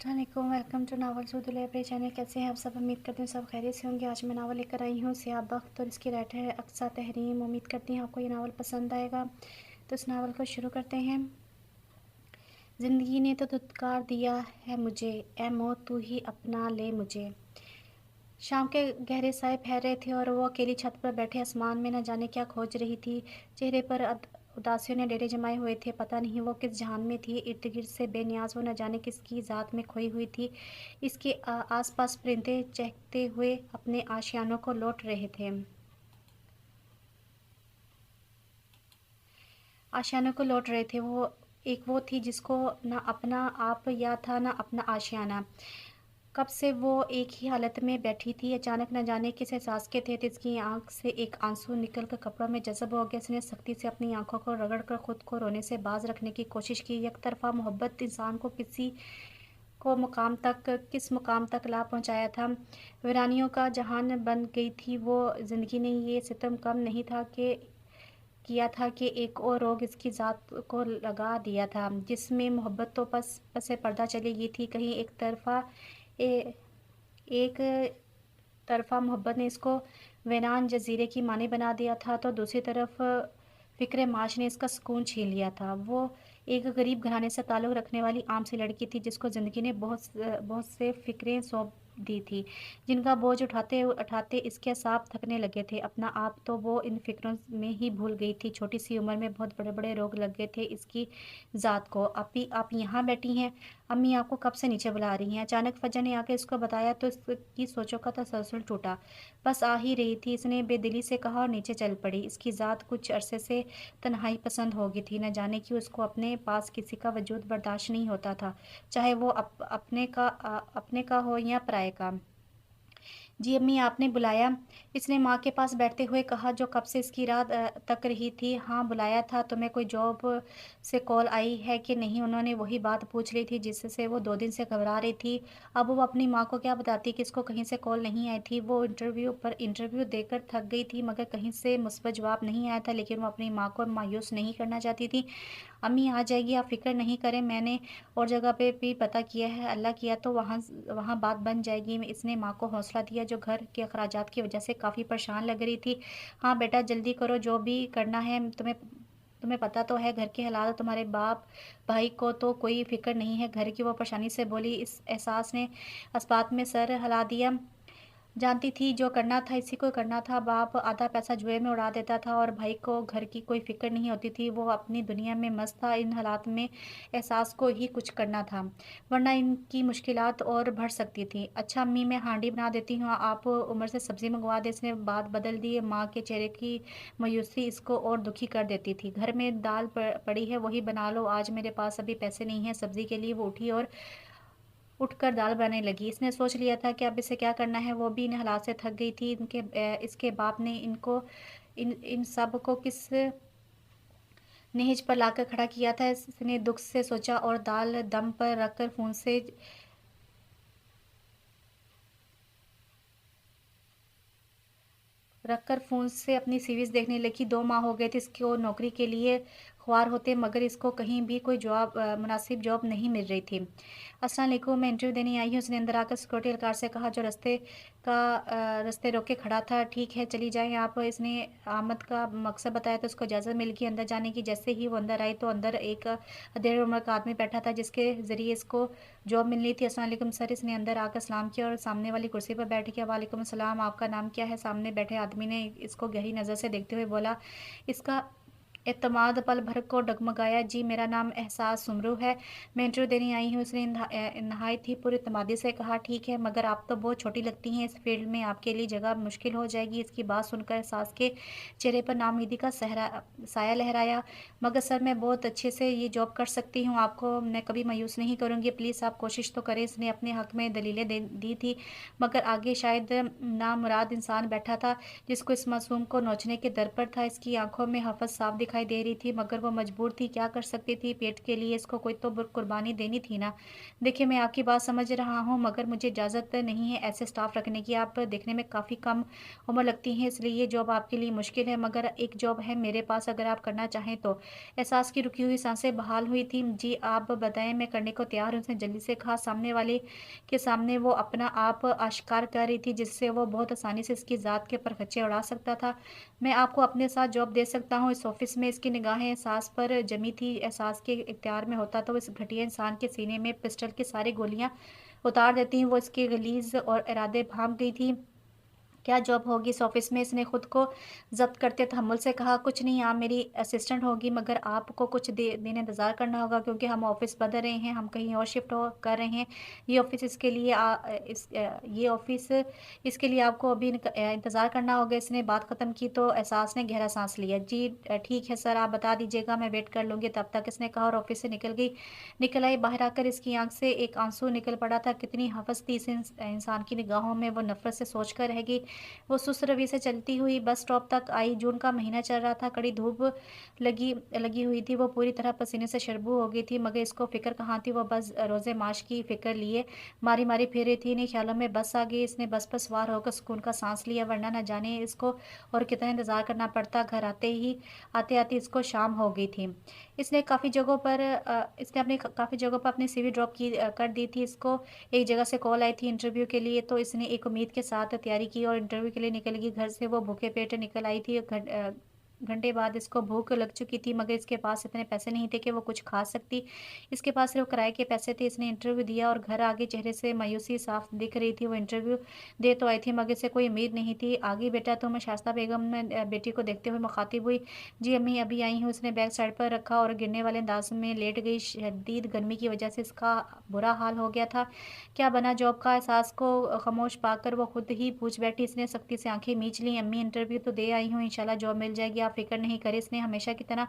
अस्सलाम वालेकुम, welcome to novel Urdu library channel. कैसे हैं आप सब? उम्मीद करती हूँ सब खैरियत से होंगे। आज मैं नावल लेकर आई हूँ सियाह बख्त और इसकी राइटर है अक्सा तहरीम। उम्मीद करती हूँ आपको ये नावल पसंद आएगा। तो इस नावल को शुरू करते हैं। ज़िंदगी ने तो धुतकार दिया है मुझे, ए मौत तू ही अपना ले मुझे। शाम के गहरे साए फैल रहे थे और वो अकेली छत पर बैठे आसमान में न जाने क्या खोज रही थी। चेहरे पर उदासियों ने डेरे जमाए हुए थे। पता नहीं वो किस जहान में थी। इर्द गिर्द से बेनियाज वो न जाने किसकी ज़ात में खोई हुई थी। इसके आसपास परिंदे चहकते हुए अपने आशियानों को लौट रहे थे। वो थी जिसको न अपना आप याद था, न अपना आशियाना। कब से वो एक ही हालत में बैठी थी। अचानक न जाने किस एहसास के थे इसकी आंख से एक आंसू निकल कर कपड़ों में जज़ब हो गया। इसने सख्ती से अपनी आंखों को रगड़ कर खुद को रोने से बाज रखने की कोशिश की। यकतरफा मोहब्बत इंसान को किस मुकाम तक ला पहुंचाया था। वीरानियों का जहान बन गई थी वो ज़िंदगी ने। ये सितम कम नहीं था कि किया था कि एक और रोग इसकी ज़ात को लगा दिया था, जिसमें मोहब्बत तो पसे पर्दा चली गई थी। कहीं एक तरफ़ा मोहब्बत ने इसको वेरान जज़ीरे की मानी बना दिया था, तो दूसरी तरफ फ़िक्र माश ने इसका सुकून छीन लिया था। वो एक गरीब घराने से ताल्लुक़ रखने वाली आम सी लड़की थी, जिसको ज़िंदगी ने बहुत से फ़िक्रें सौंप दी थी, जिनका बोझ उठाते उठाते इसके असाब थकने लगे थे। अपना आप तो वो इन फ़िक्रों में ही भूल गई थी। छोटी सी उम्र में बहुत बड़े बड़े रोग लग गए थे इसकी ज़ात को। "अपी, आप यहाँ बैठी हैं? अम्मी आपको कब से नीचे बुला रही हैं।" अचानक फजर ने आके इसको बताया तो इसकी सोचों का तसलसल टूटा। बस आ ही रही थी, इसने बेदिली से कहा और नीचे चल पड़ी। इसकी ज़ात कुछ अरसे से तन्हाई पसंद हो गई थी। न जाने क्यों उसको अपने पास किसी का वजूद बर्दाश्त नहीं होता था, चाहे वो अपने का हो या पराये का। "जी अम्मी, आपने बुलाया?" इसने माँ के पास बैठते हुए कहा, जो कब से इसकी राह तक रही थी। "हाँ, बुलाया था। तुम्हें कोई जॉब से कॉल आई है कि नहीं?" उन्होंने वही बात पूछ ली थी जिससे वो 2 दिन से घबरा रही थी। अब वो अपनी माँ को क्या बताती कि इसको कहीं से कॉल नहीं आई थी। वो इंटरव्यू देकर थक गई थी, मगर कहीं से मुस्बत जवाब नहीं आया था, लेकिन वो अपनी माँ को मायूस नहीं करना चाहती थी। "अम्मी आ जाएगी, आप फ़िक्र नहीं करें। मैंने और जगह पे भी पता किया है, अल्लाह किया तो वहाँ बात बन जाएगी।" इसने माँ को हौसला दिया, जो घर के अखराजात की वजह से काफ़ी परेशान लग रही थी। "हाँ बेटा, जल्दी करो, जो भी करना है। तुम्हें पता तो है घर के हालात। तुम्हारे बाप भाई को तो कोई फ़िक्र नहीं है घर की।" वो परेशानी से बोली। इस एहसास ने इस्पात में सर हिला दिया। जानती थी जो करना था इसी को करना था। बाप आधा पैसा जुए में उड़ा देता था और भाई को घर की कोई फ़िक्र नहीं होती थी। वो अपनी दुनिया में मस्त था। इन हालात में एहसास को ही कुछ करना था, वरना इनकी मुश्किलात और बढ़ सकती थी। "अच्छा अम्मी, मैं हांडी बना देती हूँ, आप उमर से सब्ज़ी मंगवा दें।" इसने बात बदल दी। माँ के चेहरे की मायूसी इसको और दुखी कर देती थी। "घर में दाल पड़ी है, वही बना लो। आज मेरे पास अभी पैसे नहीं हैं सब्ज़ी के लिए।" वो उठी और उठकर दाल बनाने लगी। इसने सोच लिया था कि अब इसे क्या करना है। वो भी इन हालात से थक गई थी। इसके बाप ने इन सब को किस नहेज पर लाकर खड़ा किया था, इसने दुख से सोचा और दाल दम पर रखकर फ़ोन से अपनी सीरीज़ देखने लगी। 2 माह हो गए थे इसको नौकरी के लिए ख्वार होते, मगर इसको कहीं भी कोई मुनासिब जॉब नहीं मिल रही थी। "अस्सलाम वालेकुम, मैं इंटरव्यू देने आई हूँ।" उसने अंदर आकर सिक्योरिटी एहलकार से कहा, जो रास्ते रोक के खड़ा था। "ठीक है, चली जाएँ आप।" इसने आमद का मकसद बताया तो उसको इजाज़त मिल गई अंदर जाने की। जैसे ही वो अंदर आई तो अंदर एक अधेड़ उम्र का आदमी बैठा था, जिसके ज़रिए इसको जॉब मिलनी थी। "अस्सलाम वालेकुम सर।" इसने अंदर आकर सलाम किया और सामने वाली कुर्सी पर बैठ गया। "वालेकुम सलाम, आपका नाम क्या है?" सामने बैठे आदमी ने इसको गहरी नज़र से देखते हुए बोला। इसका एतमाद पल भर को डगमगाया। "जी, मेरा नाम एहसास सुमरू है। मैं इंटरव्यू देने आई हूँ।" उसने नहायत ही पुरएतमादी से कहा। "ठीक है, मगर आप तो बहुत छोटी लगती हैं। इस फील्ड में आपके लिए जगह मुश्किल हो जाएगी।" इसकी बात सुनकर एहसास के चेहरे पर नाउम्मीदी का साया लहराया। "मगर सर, मैं बहुत अच्छे से ये जॉब कर सकती हूँ। आपको मैं कभी मायूस नहीं करूँगी। प्लीज़ आप कोशिश तो करें।" इसने अपने हक़ में दलीलें दी थी, मगर आगे शायद नामुराद इंसान बैठा था, जिसको इस मासूम को नोचने के दर पर था। इसकी आँखों में हफ़्ज़ साफ़ दिखाई दे रही थी, मगर वो मजबूर थी, क्या कर सकती थी? पेट के लिए इसको कोई तो कुर्बानी देनी थी ना। देखिए, मैं आपकी बात समझ रहा हूँ, मगर मुझे इजाज़त नहीं है ऐसे स्टाफ रखने की। आप देखने में काफ़ी कम उम्र लगती हैं, इसलिए ये जॉब आपके लिए मुश्किल है, मगर एक जॉब है मेरे पास, अगर आप करना चाहें तो। एहसास की रुकी हुई सांसें बहाल हुई थी। जी, आप बताएँ, मैं करने को तैयार हूँ, उसने जल्दी से कहा। सामने वाले के सामने वो अपना आप आश्कार कर रही थी, जिससे वो बहुत आसानी से इसकी ज़ात के परखच्चे उड़ा सकता था। मैं आपको अपने साथ जॉब दे सकता हूँ इस ऑफ़िस में। इसकी निगाहें एहसास पर जमी थी। एहसास के इख्तियार में होता तो वो इस घटिया इंसान के सीने में पिस्टल की सारी गोलियाँ उतार देती। वो इसके गलीज़ और इरादे भाँप गई थी। क्या जॉब होगी इस ऑफ़िस में? इसने खुद को ज़ब्त करते तहम्मुल से कहा, कुछ नहीं, आप मेरी असिस्टेंट होगी, मगर आपको कुछ दिन इंतज़ार करना होगा, क्योंकि हम ऑफ़िस बदल रहे हैं, हम कहीं और शिफ्ट हो कर रहे हैं। ये ऑफ़िस इसके लिए ये ऑफ़िस इसके लिए आपको अभी इंतज़ार करना होगा। इसने बात ख़त्म की तो एहसास ने गहरा साँस लिया। जी, ठीक है सर, आप बता दीजिएगा, मैं वेट कर लूँगी तब तक, इसने कहा और ऑफ़िस से निकल गई। निकल आई, बाहर आकर इसकी आँख से एक आँसू निकल पड़ा था। कितनी हवस थी इस इंसान की निगाहों में, वो नफ़रत से सोच कर रह गई। वो सुस्त रवि से चलती हुई बस स्टॉप तक आई। जून का महीना चल रहा था, कड़ी धूप लगी लगी हुई थी। वो पूरी तरह पसीने से शरबू हो गई थी, मगर इसको फ़िक्र कहाँ थी। वो बस रोज़े माश की फ़िक्र लिए मारी-मारी फिर रही थी। इन्हीं ख़्यालों में बस आ गई। इसने बस पर सवार होकर सुकून का साँस लिया, वरना न जाने इसको और कितना इंतज़ार करना पड़ता। घर आते-आते इसको शाम हो गई थी। इसने अपनी काफ़ी जगहों पर अपनी सीवी ड्रॉप कर दी थी। इसको एक जगह से कॉल आई थी इंटरव्यू के लिए, तो इसने एक उम्मीद के साथ तैयारी की और इंटरव्यू के लिए निकल गई। घर से वो भूखे पेट निकल आई थी। घंटे बाद इसको भूख लग चुकी थी, मगर इसके पास इतने पैसे नहीं थे कि वो कुछ खा सकती। इसके पास सिर्फ किराए के पैसे थे। इसने इंटरव्यू दिया और घर आ गई। चेहरे से मायूसी साफ दिख रही थी। वो इंटरव्यू दे तो आई थी, मगर इससे कोई उम्मीद नहीं थी। "आ गई बेटा तुम?" शाइस्ता बेगम ने बेटी को देखते हुए मुखातिब हुई। "जी अम्मी, अभी आई हूँ।" उसने बैग साइड पर रखा और गिरने वाले अंदाज में लेट गई। शदीद गर्मी की वजह से इसका बुरा हाल हो गया था। क्या बना जॉब का? एहसास को खामोश पाकर वो खुद ही पूछ बैठी। इसने सख्ती से आंखें मींच लीं। "अम्मी, इंटरव्यू तो दे आई हूँ, इंशाल्लाह जॉब मिल जाएगी, आप फ़िक्र नहीं करें।" इसने हमेशा की तरह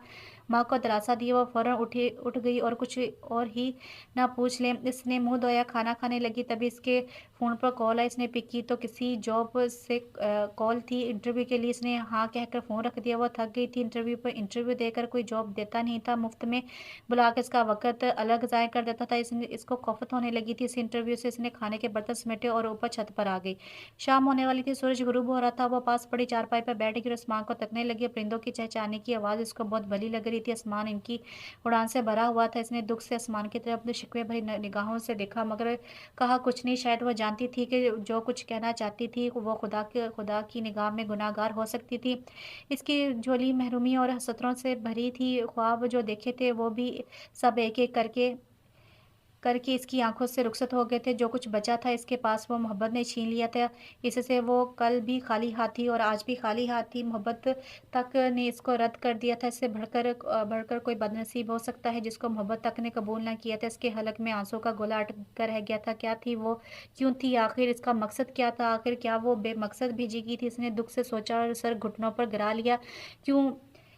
माँ को दिलासा दिया। वो फ़ौरन उठ गई और कुछ और ही ना पूछ लें। इसने मुँह धोया, खाना खाने लगी, तभी इसके फ़ोन पर कॉल आई। इसने पिक की तो किसी जॉब से कॉल थी। इंटरव्यू के लिए इसने हाँ कहकर फ़ोन रख दिया। वो थक गई थी इंटरव्यू पर। इंटरव्यू देकर कोई जॉब देता नहीं था, मुफ्त में बुलाकर इसका वक़्त अलग ज़ाया कर देता था। इसको खौफ़त होने लगी थी इस इंटरव्यू से। इसने खाने के बर्तन समेटे और ऊपर छत पर आ गई। शाम होने वाली थी, सूरज गुरूब हो रहा था। वो पास पड़ी चारपाई पर बैठ गई और आसमान को तकने लगी। परिंदों की चहचहाने की आवाज़ इसको बहुत भली लग रही थी। आसमान इनकी उड़ान से भरा हुआ था। इसने दुःख से आसमान की तरफ अपने शिकवे भरी निगाहों से देखा, मगर कहा कुछ नहीं। शायद वो जानती थी कि जो कुछ कहना चाहती थी, वो खुदा की निगाह में गुनाहगार हो सकती थी। इसकी झोली महरूमी और हसरतों से भरी थी। ख्वाब जो देखे थे, वो भी सब एक-एक करके इसकी आँखों से रुखसत हो गए थे। जो कुछ बचा था इसके पास, वो मोहब्बत ने छीन लिया था। इससे वो कल भी खाली हाथ थी और आज भी खाली हाथ थी। मोहब्बत तक ने इसको रद्द कर दिया था। इससे बढ़कर कोई बदनसीब हो सकता है जिसको मोहब्बत तक ने कबूल ना किया था। इसके हलक में आँसू का गोला अटक कर रह गया था। क्या थी वो? क्यों थी आखिर? इसका मकसद क्या था? आखिर क्या वो बेमकसद भेजी गई थी? इसने दुःख से सोचा और सर घुटनों पर गिरा लिया। क्यों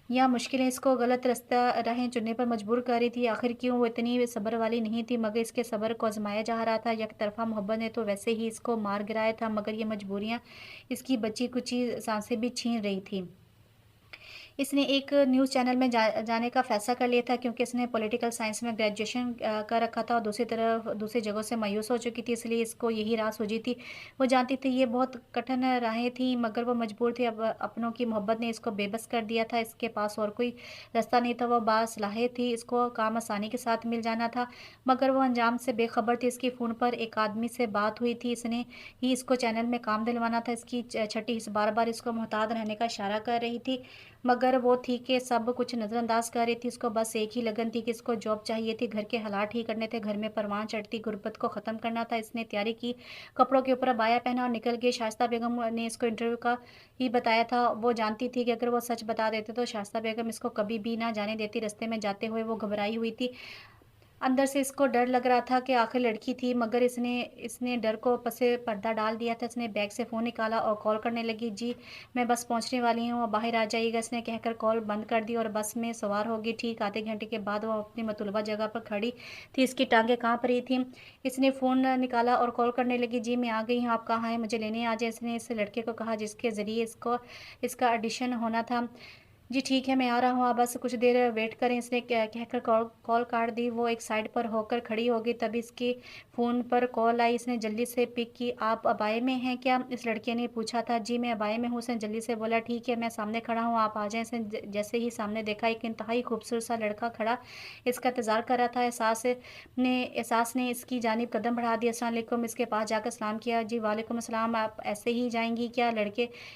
या मुश्किलें इसको गलत राहें चुनने पर मजबूर कर रही थी? आखिर क्यों वो इतनी सब्र वाली नहीं थी, मगर इसके सब्र को आज़माया जा रहा था। एकतरफ़ा मोहब्बत ने तो वैसे ही इसको मार गिराया था, मगर ये मजबूरियाँ इसकी बची-कुची साँसें भी छीन रही थीं। इसने एक न्यूज़ चैनल में जाने का फ़ैसला कर लिया था, क्योंकि इसने पॉलिटिकल साइंस में ग्रेजुएशन कर रखा था और दूसरी तरफ दूसरी जगहों से मायूस हो चुकी थी, इसलिए इसको यही राह सूझी थी। वो जानती थी ये बहुत कठिन राहें थीं, मगर वो मजबूर थी। अब अपनों की मोहब्बत ने इसको बेबस कर दिया था। इसके पास और कोई रास्ता नहीं था। वो बासलाहे थी, इसको काम आसानी के साथ मिल जाना था, मगर वो अंजाम से बेखबर थी। इसकी फ़ोन पर एक आदमी से बात हुई थी। इसने ही इसको चैनल में काम दिलवाना था। इसकी छठी हिस्स बार-बार इसको मोहतात रहने का इशारा कर रही थी, मगर वो थी कि सब कुछ नज़रअंदाज कर रही थी। उसको बस एक ही लगन थी कि इसको जॉब चाहिए थी, घर के हालात ठीक करने थे, घर में परवान चढ़ती गुर्बत को ख़त्म करना था। इसने तैयारी की, कपड़ों के ऊपर अबाया पहना और निकल गई। शाइस्ता बेगम ने इसको इंटरव्यू का ही बताया था। वो जानती थी कि अगर वो सच बता देते तो शाइस्ता बेगम इसको कभी भी ना जाने देती। रास्ते में जाते हुए वो घबराई हुई थी। अंदर से इसको डर लग रहा था कि आखिर लड़की थी, मगर इसने इसने डर को पसे पर्दा डाल दिया था। इसने बैग से फ़ोन निकाला और कॉल करने लगी। जी, मैं बस पहुँचने वाली हूँ, बाहर आ जाइएगा। इसने कहकर कॉल बंद कर दी और बस में सवार हो गई। ठीक आधे घंटे के बाद वो अपनी मतलूबा जगह पर खड़ी थी। इसकी टाँगें काँप रही थीं। इसने फ़ोन निकाला और कॉल करने लगी। जी, मैं आ गई हूँ, आप कहाँ हैं? मुझे लेने आ जाएँ। इसने इस लड़के को कहा जिसके ज़रिए इसका ऑडिशन होना था। जी ठीक है, मैं आ रहा हूँ, आप बस कुछ देर वेट करें। इसने कहकर कॉल कॉल काट दी। वो एक साइड पर होकर खड़ी हो गई, तभी इसके फ़ोन पर कॉल आई। इसने जल्दी से पिक की। "आप अबाए में हैं क्या?" इस लड़के ने पूछा था। "जी, मैं अबाए में हूँ।" उसने जल्दी से बोला। "ठीक है, मैं सामने खड़ा हूँ, आप आ जाएँ।" इसने जैसे ही सामने देखा, एक इंतहाई खूबसूरत सा लड़का खड़ा इसका इंतज़ार कर रहा था। एहसास ने इसकी जानिब कदम बढ़ा दिया। "अस्सलाम वालेकुम।" इसके पास जाकर सलाम किया। "जी, वालेकुम अस्सलाम, आप ऐसे ही जाएँगी क्या?"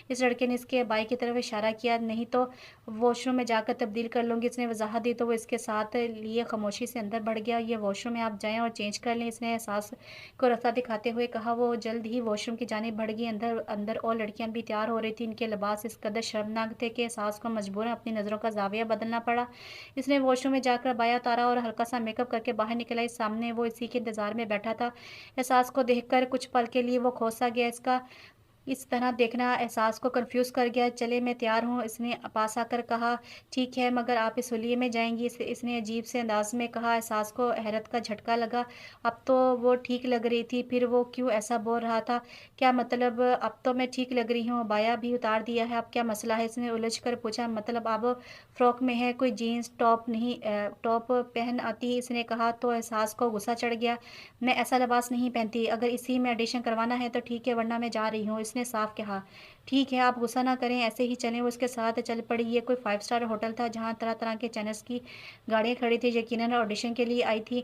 इस लड़के ने इसके बाई की तरफ इशारा किया। "नहीं तो वॉशरूम में जाकर तब्दील कर लूँगी।" इसने वज़ाहत दी तो वो इसके साथ लिए ख़ामोशी से अंदर बढ़ गया। "ये वॉशरूम में आप जाएँ और चेंज कर लें।" इसने एहसास को रास्ता दिखाते हुए कहा। वो जल्द ही वॉशरूम की जानिब बढ़ गई। अंदर अंदर और लड़कियाँ भी तैयार हो रही थीं। इनके लिबास इस कदर शर्मनाक थे कि एहसास को मजबूरन अपनी नज़रों का ज़ाविया बदलना पड़ा। इसने वॉशरूम में जाकर अबाया उतारा और हल्का-सा मेकअप करके बाहर निकल आई। सामने वो इसी के इंतज़ार में बैठा था। एहसास को देखकर कुछ पल के लिए वो खौंसा गया। इसका इस तरह देखना एहसास को कन्फ्यूज़ कर गया। "चलें, मैं तैयार हूँ।" इसने पास आकर कहा। "ठीक है, मगर आप इस हुलिये में जाएँगी?" इसने अजीब से अंदाज़ में कहा। एहसास को हैरत का झटका लगा। अब तो वो ठीक लग रही थी, फिर वो क्यों ऐसा बोल रहा था? क्या मतलब, अब तो मैं ठीक लग रही हूँ, अबाया भी उतार दिया है, अब क्या मसला है? इसने उलझ कर पूछा। "मतलब आप फ्रॉक में हैं, कोई जीन्स टॉप नहीं टॉप पहन आती?" इसने कहा तो एहसास को गुस्सा चढ़ गया। "मैं ऐसा लिबास नहीं पहनती, अगर इसी में ऑडिशन करवाना है तो ठीक है, वरना मैं जा रही हूँ।" इसने साफ कहा। "ठीक है, आप गुस्सा ना करें, ऐसे ही चलें।" वो उसके साथ चल पड़ी। ये कोई 5 स्टार होटल था जहाँ तरह-तरह के चैनल्स की गाड़ियाँ खड़ी थी, यकीनन ऑडिशन के लिए आई थी।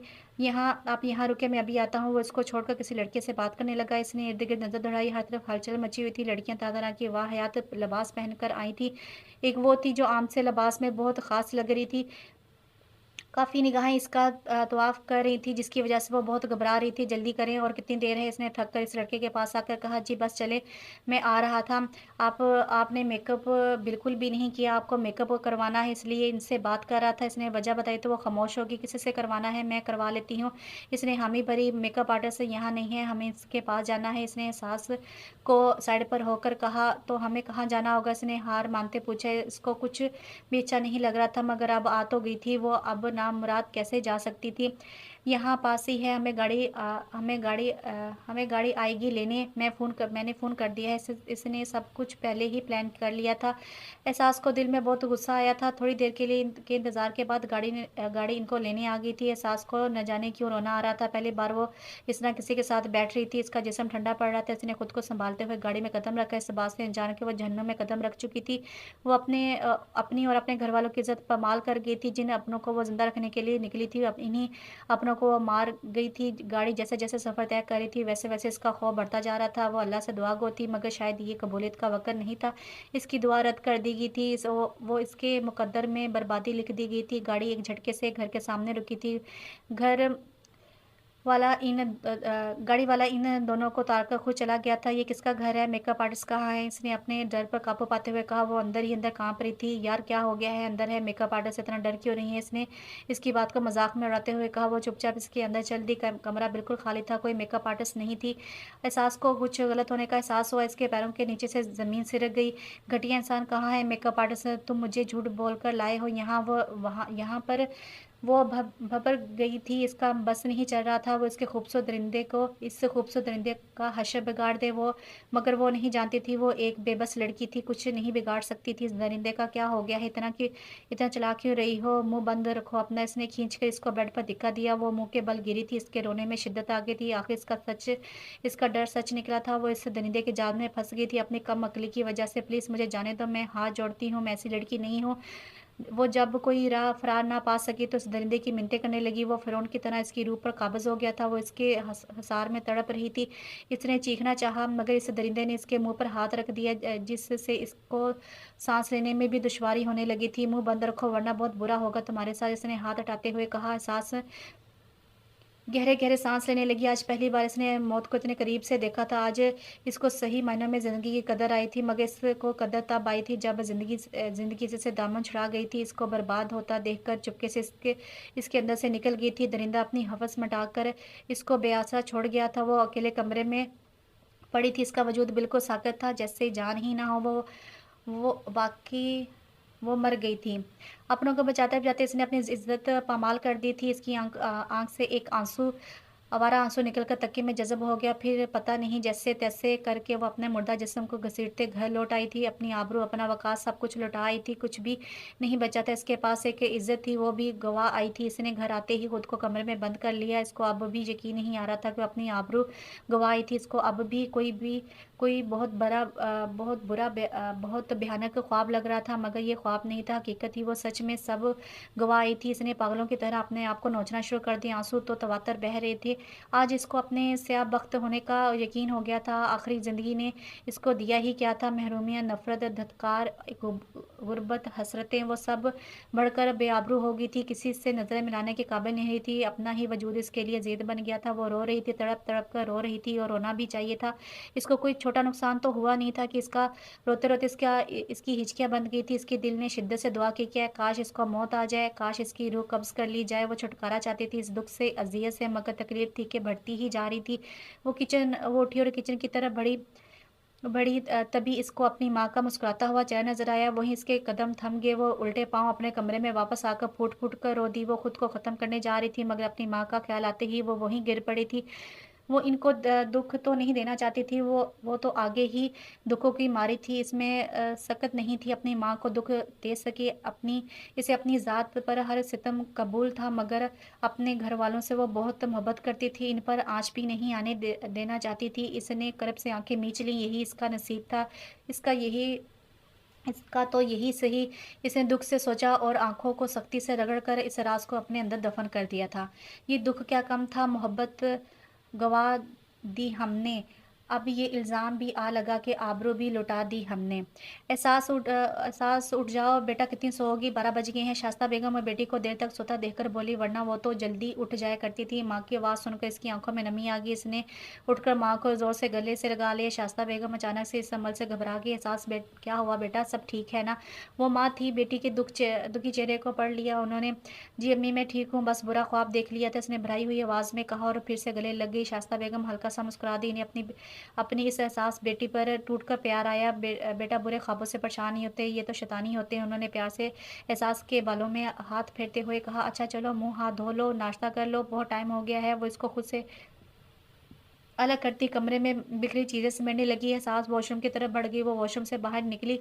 आप यहाँ रुकें, मैं अभी आता हूँ।" वो इसको छोड़कर किसी लड़के से बात करने लगा। इसने इर्द-गिर्द नज़र दौड़ाई, हर तरफ हलचल मची हुई थी। लड़कियाँ तरह-तरह की वाहियात लिबास पहनकर आई थीं। एक वो थी जो आम से लिबास में बहुत ख़ास लग रही थी। काफ़ी निगाहें इसका तवाफ़ कर रही थी, जिसकी वज़ह से वो बहुत घबरा रही थी। "जल्दी करें, और कितनी देर है?" इसने थक कर इस लड़के के पास आकर कहा। "जी, बस चले, मैं आ रहा था। आपने मेकअप बिल्कुल भी नहीं किया, आपको मेकअप करवाना है, इसलिए इनसे बात कर रहा था।" इसने वजह बताई तो वो खामोश हो गई। "किसी से करवाना है? मैं करवा लेती हूँ।" इसने हामी भरी। "मेकअप आर्टिस्ट यहाँ नहीं है, हमें इसके पास जाना है।" इसने सास को साइड पर होकर कहा। "तो हमें कहाँ जाना होगा?" इसने हार मानते पूछा। इसको कुछ भी अच्छा नहीं लग रहा था, मगर अब आ तो गई थी वो, अब नामुराद कैसे जा सकती थी? "यहाँ पास ही है, हमें गाड़ी आएगी लेने, मैंने फ़ोन कर दिया है।" इसने सब कुछ पहले ही प्लान कर लिया था। एहसास को दिल में बहुत गुस्सा आया था। थोड़ी देर के लिए इनके इंतज़ार के बाद गाड़ी इनको लेने आ गई थी। एहसास को न जाने क्यों रोना आ रहा था। पहली बार वो इस तरह किसी के साथ बैठ रही थी। इसका जिस्म ठंडा पड़ रहा था। इसने खुद को सँभालते हुए गाड़ी में कदम रखा। इस बात से अनजान के वो जहन्नुम में कदम रख चुकी थी। वो अपनी और अपने घरवालों की इज़्ज़त पामाल कर गई थी। जिन अपनों को वो ज़िंदा रखने के लिए निकली थी, अब इन्हीं अपनों को वो मार गई थी। गाड़ी जैसे-जैसे सफ़र तय कर रही थी, वैसे-वैसे इसका खौफ बढ़ता जा रहा था। वो अल्लाह से दुआ गो थी, मगर शायद ये कबूलियत का वक़्त नहीं था। इसकी दुआ रद्द कर दी गई थी। वो इसके मुक़द्दर में बर्बादी लिख दी गई थी। गाड़ी एक झटके से घर के सामने रुकी थी। घर गाड़ी वाला इन दोनों को उतार कर खुद चला गया था। "ये किसका घर है? मेकअप आर्टिस्ट कहाँ है?" इसने अपने डर पर काबू पाते हुए कहा। वो अंदर ही अंदर काँप रही थी। "यार, क्या हो गया है? अंदर है मेकअप आर्टिस्ट, इतना डर क्यों रही है?" इसने इसकी बात को मज़ाक में उड़ाते हुए कहा। वो चुपचाप इसके अंदर चल दी। कमरा बिल्कुल खाली था, कोई मेकअप आर्टिस्ट नहीं थी। एहसास को कुछ गलत होने का एहसास हुआ। इसके पैरों के नीचे से ज़मीन सिरक गई। "घटिया इंसान, कहाँ है मेकअप आर्टिस्ट? तुम मुझे झूठ बोल कर लाए हो यहाँ पर?" वो भबर गई थी। इसका बस नहीं चल रहा था, वो इस खूबसूरत दरिंदे का हश्र बिगाड़ दे वो, मगर वो नहीं जानती थी वो एक बेबस लड़की थी, कुछ नहीं बिगाड़ सकती थी। "इस दरिंदे का क्या हो गया है? इतना चालाक क्यों रही हो? मुँह बंद रखो अपना।" इसने खींचकर इसको बेड पर धिक्का दिया। वो मुँह के बल गिरी थी। इसके रोने में शिद्दत आ गई थी। आखिर इसका डर सच निकला था। वो इस दरिंदे के जाल में फँस गई थी अपनी कम अक्ली की वजह से। "प्लीज़ मुझे जाने दो, मैं हाथ जोड़ती हूँ, मैं ऐसी लड़की नहीं हूँ।" वो जब कोई राह फ़रार ना पा सकी तो उस दरिंदे की मिन्नतें करने लगी। वो फ़िरौन की तरह इसकी रूह पर काबिज़ हो गया था। वो इसके हसार में तड़प रही थी। इसने चीखना चाहा, मगर इस दरिंदे ने इसके मुँह पर हाथ रख दिया, जिससे इसको साँस लेने में भी दुश्वारी होने लगी थी। "मुँह बंद रखो, वरना बहुत बुरा होगा तुम्हारे साथ," इसने हाथ हटाते हुए कहा। एहसास गहरे-गहरे साँस लेने लगी। आज पहली बार इसने मौत को इतने करीब से देखा था। आज इसको सही मायनों में ज़िंदगी की कदर आई थी, मगर इसको कदर तब आई थी जब ज़िंदगी से दामन छुड़ा गई थी। इसको बर्बाद होता देखकर चुपके से इसके अंदर से निकल गई थी। दरिंदा अपनी हवस मिटाकर इसको बेआसरा छोड़ गया था। वो अकेले कमरे में पड़ी थी। इसका वजूद बिल्कुल साक़ित था, जैसे जान ही ना हो। वो बाकी वो मर गई थी। अपनों को बचाते-बचाते इसने अपनी इज़्ज़त पामाल कर दी थी। इसकी आँख से एक आँसू आवारा आँसू निकलकर तकिए में जज़ब हो गया। फिर पता नहीं जैसे-तैसे करके वो अपने मुर्दा जिस्म को घसीटते घर लौट आई थी। अपनी आबरू, अपना वक़ार सब कुछ लौटा आई थी। कुछ भी नहीं बचा था इसके पास। एक इज़्ज़त थी वो भी गँवा आई थी। इसने घर आते ही खुद को कमरे में बंद कर लिया। इसको अब भी यकीन नहीं आ रहा था कि वो अपनी आबरू गँवा आई थी। इसको अब भी कोई बहुत भयानक ख्वाब लग रहा था, मगर ये ख्वाब नहीं था, हकीकत ही वो सच में सब गँवा आई थी। इसने पागलों की तरह अपने आप को नोचना शुरू कर दिया। आँसू तो तवातर बह रहे थे। आज इसको अपने स्याहबख्त होने का यकीन हो गया था। आखिरी ज़िंदगी ने इसको दिया ही क्या था? महरूमियत, नफ़रत, धत्कार, गुर्बत, हसरतें, वो सब बढ़कर बेआबरू हो गई थी। किसी से नज़रें मिलाने के काबिल नहीं थी। अपना ही वजूद इसके लिए ज़ेद बन गया था। वो रो रही थी, तड़प-तड़प कर रो रही थी, और रोना भी चाहिए था। इसको कोई छोटा नुकसान तो हुआ नहीं था कि इसका रोते-रोते इसकी हिचकियाँ बंद गई थी। इसके दिल ने शिद्दत से दुआ की कि काश इसको मौत आ जाए, काश इसकी रूह कब्ज़ कर ली जाए। वो छुटकारा चाहती थी इस दुःख से, अज़ियत से, मगर तकलीफ़ थी कि बढ़ती ही जा रही थी। वो उठी और किचन की तरफ तभी इसको अपनी माँ का मुस्कुराता हुआ चेहरा नज़र आया। वहीं इसके कदम थम गए। वो उल्टे पाँव अपने कमरे में वापस आकर फूट-फूट कर रो दी। वो खुद को ख़त्म करने जा रही थी, मगर अपनी माँ का ख़्याल आते ही वो वहीं गिर पड़ी थी। वो इनको दुःख तो नहीं देना चाहती थी, वो तो आगे ही दुखों की मारी थी, इसमें सकत नहीं थी अपनी माँ को दुःख दे सके। इसे अपनी ज़ात पर हर सितम कबूल था, मगर अपने घरवालों से वो बहुत मोहब्बत करती थी, इन पर आँच भी नहीं आने देना चाहती थी। इसने करब से आँखें मींच लीं, यही इसका नसीब था। इसका यही इसका तो यही सही। इसने दुःख से सोचा और आँखों को सख्ती से रगड़ कर इस राज़ को अपने अंदर दफ़न कर दिया था। ये दुःख क्या कम था, मोहब्बत गँवा दी हमने, अब ये इल्ज़ाम भी आ लगा कि आबरू भी लुटा दी हमने। एहसास उठ जाओ बेटा, कितनी सोओगी? 12 बज गए हैं। शास्ता बेगम और बेटी को देर तक सोता देखकर बोली, वरना वो तो जल्दी उठ जाया करती थी। माँ की आवाज़ सुनकर इसकी आँखों में नमी आ गई। इसने उठकर माँ को ज़ोर से गले से लगा लिया। शास्ता बेगम अचानक से इस अमल से घबरा गई। क्या हुआ बेटा, सब ठीक है ना? वो माँ थी, बेटी के दुखी चेहरे को पढ़ लिया उन्होंने। जी अम्मी, मैं ठीक हूँ, बस बुरा ख्वाब देख लिया था, इसने भराई हुई आवाज़ में कहा और फिर से गले लग गई। शास्ता बेगम हल्का सा मुस्कुरा दी। इन्हें अपनी इस एहसास बेटी पर टूटकर प्यार आया। बेटा बुरे ख्वाबों से परेशान नहीं होते, ये तो शैतानी होते हैं। उन्होंने प्यार से एहसास के बालों में हाथ फेरते हुए कहा, अच्छा चलो मुँह हाथ धो लो, नाश्ता कर लो, बहुत टाइम हो गया है। वो इसको खुद से अलग करती कमरे में बिखरी चीज़ें समेटने लगी। एहसास वॉशरूम की तरफ बढ़ गई। वो वॉशरूम से बाहर निकली।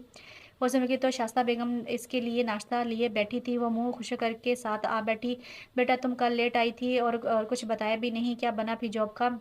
वॉशरूम में गई तो शास्ता बेगम इसके लिए नाश्ता लिए बैठी थी। वो मुँह खुश करके साथ आ बैठी। बेटा तुम कल लेट आई थी और कुछ बताया भी नहीं, क्या बना फिर जॉब का?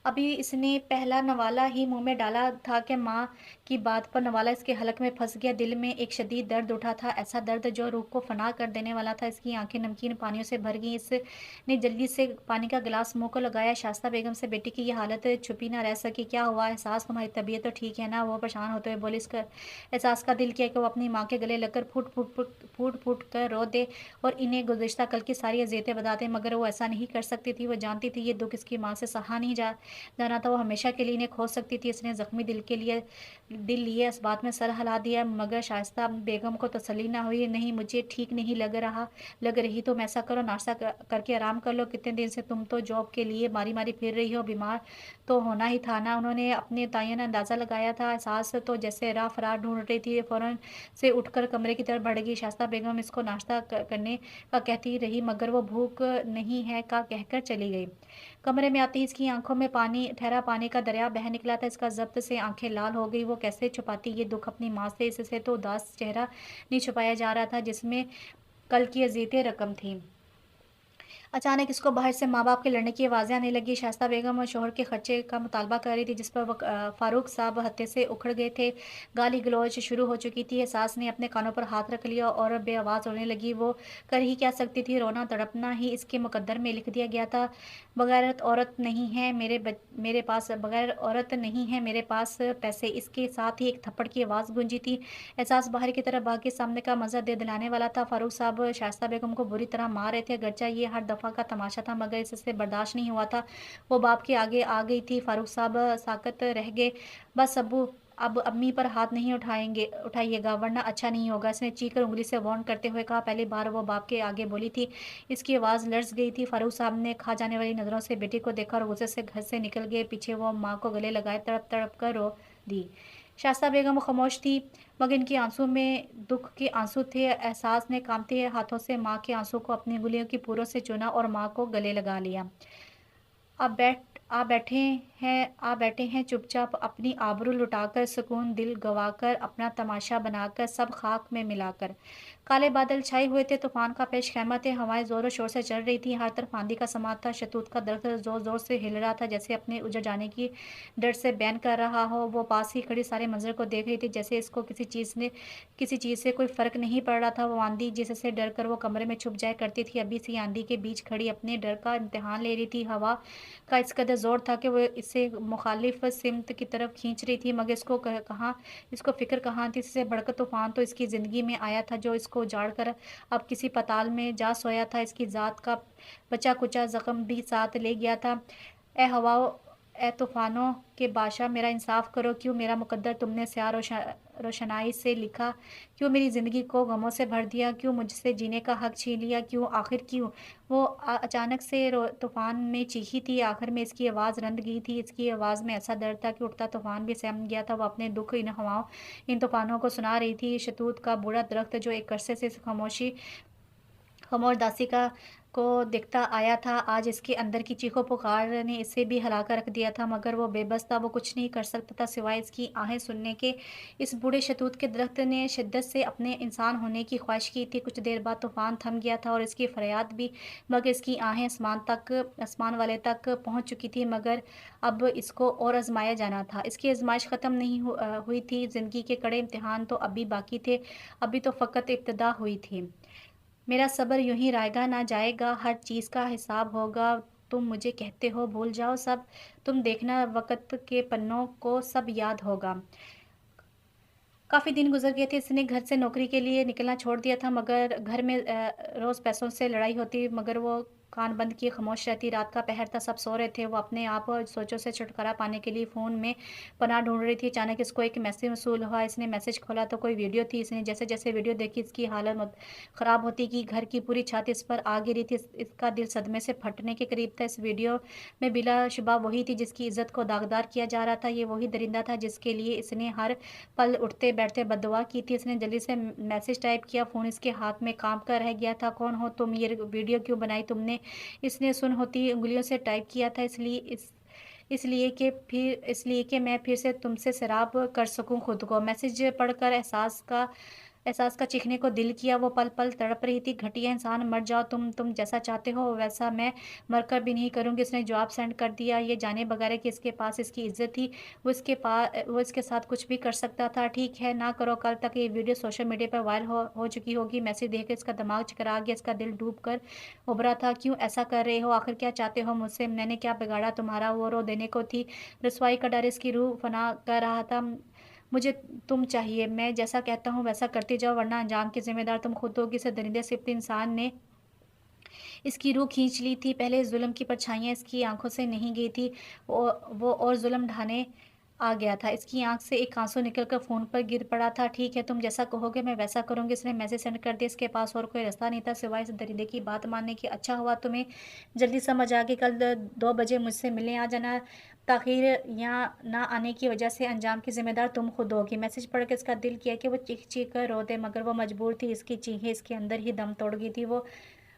अभी इसने पहला नवाला ही मुँह में डाला था कि माँ की बात पर नवाला इसके हलक में फँस गया। दिल में एक शदीद दर्द उठा था, ऐसा दर्द जो रूह को फना कर देने वाला था। इसकी आँखें नमकीन पानियों से भर गईं। इसने जल्दी से पानी का गिलास मुँह को लगाया। शास्ता बेगम से बेटी की ये हालत छुपी ना रह सकी। क्या हुआ एहसास, तुम्हारी तबीयत तो ठीक है ना? वो परेशान होते हुए बोली। इसका एहसास का दिल किया कि वो अपनी माँ के गले लगकर फूट-फूट कर रो दे और इन्हें गुज़िश्ता कल की सारी अज़ियतें बता दे, मगर वो ऐसा नहीं कर सकती थी। वो जानती थी ये दुःख इसकी माँ से सहा नहीं जाना था। वो हमेशा के लिए इन्हें खो सकती थी। इसने ज़ख्मी दिल लिए इस बात में सर हिला दिया, मगर शाइस्ता बेगम को तसल्ली ना हुई। नहीं, मुझे ठीक नहीं लग रही तो ऐसा करो, नाश्ता करके आराम कर लो। कितने दिन से तुम तो जॉब के लिए मारी-मारी फिर रही हो, बीमार तो होना ही था ना? उन्होंने अपने तयन अंदाज़ा लगाया था। एहसास तो जैसे राह फ़रार ढूँढ रही थी। फ़ौरन से उठकर कमरे की तरफ बढ़ गई। शाइस्ता बेगम इसको नाश्ता करने का कहती रही, मगर वो भूख नहीं है का कहकर चली गई। कमरे में आते ही इसकी आँखों में ठहरा पानी का दरिया बह निकला था। इसका ज़ब्त से आँखें लाल हो गई। वो कैसे छुपाती ये दुःख अपनी माँ से? इससे तो उदास चेहरा नहीं छुपाया जा रहा था, जिसमें कल की अज़ियतें रकम थीं। अचानक इसको बाहर से माँ-बाप के लड़ने की आवाज़ें आने लगी। शाइस्ता बेगम और शौहर के खर्चे का मुतालबा कर रही थी, जिस पर फ़ारूक साहब हत्थे से उखड़ गए थे। गाली-गलौज शुरू हो चुकी थी। एहसास ने अपने कानों पर हाथ रख लिया और बेआवाज़ रोने लगी। वो कर ही क्या सकती थी? रोना तड़पना ही इसके मुकद्दर में लिख दिया गया था। बग़ैरत औरत नहीं है मेरे पास पैसे। इसके साथ ही एक थप्पड़ की आवाज़ गूंजी थी। एहसास बाहर की तरफ भाग के सामने का मंज़र दे दिलाने वाला था। फ़ारूक साहब शाइस्ता बेगम को बुरी तरह मार रहे थे। अगरचे ये हर दफ़ा का तमाशा था, मगर इससे बर्दाश्त नहीं हुआ था। वो बाप के आगे आ गई थी। फ़ारूक साहब साकत रह गए। बस अब्बू, अब अम्मी पर हाथ नहीं उठाइएगा, वरना अच्छा नहीं होगा, इसने चीख कर उंगली से वार्न करते हुए कहा। पहली बार वो बाप के आगे बोली थी। इसकी आवाज़ लर्ज़ गई थी। फ़ारूक साहब ने खा जाने वाली नज़रों से बेटी को देखा और गुस्से से घर से निकल गए। पीछे वो माँ को गले लगाए तड़प तड़प कर रो दी। शास्ता बेगम खामोश थी, मगर इनके आँसू में दुःख के आँसू थे। एहसास ने काँपते हाथों से माँ के आँसू को अपनी उँगलियों की पूरों से चूना और माँ को गले लगा लिया। आप बैठे हैं चुपचाप, अपनी आबरू लुटाकर, सुकून दिल गंवाकर, अपना तमाशा बनाकर, सब खाक में मिलाकर। काले बादल छाए हुए थे, तूफान का पेश खैमा थे, हवाएं जोरों शोर से चल रही थी, हर तरफ आंधी का समा था। शतूत का दरख्त जोर जोर से हिल रहा था, जैसे अपने उजड़ जाने की डर से बैन कर रहा हो। वो पास ही खड़ी सारे मंजर को देख रही थी, जैसे इसको किसी चीज़ से कोई फर्क नहीं पड़ रहा था। वो आंधी जिससे डर कर वो कमरे में छुप जाया करती थी, अभी सी आंधी के बीच खड़ी अपने डर का इम्तिहान ले रही थी। हवा का इस कदर ज़ोर था कि वो इसे मुखालिफ सिमत की तरफ खींच रही थी, मगर इसको फ़िक्र कहाँ थी। इससे बढ़कर तूफ़ान तो इसकी ज़िंदगी में आया था, जो इसको उजाड़ कर अब किसी पाताल में जा सोया था। इसकी ज़ात का बचा-कुचा ज़ख्म भी साथ ले गया था। ए हवाओं, ए तूफ़ानों के बादशाह, मेरा इंसाफ़ करो, क्यों मेरा मुक़द्दर तुमने स्याह रोशनाई से लिखा? क्यों मेरी ज़िंदगी को गमों से भर दिया? क्यों मुझसे जीने का हक़ छीन लिया? क्यों? आखिर क्यों? वो अचानक से तूफ़ान में चीखी थी। आखिर में इसकी आवाज़ रंध गई थी। इसकी आवाज़ में ऐसा दर्द था कि उठता तूफ़ान भी सहम गया था। वो अपने दुःख इन तूफ़ानों को सुना रही थी। शतूत का बूढ़ा दरख्त, जो एक अरसे से खामोश दासी का को दिखता आया था, आज इसके अंदर की चीखों पुकार ने इसे भी हिला कर रख दिया था। मगर वो बेबस था, वो कुछ नहीं कर सकता था सिवाय इसकी आहें सुनने के। इस बूढ़े शतूत के दरख्त ने शिद्दत से अपने इंसान होने की ख्वाहिश की थी। कुछ देर बाद तूफान थम गया था और इसकी फरियाद भी, मगर इसकी आहें आसमान वाले तक पहुंच चुकी थी। मगर अब इसको और आजमाया जाना था। इसकी आजमाइश ख़त्म नहीं हुई थी। ज़िंदगी के कड़े इम्तिहान तो अभी बाकी थे। अभी तो फ़कत इब्तिदा हुई थी। मेरा सब्र यूं ही रायगा ना जाएगा, हर चीज़ का हिसाब होगा। तुम मुझे कहते हो भूल जाओ सब, तुम देखना वक़्त के पन्नों को सब याद होगा। काफ़ी दिन गुज़र गए थे, इसने घर से नौकरी के लिए निकलना छोड़ दिया था, मगर घर में रोज़ पैसों से लड़ाई होती, मगर वो कान बंद किए खामोश रहती। रात का पहर था, सब सो रहे थे। वो अपने आप सोचों से छुटकारा पाने के लिए फ़ोन में पनाह ढूँढ रही थी। अचानक इसको एक मैसेज मौसूल हुआ। इसने मैसेज खोला तो कोई वीडियो थी। इसने जैसे-जैसे वीडियो देखी, इसकी हालत ख़राब होती गई। घर की पूरी छत इस पर आ गिरी थी। इसका दिल सदमे से फटने के करीब था। इस वीडियो में बिलाशुबा वही थी जिसकी इज़्ज़त को दागदार किया जा रहा था। ये वही दरिंदा था जिसके लिए इसने हर पल उठते-बैठते बद्दुआ की थी। इसने जल्दी से मैसेज टाइप किया, फ़ोन इसके हाथ में काँप कर रह गया था। कौन हो तुम? ये वीडियो क्यों बनाई तुमने? इसने सुन होती उँगलियों से टाइप किया था, इसलिए कि मैं फिर से तुमसे सैराब कर सकूँ खुद को। मैसेज पढ़कर एहसास का चीखने को दिल किया। वो पल-पल तड़प रही थी। घटिया इंसान, मर जाओ तुम जैसा चाहते हो वैसा मैं मरकर भी नहीं करूँगी। उसने जवाब सेंड कर दिया, ये जाने बगैर कि इसके पास इसकी इज़्ज़त थी। वो इसके साथ कुछ भी कर सकता था। ठीक है, ना करो, कल तक ये वीडियो सोशल मीडिया पर वायरल हो चुकी होगी। मैसेज देखकर इसका दिमाग चकरा गया, इसका दिल डूब कर उभरा था। क्यों ऐसा कर रहे हो? आखिर क्या चाहते हो मुझसे? मैंने क्या बिगाड़ा तुम्हारा? वो रो देने को थी। रसवाई का डर इसकी रूह फना कर रहा था। मुझे तुम चाहिए, मैं जैसा कहता हूँ वैसा करती जाओ, वरना अंजाम की ज़िम्मेदार तुम खुद होगी। इस दरिंदे सिफ्त इंसान ने इसकी रूह खींच ली थी। पहले इस ज़ुल्म की परछाइयाँ इसकी आँखों से नहीं गई थी। वो और ज़ुल्म ढाने आ गया था। इसकी आँख से एक आँसू निकलकर फ़ोन पर गिर पड़ा था। ठीक है, तुम जैसा कहोगे मैं वैसा करूँगी। इसने मैसेज सेंड कर दिया। इसके पास और कोई रास्ता नहीं था सिवाय इस दरिंदे की बात मानने के। अच्छा हुआ तुम्हें जल्दी समझ आ गई। कल 2 बजे मुझसे मिलने आ जाना। ताख़ीर यहाँ ना आने की वजह से अंजाम की ज़िम्मेदार तुम खुद होगी। मैसेज पढ़ के इसका दिल किया कि वो चीख-चीख कर रो दे, मगर वो मजबूर थी। इसकी चीखें इसके अंदर ही दम तोड़ गई थी। वो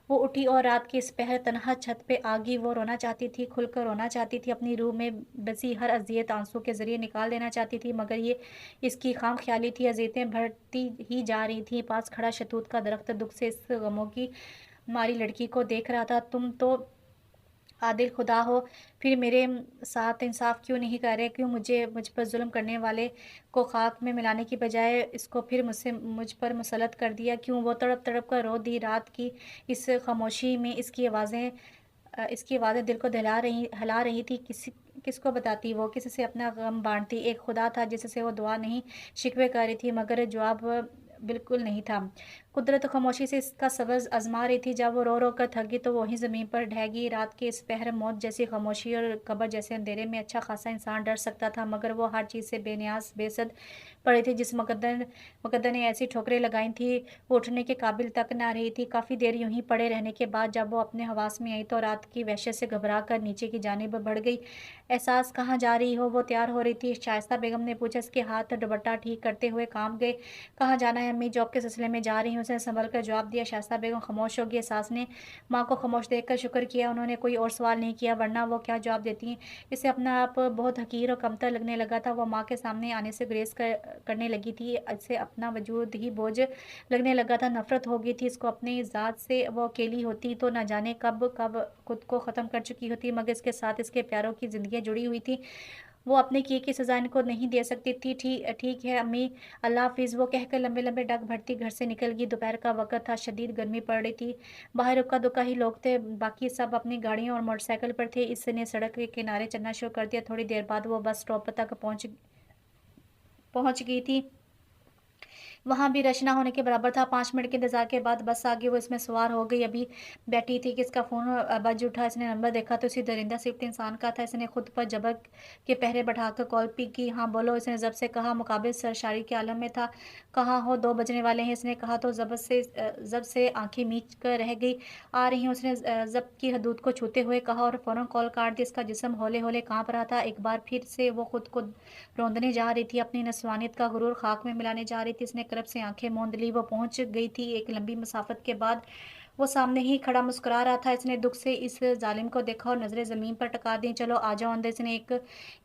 उठी और रात की इस पहर तन्हा छत पे आ गई। वो रोना चाहती थी, खुलकर रोना चाहती थी, अपनी रूह में बसी हर अज़ियत आंसू के ज़रिए निकाल देना चाहती थी, मगर ये इसकी खामख्याली थी। अज़ियतें बढ़ती ही जा रही थीं। पास खड़ा शतूत का दरख्त दुख से इस गमों की मारी लड़की को देख रहा था। तुम तो आदिल खुदा हो, फिर मेरे साथ इंसाफ क्यों नहीं कर रहे? क्यों मुझ पर ज़ुल्म करने वाले को खाक में मिलाने की बजाय इसको फिर मुझ पर मुसल्लत कर दिया? क्यों? वो तड़प-तड़प कर रो दी। रात की इस खामोशी में इसकी आवाज़ें दिल को हिला रही थी। किसको बताती वो? किससे अपना गम बाँटती? एक खुदा था जिससे वो दुआ नहीं शिकवे कर रही थी, मगर जवाब बिल्कुल नहीं था। कुदरत खामोशी से इसका सब्र आज़मा रही थी। जब वो रो-रो कर थक गई तो वो वहीं ज़मीन पर ढह गई। रात के इस पहर मौत जैसी खामोशी और कब्र जैसे अंधेरे में अच्छा खासा इंसान डर सकता था, मगर वो हर चीज़ से बेनियाज़ बेसुध पड़ी थी। जिस मुकद्दर मुकद्दर ने ऐसी ठोकरें लगाई थी, वो उठने के काबिल तक ना रही थी। काफ़ी देर यूँ ही पड़े रहने के बाद जब वो अपने हवास में आई तो रात की वहशत से घबरा कर नीचे की जानिब बढ़ गई। एहसास कहाँ जा रही हो? वो तैयार हो रही थी। शाइस्ता बेगम ने पूछा। इसके हाथ दुपट्टा ठीक करते हुए काम गए। कहाँ जाना है अम्मी? जॉब के सिलसिले में जा रही हूँ, उसने संभल कर जवाब दिया। शाइस्ता बेगम खामोश हो गई। सास ने माँ को खामोश देखकर शुक्र किया उन्होंने कोई और सवाल नहीं किया, वरना वो क्या जवाब देती। इसे अपना आप बहुत हकीर और कमतर लगने लगा था। वो माँ के सामने आने से करने लगी थी। इसे अपना वजूद ही बोझ लगने लगा था। नफरत हो गई थी इसको अपनी ज़ात से। वो अकेली होती तो न जाने कब कब खुद को ख़त्म कर चुकी होती, मगर इसके साथ इसके प्यारों की ज़िंदगियाँ जुड़ी हुई थी। वो अपने किए की सज़ा इनको नहीं दे सकती थी। ठीक है अम्मी, अल्लाह हाफ़िज़, वो कहकर लंबे-लंबे डग भरती घर से निकल गई। दोपहर का वक़्त था, शदीद गर्मी पड़ रही थी। बाहर इक्का-दुक्का ही लोग थे, बाकी सब अपनी गाड़ियों और मोटरसाइकिल पर थे। इसने सड़क के किनारे चलना शुरू कर दिया। थोड़ी देर बाद वो बस स्टॉप तक पहुँच गई थी। वहाँ भी रश ना होने के बराबर था। 5 मिनट के इंतज़ार के बाद बस आ गई। वो इसमें सवार हो गई। अभी बैठी थी कि इसका फ़ोन बज उठा। इसने नंबर देखा तो उसी दरिंदा सिफ्त इंसान का था। इसने खुद पर जबर के पहरे बैठाकर कॉल पिक की। हाँ बोलो, इसने ज़ब्त से कहा। मुकाबिल सरशारी के आलम में था। कहाँ हो? 2 बजने वाले हैं, इसने कहा तो ज़ब्त से आँखें मीच कर रह गई। आ रही हूँ, उसने ज़ब्त की हदूद को छूते हुए कहा और फ़ौरन कॉल काट दी। इसका जिस्म हौले-हौले काँप रहा था। एक बार फिर से वो खुद को रौंदने जा रही थी, अपनी नस्वानियत का गुरूर खाक में मिलाने जा रही थी। इसने करब से आंखें मूंद ली। वो पहुंच गई थी। एक लंबी मुसाफत के बाद वो सामने ही खड़ा मुस्कुरा रहा था। इसने दुख से इस जालिम को देखा और नज़रें ज़मीन पर टिका दी। चलो आ जाओ अंदर।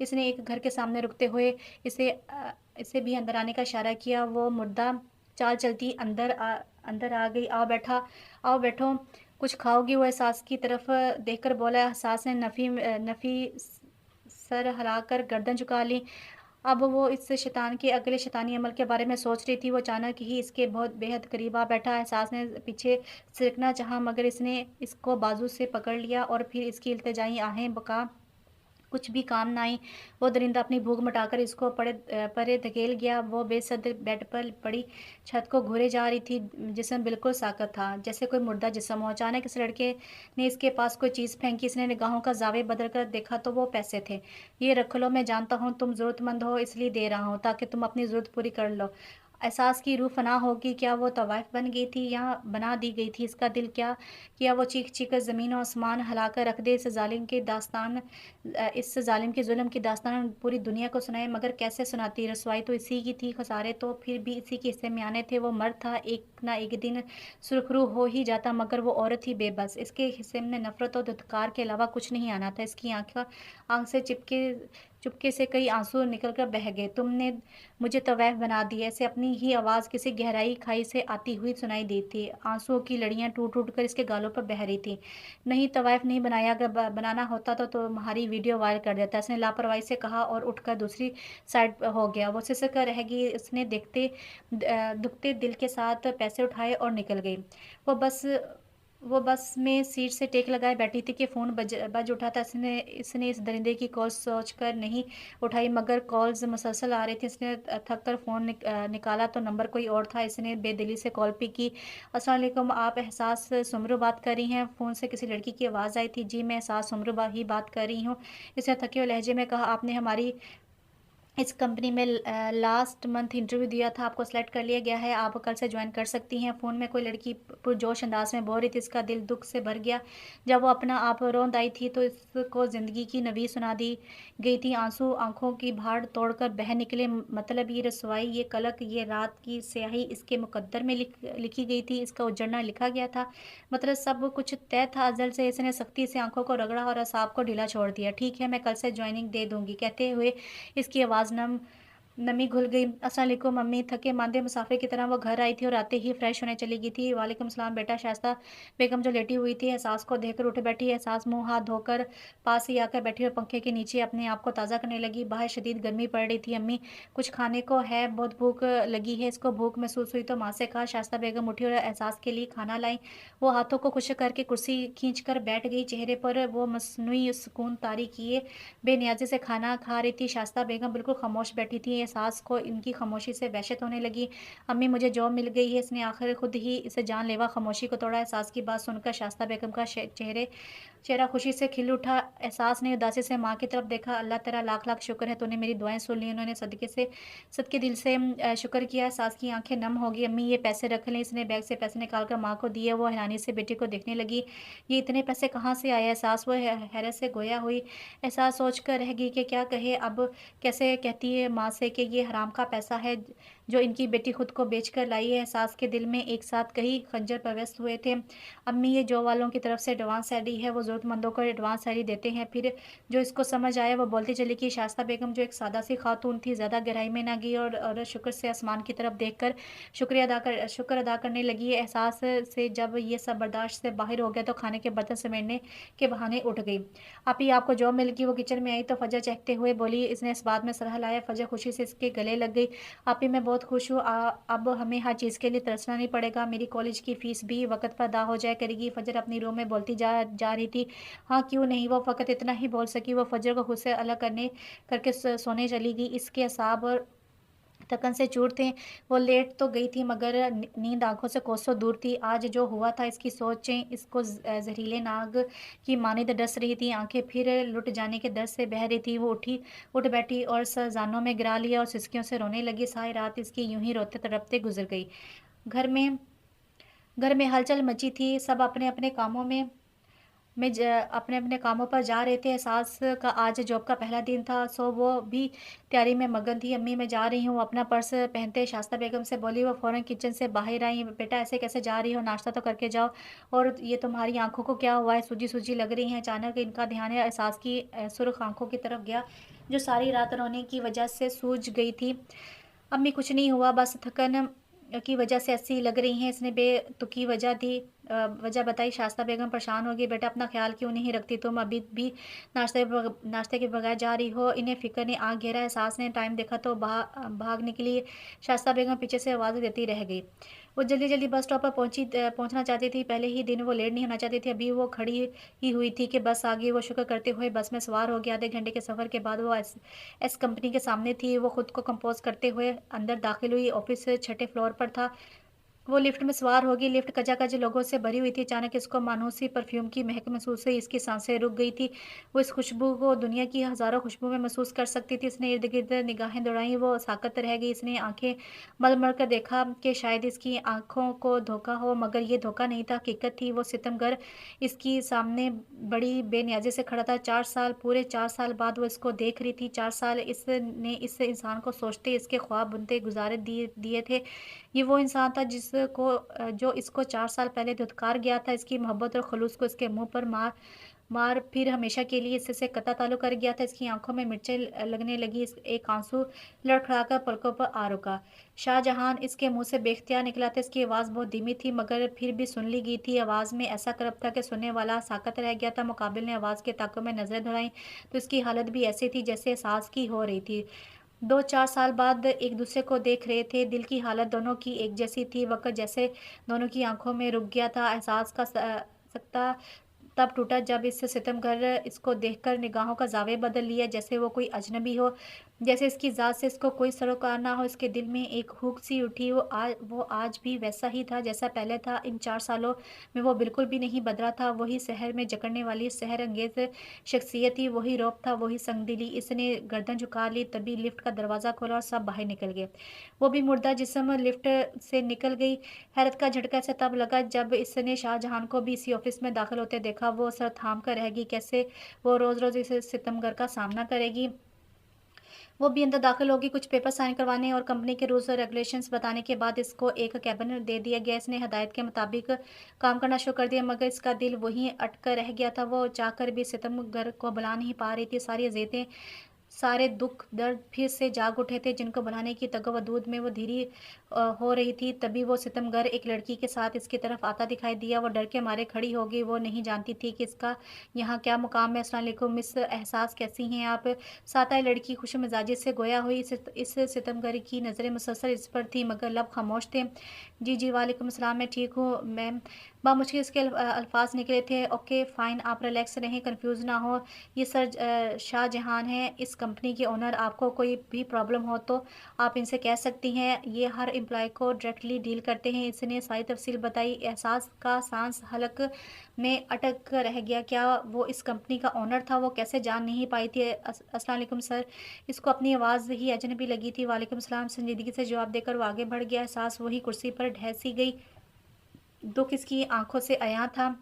इसने एक घर के सामने रुकते हुए इसे भी अंदर आने का इशारा किया। वो मुर्दा चाल चलती अंदर आ गई। आओ बैठो, कुछ खाओगी? वो एहसास की तरफ देखकर बोला। एहसास ने नफ़ी सर हिलाकर गर्दन झुका ली। अब वो इस शैतान के अगले शैतानी अमल के बारे में सोच रही थी। वो अचानक ही इसके बहुत बेहद करीब आ बैठा। एहसास ने पीछे सरकना चाहा, मगर इसने इसको बाजू से पकड़ लिया और फिर इसकी इल्तिजाई आहें बका कुछ भी काम ना आई। वो दरिंदा अपनी भूख मिटाकर इसको परे धकेल गया। वो बेसब्र बेड पर पड़ी छत को घूरे जा रही थी। जिस्म बिल्कुल साकत था, जैसे कोई मुर्दा जिस्म हो। अचानक इस लड़के ने इसके पास कोई चीज़ फेंकी। इसने निगाहों का जावे बदल कर देखा तो वो पैसे थे। ये रख लो, मैं जानता हूँ तुम ज़रूरतमंद हो, इसलिए दे रहा हूँ ताकि तुम अपनी ज़रूरत पूरी कर लो। एहसास की रूह फना होगी। क्या वो तवाइफ बन गई थी या बना दी गई थी? इसका दिल क्या किया वो चीख चीख कर ज़मीन और आसमान हिलाकर रख दे। इस ज़ालिम के ज़ुल्म की दास्तान पूरी दुनिया को सुनाए, मगर कैसे सुनाती? रसवाई तो इसी की थी, खसारे तो फिर भी इसी के हिस्से में आने थे। वो मर्द था, एक ना एक दिन सुरखरू हो ही जाता, मगर वो औरत ही बेबस। इसके हिस्से में नफरत और धिक्कार के अलावा कुछ नहीं आना था। इसकी आंख से चुपके से कई आंसू निकलकर बह गए। तुमने मुझे तवैफ बना दिया। ऐसे अपनी ही आवाज़ किसी गहराई खाई से आती हुई सुनाई दी थी। आंसुओं की लड़ियां टूट टूट कर इसके गालों पर बह रही थी। नहीं, तवाइफ नहीं बनाया। अगर बनाना होता तो तुम्हारी वीडियो वायरल कर देता, इसने लापरवाही से कहा और उठकर दूसरी साइड हो गया। वो सिसक कर रह गई। उसने दुखते दिल के साथ पैसे उठाए और निकल गई। वो बस वो बस में सीट से टेक लगाए बैठी थी कि फ़ोन बज उठा था। इसने इस दरिंदे की कॉल सोच कर नहीं उठाई, मगर कॉल्स मुसलसल आ रही थी। इसने थक कर फ़ोन निकाला तो नंबर कोई और था। इसने बेदिली से कॉल पे की। अस्सलाम वालेकुम, आप एहसास सुमरू बात कर रही हैं? फ़ोन से किसी लड़की की आवाज़ आई थी। जी, मैं एहसास सुमरू ही बात कर रही हूँ, इसने थके हुए लहजे में कहा। आपने हमारी इस कंपनी में लास्ट मंथ इंटरव्यू दिया था, आपको सेलेक्ट कर लिया गया है, आप कल से ज्वाइन कर सकती हैं। फ़ोन में कोई लड़की पुरजोश अंदाज में बोल रही थी। इसका दिल दुख से भर गया। जब वो अपना आप रोंद आई थी तो इसको ज़िंदगी की नवी सुना दी गई थी। आंसू आंखों की भाड़ तोड़कर बह निकले। मतलब ये रसवाई, ये कलक, ये रात की स्याही इसके मुकद्दर में लिखी गई थी, इसका उजड़ना लिखा गया था। मतलब सब कुछ तय था अज़ल से। इसने सख्ती से आंखों को रगड़ा और असाब को ढीला छोड़ दिया। ठीक है, मैं कल से ज्वाइनिंग दे दूंगी, कहते हुए इसकी आवाज़ नमी घुल गई। अस्सलाम वालेकुम मम्मी। थके मांदे मुसाफिर की तरह वो घर आई थी और आते ही फ्रेश होने चली गई थी। वालेकुम सलाम बेटा। शाइस्ता बेगम जो लेटी हुई थी एहसास को देखकर उठ बैठी। एहसास मुंह हाथ धोकर पास ही आकर बैठी और पंखे के नीचे अपने आप को ताज़ा करने लगी। बाहर शदीद गर्मी पड़ रही थी। अम्मी, कुछ खाने को है? बहुत भूख लगी है। इसको भूख महसूस हुई तो माँ से कहा। शाइस्ता बेगम उठी और एहसास के लिए खाना लाई। वो हाथों को खुश करके कुर्सी खींच कर बैठ गई। चेहरे पर वो मसनूई सुकून तारी किए बेनियाजी से खाना खा रही थी। शाइस्ता बेगम बिल्कुल खामोश बैठी थी। اپنی احساस को इनकी खामोशी से वहशत होने लगी। अम्मी मुझे जॉब मिल गई है, इसने आखिर खुद ही इस जानलेवा खामोशी को तोड़ा। एहसास की बात सुनकर शास्ता बेगम का चेहरा खुशी से खिल उठा। एहसास ने उदासी से माँ की तरफ देखा। अल्लाह तेरा लाख लाख शुक्र है, तूने मेरी दुआएं सुन ली। उन्होंने सदके दिल से शुक्र किया। एहसास की आंखें नम हो गई। अम्मी ये पैसे रख लें। इसने बैग से पैसे निकाल कर माँ को दिए। वो हैरानी से बेटी को देखने लगी। ये इतने पैसे कहाँ से आए? एहसास वो हैरत से गोया हुई। एहसास सोच कर रह गई कि क्या कहे अब। कैसे कहती है माँ से कि ये हराम का पैसा है जो इनकी बेटी खुद को बेच कर लाई है। एहसास के दिल में एक साथ कई खंजर प्रवेश हुए थे। अम्मी ये जॉब वालों की तरफ से एडवांस सैलरी है, वो ज़रूरतमंदों को एडवांस सैलरी देते हैं। फिर जो इसको समझ आया वो बोलती चली कि शास्ता बेगम जो एक सादा सी खातून थी, ज़्यादा गहराई में ना गई और शुक्र से आसमान की तरफ देखकर शुक्र अदा करने लगी। एहसास से जब ये सब बर्दाश्त से बाहर हो गया तो खाने के बर्तन समेटने के बहाने उठ गई। आपी आपको जॉब मिल गई। वो किचन में आई तो फजर चहकते हुए बोली। इसने इस बात में सराह लाया। फजर खुशी से इसके गले लग गई। आपी मैं बहुत खुश हूँ, अब हमें हर चीज़ के लिए तरसना नहीं पड़ेगा। मेरी कॉलेज की फ़ीस भी वक़्त पर अदा हो जाया करेगी। फजर अपनी रूम में बोलती जा रही थी। हाँ क्यों नहीं, वो फ़कत इतना ही बोल सकी। वो फजर को खुद से अलग करके सोने चली गई। इसके असाब और थकन से चूर थे। वो लेट तो गई थी मगर नींद आंखों से कोसों दूर थी। आज जो हुआ था इसकी सोचें इसको जहरीले नाग की मानिंद डस रही थी। आंखें फिर लुट जाने के दर्द से बह रही थी। वो उठ बैठी और सर जानों में गिरा लिया और सिसकियों से रोने लगी। सारी रात इसकी यूं ही रोते तड़पते गुजर गई। घर में घर में हलचल मची थी। सब अपने अपने कामों अपने अपने कामों पर जा रहे थे। सास का आज जॉब का पहला दिन था, सो वो भी तैयारी में मगन थी। अम्मी मैं जा रही हूँ, अपना पर्स पहनते शास्ता बेगम से बोली। वो फ़ौरन किचन से बाहर आई। बेटा ऐसे कैसे जा रही हो, नाश्ता तो करके जाओ। और ये तुम्हारी आंखों को क्या हुआ है, सूजी सूजी लग रही हैं। अचानक इनका ध्यान है एहसास की सुर्ख आंखों की तरफ गया जो सारी रात रोने की वजह से सूज गई थी। अम्मी कुछ नहीं हुआ, बस थकन की वजह से ऐसी लग रही हैं। इसने बेतुकी वजह बताई। शास्ता बेगम परेशान होगी। बेटा अपना ख्याल क्यों नहीं रखती तुम, अभी भी नाश्ते के बगैर जा रही हो। इन्हें फ़िक्र ने आग घेरा। एहसास ने टाइम देखा तो भाग निकली। शास्ता बेगम पीछे से आवाज़ देती रह गई। वो जल्दी जल्दी बस स्टॉप पर पहुंचना चाहती थी। पहले ही दिन वो लेट नहीं होना चाहती थी। अभी वो खड़ी ही हुई थी कि बस आ गई। वो शुक्र करते हुए बस में सवार हो गया। आधे घंटे के सफ़र के बाद वो एस कंपनी के सामने थी। वो खुद को कंपोज करते हुए अंदर दाखिल हुई। ऑफिस छठे फ्लोर पर था। वो लिफ्ट में सवार होगी। लिफ्ट कचाकच लोगों से भरी हुई थी। अचानक इसको मानूसी परफ्यूम की महक महसूस हुई। इसकी सांसें रुक गई थी। वो इस खुशबू को दुनिया की हज़ारों खुशबू में महसूस कर सकती थी। इसने इर्द गिर्द निगाहें दौड़ाई। वो साकत रह गई। इसने आंखें मल मल कर देखा कि शायद इसकी आंखों को धोखा हो, मगर ये धोखा नहीं था, हकीकत थी। वो सितमगर इसकी सामने बड़ी बेनियाजी से खड़ा था। 4 साल, पूरे 4 साल बाद वो इसको देख रही थी। 4 साल इसने इस इंसान को सोचते, इसके ख्वाब बुनते गुजारे दिए थे। ये वो इंसान था जो इसको 4 साल पहले धुतकार गया था। इसकी मोहब्बत और खलूस को इसके मुंह पर मार मार फिर हमेशा के लिए इससे कता ताल्लुक कर गया था। इसकी आंखों में मिर्चें लगने लगी। एक आंसू लड़खड़ाकर पलकों पर आ रुका। शाहजहान इसके मुंह से बेख्तियार निकला था। इसकी आवाज़ बहुत धीमी थी मगर फिर भी सुन ली गई थी। आवाज़ में ऐसा करब था कि सुनने वाला साकत रह गया था। मुकाबिल ने आवाज़ के ताकों में नजरें दौड़ाई तो इसकी हालत भी ऐसी थी जैसे सांस की हो रही थी। 2-4 साल बाद एक दूसरे को देख रहे थे। दिल की हालत दोनों की एक जैसी थी। वक्त जैसे दोनों की आंखों में रुक गया था। एहसास का सकता तब टूटा जब इस सितमगर इसको देखकर निगाहों का जावे बदल लिया, जैसे वो कोई अजनबी हो, जैसे इसकी ज़ात से इसको कोई सरोकार ना हो। इसके दिल में एक हुक सी उठी। वो आज भी वैसा ही था जैसा पहले था। इन 4 सालों में वो बिल्कुल भी नहीं बदला था। वही शहर में जकड़ने वाली शहर अंगेज शख्सियत थी, वही रौब था, वही संगदिली। इसने गर्दन झुका ली। तभी लिफ्ट का दरवाज़ा खोला और सब बाहर निकल गए। वो भी मुर्दा जिस्म लिफ्ट से निकल गई। हैरत का झटका इसे तब लगा जब इसने शाहजहान को भी इसी ऑफिस में दाखिल होते देखा। वो सर थाम कर रह गई। कैसे वो रोज़ रोज़ इस सितमगर का सामना करेगी। वो भी अंदर दाखिल होगी कुछ पेपर साइन करवाने और कंपनी के रूल्स और रेगुलेशंस बताने के बाद इसको एक कैबिन दे दिया गया। इसने हदायत के मुताबिक काम करना शुरू कर दिया मगर इसका दिल वहीं अटक रह गया था। वो चाहकर भी सितमगर को बुला नहीं पा रही थी। सारी अज़ियतें, सारे दुख दर्द फिर से जाग उठे थे जिनको बुलाने की तगवदूद में वो धीरे हो रही थी। तभी वो सितमगर एक लड़की के साथ इसकी तरफ आता दिखाई दिया। वो डर के मारे खड़ी हो गई। वो नहीं जानती थी कि इसका यहाँ क्या मुकाम है। अस्सलाम वालेकुम मिस एहसास, कैसी हैं आप? साथ आई लड़की खुश मिजाजी से गोया हुई। इस सितमगर की नज़रें मुसलसल इस पर थी मगर लब खामोश थे। जी जी वालेकुम अस्सलाम, मैं ठीक हूँ मैम। बामुश्किल इसके अल्फाज निकले थे, ओके फ़ाइन, आप रिलैक्स रहें, कंफ्यूज ना हो। ये सर शाहजहान हैं, इस कंपनी के ओनर। आपको कोई भी प्रॉब्लम हो तो आप इनसे कह सकती हैं, ये हर एम्प्लॉय को डायरेक्टली डील करते हैं। इसने सारी तफसील बताई। एहसास का सांस हलक में अटक रह गया। क्या वो इस कंपनी का ओनर था? वो कैसे जान नहीं पाई थी? अस्सलाम वालेकुम सर। इसको अपनी आवाज़ ही अजनबी लगी थी। वालेकुम सलाम, संजीदगी से जवाब देकर वो आगे बढ़ गया। एहसास वही कुर्सी पर ढह गई, दुख इसकी आंखों से अयां था।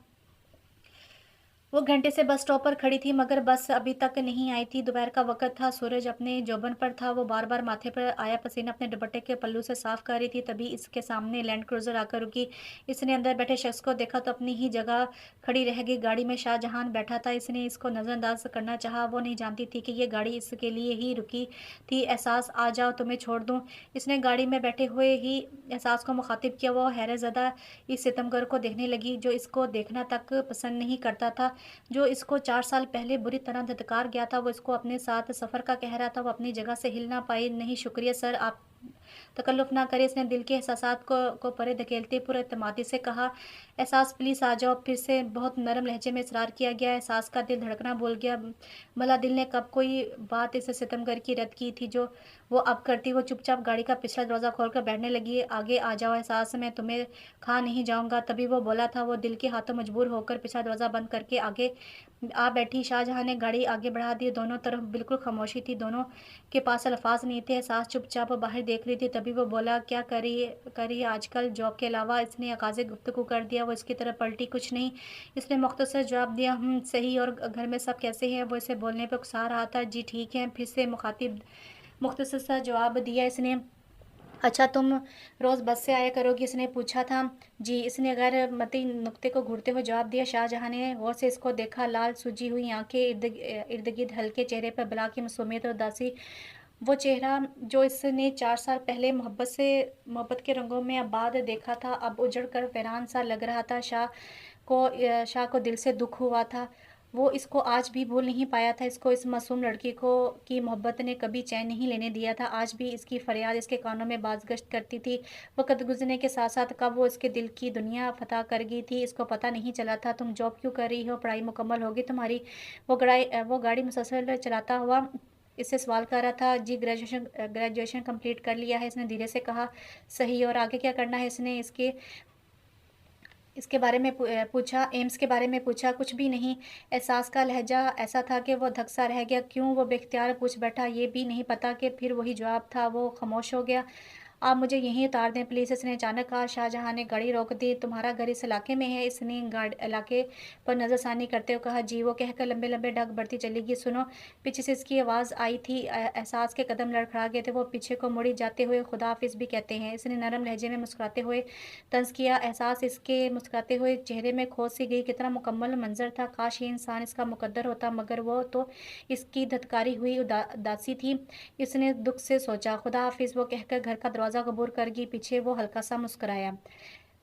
वो घंटे से बस स्टॉप पर खड़ी थी, मगर बस अभी तक नहीं आई थी। दोपहर का वक़्त था, सूरज अपने जोबन पर था। वो बार-बार माथे पर आया पसीना अपने दुपट्टे के पल्लू से साफ कर रही थी। तभी इसके सामने लैंड क्रूज़र आकर रुकी। इसने अंदर बैठे शख्स को देखा तो अपनी ही जगह खड़ी रह गई। गाड़ी में शाहजहान बैठा था। इसने इसको नज़रअंदाज करना चाहा। वो नहीं जानती थी कि ये गाड़ी इसके लिए ही रुकी थी। एहसास, आ जाओ, तुम्हें छोड़ दूँ। इसने गाड़ी में बैठे हुए ही एहसास को मुखातिब किया। वो हैरतज़दा इस सितमगर को देखने लगी, जो इसको देखना तक पसंद नहीं करता था, जो इसको 4 साल पहले बुरी तरह धत्कार गया था। वो इसको अपने साथ सफ़र का कह रहा था। वो अपनी जगह से हिल ना पाई। नहीं शुक्रिया सर, आप तकल्लुफ़ ना करें। इसने दिल के एहसासात को परे धकेलते पुरएतमादी से कहा। एहसास, प्लीज़ आ जाओ। फिर से बहुत नरम लहजे में इसरार किया गया। एहसास का दिल धड़कना भूल गया। भला दिल ने कब कोई बात इस सितमगर की रद्द की थी जो वो अब करती। वो चुपचाप गाड़ी का पिछला दरवाज़ा खोलकर बैठने लगी। आगे आ जाओ एहसास, मैं तुम्हें खा नहीं जाऊँगा। तभी वो बोला था। वो दिल के हाथों मजबूर होकर पिछला दरवाज़ा बंद करके आगे आ बैठी। शाहजहां ने गाड़ी आगे बढ़ा दी। दोनों तरफ बिल्कुल खामोशी थी। दोनों के पास अल्फाज नहीं थे। एहसास चुपचाप बाहर देख रही थी। तभी वो बोला, क्या कर रही है आजकल जॉब के अलावा? इसने आगाज़े गुफ्तगू कर दिया। वो इसकी तरफ पलटी। कुछ नहीं, इसने मुख्तसर जवाब दिया। सही, और घर में सब कैसे हैं? वो इसे बोलने पर उकसा रहा था। जी ठीक है। फिर से मुखातिब मुख्तसर सा जवाब दिया इसने। अच्छा, तुम रोज़ बस से आया करोगी? इसने पूछा था। जी, इसने गैर मती नुक्ते को घूरते हुए जवाब दिया। शाहजहां ने गौर से इसको देखा। लाल सूजी हुई आंखें, इर्द गिर्द हल्के चेहरे पर बला की मासूमियत और उदासी। वो चेहरा जो इसने 4 साल पहले मोहब्बत के रंगों में आबाद देखा था, अब उजड़ कर वीरान सा लग रहा था। शाह को दिल से दुख हुआ था। वो इसको आज भी भूल नहीं पाया था। इसको इस मासूम लड़की को की मोहब्बत ने कभी चैन नहीं लेने दिया था। आज भी इसकी फरियाद इसके कानों में बाज़गश्त करती थी। वक़्त गुज़रने के साथ-साथ कब वो इसके दिल की दुनिया फ़तह कर गई थी, इसको पता नहीं चला था। तुम जॉब क्यों कर रही हो? पढ़ाई मुकम्मल होगी तुम्हारी? वो गाड़ी मुसलसल चलाता हुआ इससे सवाल कर रहा था। जी, ग्रेजुएशन कंप्लीट कर लिया है, इसने धीरे से कहा। सही, और आगे क्या करना है? इसने इसके इसके बारे में पूछा। एम्स के बारे में पूछा। कुछ भी नहीं। एहसास का लहजा ऐसा था कि वो धक्सा रह गया। क्यों? वो बेख्तियार पूछ बैठा। ये भी नहीं पता। कि फिर वही जवाब था। वो खामोश हो गया। आप मुझे यहीं उतार दें प्लीज़, इसने अचानक कहा। शाहजहां ने गाड़ी रोक दी। तुम्हारा घर इस इलाके में है? इसने इलाके पर नज़रसानी करते हुए कहा। जी। वो कहकर लंबे लंबे ढक बढ़ती चली गई। सुनो, पीछे से इसकी आवाज़ आई थी। एहसास के कदम लड़खड़ा गए थे। वो पीछे को मुड़ी जाते हुए, खुदा हाफिज़ भी कहते हैं, इसने नरम लहजे में मुस्कुराते हुए तंज किया। एहसास इसके मुस्कुराते हुए चेहरे में खो सी गई। कितना मुकम्मल मंजर था। काश ये इंसान इसका मुकद्दर होता, मगर वो तो इसकी धत्कारी हुई उदासी थी। इसने दुख से सोचा। खुदा हाफिज़ वो कहकर घर का दरवाज़ा कबूल कर गई। पीछे वो हल्का सा मुस्कुराया।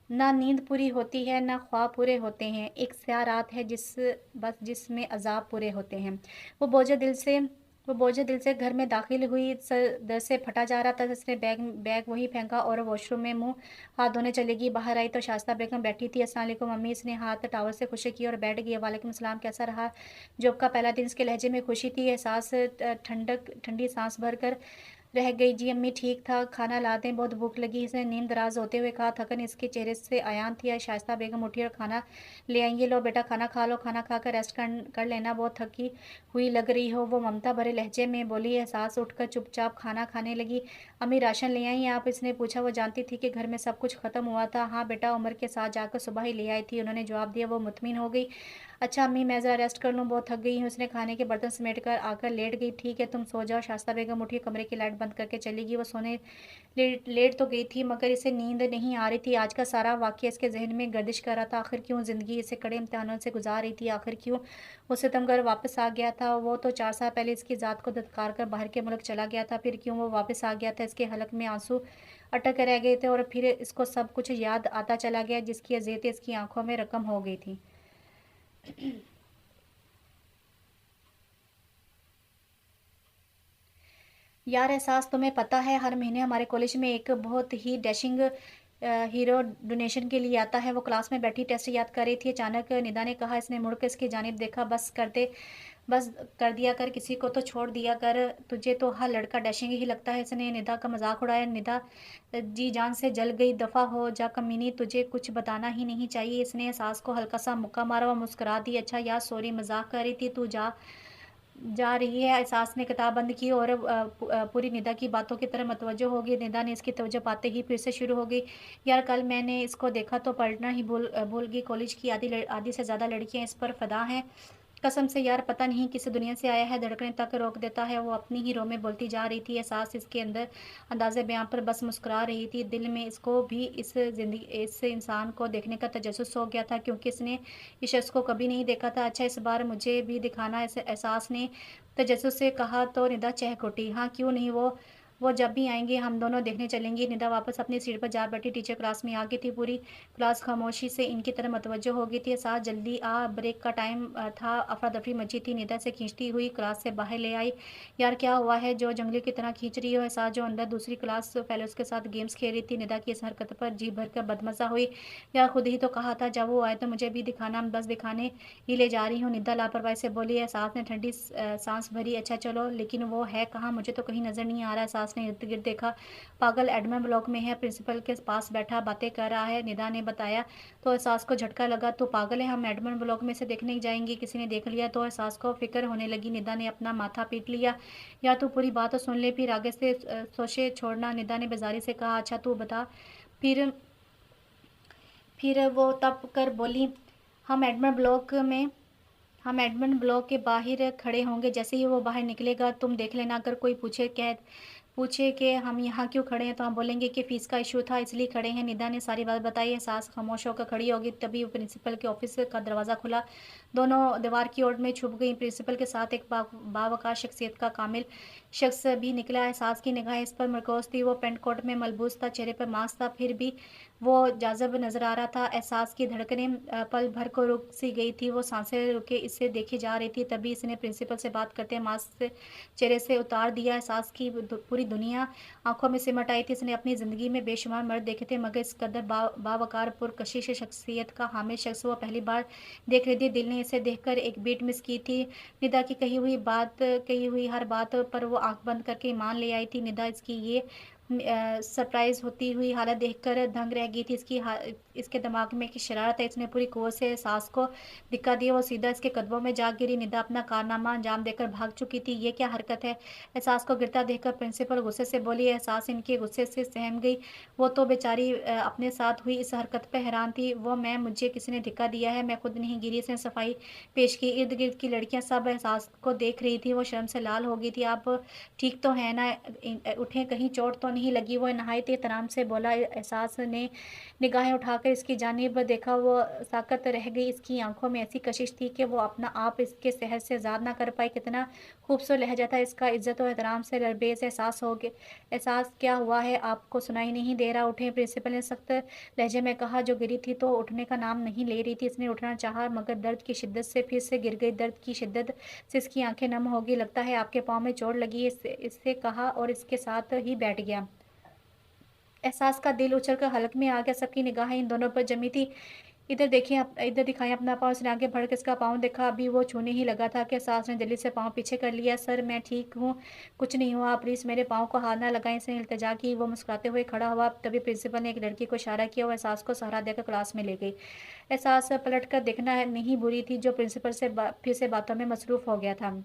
ना नींद पूरी होती है, ना ख्वाब पूरे होते हैं। एक स्याह रात है जिसमें अजाब पूरे होते हैं। वो बोझे दिल से वो बोझे दिल से घर में दाखिल हुई। सर दर से फटा जा रहा था। उसने बैग बैग वहीं फेंका और वॉशरूम में मुंह हाथ धोने चलेगी। बाहर आई तो शास्ता बेगम बैठी थी। अस्सलाम वालेकुम मम्मी। इसने हाथ टावल से खुशी की और बैठ गई। वालेकुम सलाम। कैसा रहा जॉब का पहला दिन? इसके लहजे में खुशी थी। एहसास ठंडी सांस भर कर रह गई। जी अम्मी, ठीक था। खाना ला दें? बहुत भूख लगी, इसने नींद दराज होते हुए कहा। थकन इसके चेहरे से आयान थी। शाइस्ता बेगम उठी और खाना ले आएंगे। लो बेटा, खाना खा लो। खाना खाकर रेस्ट कर लेना, बहुत थकी हुई लग रही हो। वो ममता भरे लहजे में बोली। एहसास उठकर चुपचाप खाना खाने लगी। अम्मी, राशन ले आई आप? इसने पूछा। वो जानती थी कि घर में सब कुछ खत्म हुआ था। हाँ बेटा, उमर के साथ जाकर सुबह ही ले आई थी, उन्होंने जवाब दिया। वो मुतमिन हो गई। अच्छा अम्मी, मैं ज़रा रेस्ट कर लूँ, बहुत थक गई हूँ। उसने खाने के बर्तन समेट कर आकर लेट गई। ठीक है, तुम सो जाओ। शास्ता बेगम उठी, कमरे की लाइट बंद करके चली गई। वो सोने लेट तो गई थी, मगर इसे नींद नहीं आ रही थी। आज का सारा वाक़या इसके जहन में गर्दिश कर रहा था। आखिर क्यों ज़िंदगी इसे कड़े इम्तिहानों से गुजार रही थी? आखिर क्यों वो सितमगर वापस आ गया था? वो तो 4 साल पहले इसकी ज़ात को धत्कार कर बाहर के मुल्क चला गया था। फिर क्यों वो वापस आ गया था? इसके हलक में आंसू अटक रह गए थे, और फिर इसको सब कुछ याद आता चला गया, जिसकी अज़ियतें इसकी आंखों में रकम हो गई थी। यार एहसास, तुम्हें पता है हर महीने हमारे कॉलेज में एक बहुत ही डैशिंग हीरो डोनेशन के लिए आता है। वो क्लास में बैठी टेस्ट याद कर रही थी। अचानक निदा ने कहा। इसने मुड़कर इसकी जानिब देखा। बस कर दिया कर, किसी को तो छोड़ दिया कर, तुझे तो हर लड़का डैशिंग ही लगता है। इसने निदा का मजाक उड़ाया। निदा जी जान से जल गई। दफ़ा हो जा कमीनी, तुझे कुछ बताना ही नहीं चाहिए। इसने सास को हल्का सा मुक्का मारा। वो मुस्कुरा दी। अच्छा यार सॉरी, मजाक कर रही थी, तू जा जा रही है। एहसास ने किताब बंद की और पूरी निदा की बातों की तरफ मतवज्जो हो गई। निदा ने इसकी तवज्जो पाते ही फिर से शुरू हो गई। यार कल मैंने इसको देखा तो पलटना ही भूल गई। कॉलेज की आधी से ज़्यादा लड़कियां इस पर फ़िदा हैं। कसम से यार पता नहीं किस दुनिया से आया है, धड़कने तक रोक देता है। वो अपनी ही रो में बोलती जा रही थी। एहसास इसके अंदर अंदाज़े बयां पर बस मुस्कुरा रही थी। दिल में इसको भी इस इंसान को देखने का तजस्सुस हो गया था, क्योंकि इसने इस शख्स को कभी नहीं देखा था। अच्छा इस बार मुझे भी दिखाना, ऐसे एहसास ने तजस्सुस से कहा। तो निदा चहक उठी। हाँ क्यों नहीं, वो जब भी आएंगे हम दोनों देखने चलेंगे। निदा वापस अपनी सीट पर जा बैठी। टीचर क्लास में आ गई थी। पूरी क्लास खामोशी से इनकी तरफ मतवज्जो हो गई थी। साथ जल्दी आ, ब्रेक का टाइम था। अफरा तफरी मची थी। निदा से खींचती हुई क्लास से बाहर ले आई। यार क्या हुआ है जो जंगली की तरह खींच रही हो? एहसास जो अंदर दूसरी क्लास फेलोज के साथ गेम्स खेल रही थी। निदा की इस हरकत पर जी भर कर बदमजा हुई। यार खुद ही तो कहा था जब वो आए तो मुझे भी दिखाना, बस दिखाने ही ले जा रही हूँ। निदा लापरवाही से बोली। एहसास ने ठंडी सांस भरी। अच्छा चलो, लेकिन वो है कहाँ? मुझे तो कहीं नजर नहीं आ रहा। एहसास ने इर्द गिर्द देखा। पागल एडमन ब्लॉक में है, प्रिंसिपल के पास बैठा बातें कर रहा है। निदा ने बताया। तो एहसास को झटका लगा। तो पागल है, हम एडमन ब्लॉक में से देखने जाएंगे, किसी ने देख लिया तो? एहसास को फिक्र होने लगी। निदा ने अपना माथा पीट लिया। या तू पूरी बात तो सुन ले, फिर आगे से सोचे छोड़ना। निदा ने बेजारी से कहा। अच्छा तू बता। फिर वो तब कर बोली। हम एडमन ब्लॉक में हम एडमंड ब्लॉक के बाहर खड़े होंगे। जैसे ही वो बाहर निकलेगा तुम देख लेना। अगर कोई पूछे कि हम यहाँ क्यों खड़े हैं तो हम बोलेंगे कि फ़ीस का इशू था इसलिए खड़े हैं। निदा ने सारी बात बताई। एहसास खामोश होकर खड़ी होगी। तभी प्रिंसिपल के ऑफिस का दरवाज़ा खुला। दोनों दीवार की ओर में छुप गई। प्रिंसिपल के साथ एक बावकार शख्सियत का कामिल शख्स भी निकला। एहसास की निगाह इस पर मरकूज थी। वो पेंट कोट में मलबूस था, चेहरे पर मास्क था, फिर भी वो जाज़ब नजर आ रहा था। एहसास की धड़कनें पल भर को रुक सी गई थी। वो सांसें रुके इससे देखी जा रही थी। तभी इसने प्रिंसिपल से बात करते मास्क से चेहरे से उतार दिया। एहसास की पूरी दुनिया आंखों में सिमट आई थी। इसने अपनी ज़िंदगी में बेशुमार मर्द देखे थे, मगर इस कदर बावकार पुरकशिश शख्सियत का हामिल शख्स वो पहली बार देख रही थी। दिल ने इसे देखकर एक बीट मिस की थी। निदा की कही हुई हर बात पर वो आंख बंद करके मान ले आई थी। निदा इसकी ये सरप्राइज होती हुई हालत देखकर दंग रह गई थी। इसके दिमाग में की शरारत है। इसने पूरी कुव्वत से एहसास को दिक्का दिया। वो सीधा इसके कदमों में जा गिरी। निदा अपना कारनामा अंजाम देकर भाग चुकी थी। ये क्या हरकत है? एहसास को गिरता देखकर प्रिंसिपल गुस्से से बोली। एहसास इनके गुस्से से सहम गई। वो तो बेचारी अपने साथ हुई इस हरकत पर हैरान थी। मुझे किसी ने धिक्का दिया है, मैं खुद नहीं गिरी। इसने सफाई पेश की। इर्द गिर्द की लड़कियां सब एहसास को देख रही थी। वो शर्म से लाल हो गई थी। आप ठीक तो है ना? उठे, कहीं चोट तो नहीं लगी? वो नहायत एहतराम से बोला। एहसास ने निगाहें उठाकर इसकी जानिब देखा। वो साकत रह गई। इसकी आंखों में ऐसी कशिश थी कि वो अपना आप इसके शहर से आज़ाद ना कर पाई। कितना खूबसूरत लहजा था इसका। इज्जत और एहतराम से लबरेज। एहसास हो गया। एहसास क्या हुआ है? आपको सुनाई नहीं दे रहा? उठे, प्रिंसिपल ने सख्त लहजे में कहा। जो गिरी थी तो उठने का नाम नहीं ले रही थी। इसने उठना चाहा मगर दर्द की शिद्दत से फिर से गिर गई। दर्द की शिद्दत से इसकी आंखें नम हो गई। लगता है आपके पाँव में चोट लगी है, इससे कहा और इसके साथ ही बैठ गया। एहसास का दिल उछलकर हलक में आ गया। सबकी निगाहें इन दोनों पर जमी थी। इधर देखिए, इधर दिखाएं अपना पाँव। उसने आगे बढ़कर इसका पाँव देखा। अभी वो छूने ही लगा था कि एहसास ने जल्दी से पाँव पीछे कर लिया। सर मैं ठीक हूँ, कुछ नहीं हुआ, प्लीज़ मेरे पाँव को हाथ ना लगाएं। इसने इल्तिजा की। वो मुस्कुराते हुए खड़ा हुआ। तभी प्रिंसिपल ने एक लड़की को इशारा किया। वो एहसास को सहारा देकर क्लास में ले गई। एहसास पलट कर देखना नहीं बुरी थी, जो प्रिंसिपल से फिर से बातों में मसरूफ़ हो गया था।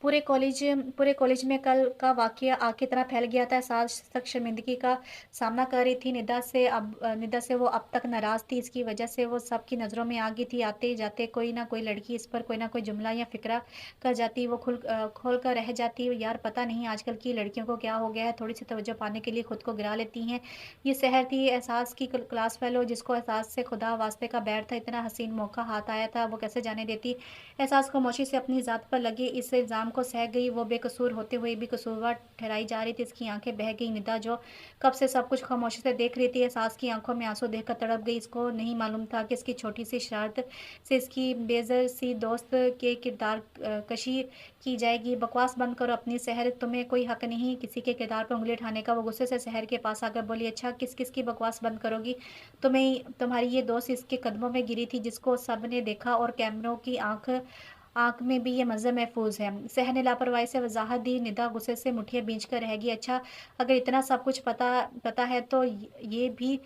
पूरे कॉलेज में कल का वाकया आग की तरह फैल गया था। एहसास सख्त शर्मिंदगी का सामना कर रही थी। निदा से वो अब तक नाराज़ थी। इसकी वजह से वो सबकी नज़रों में आ गई थी। आते जाते कोई ना कोई लड़की इस पर कोई ना कोई जुमला या फ़िक्रा कर जाती। वो खोल कर रह जाती। यार पता नहीं आजकल की लड़कियों को क्या हो गया है, थोड़ी सी तवज्जो पाने के लिए खुद को गिरा लेती हैं। ये शहर थी एहसास की क्लास फेलो, जिसको एहसास से खुदा वास्ते का बैर था। इतना हसीन मौका हाथ आया था, वो कैसे जाने देती? एहसास खामोशी से अपनी ज़ात पर लगे इस इल्ज़ाम इल्ज़ाम को सह गई, वो बेकसूर होते हुए भी कसूरवार ठहराई जा रही थी। इसकी आँखें बह गईं। निदा जो कब से सब कुछ खामोशी से देख रही थी, एहसास की आँखों में आँसू देखकर तड़प गई। इसको नहीं मालूम था कि इसकी छोटी-सी शरारत से इसकी बेज़र-सी दोस्त के किरदार कशी की जाएगी। बकवास बंद करो अपनी सहर, तुम्हें कोई हक नहीं किसी के किरदार पर उँगली उठाने का। वो गुस्से से सहर के पास आकर बोली, अच्छा किस-किस की बकवास बंद करोगी? तुम्हारी ये दोस्त इसके कदमों में गिरी थी जिसको सबने देखा और कैमरों की आँख आँख में भी ये मंज़र महफूज़ है। सहर ने लापरवाही से वज़ाहत दी। निदा गुस्से से मुठियाँ भींच कर रह गई। अच्छा, अगर इतना सब कुछ पता पता है तो ये भी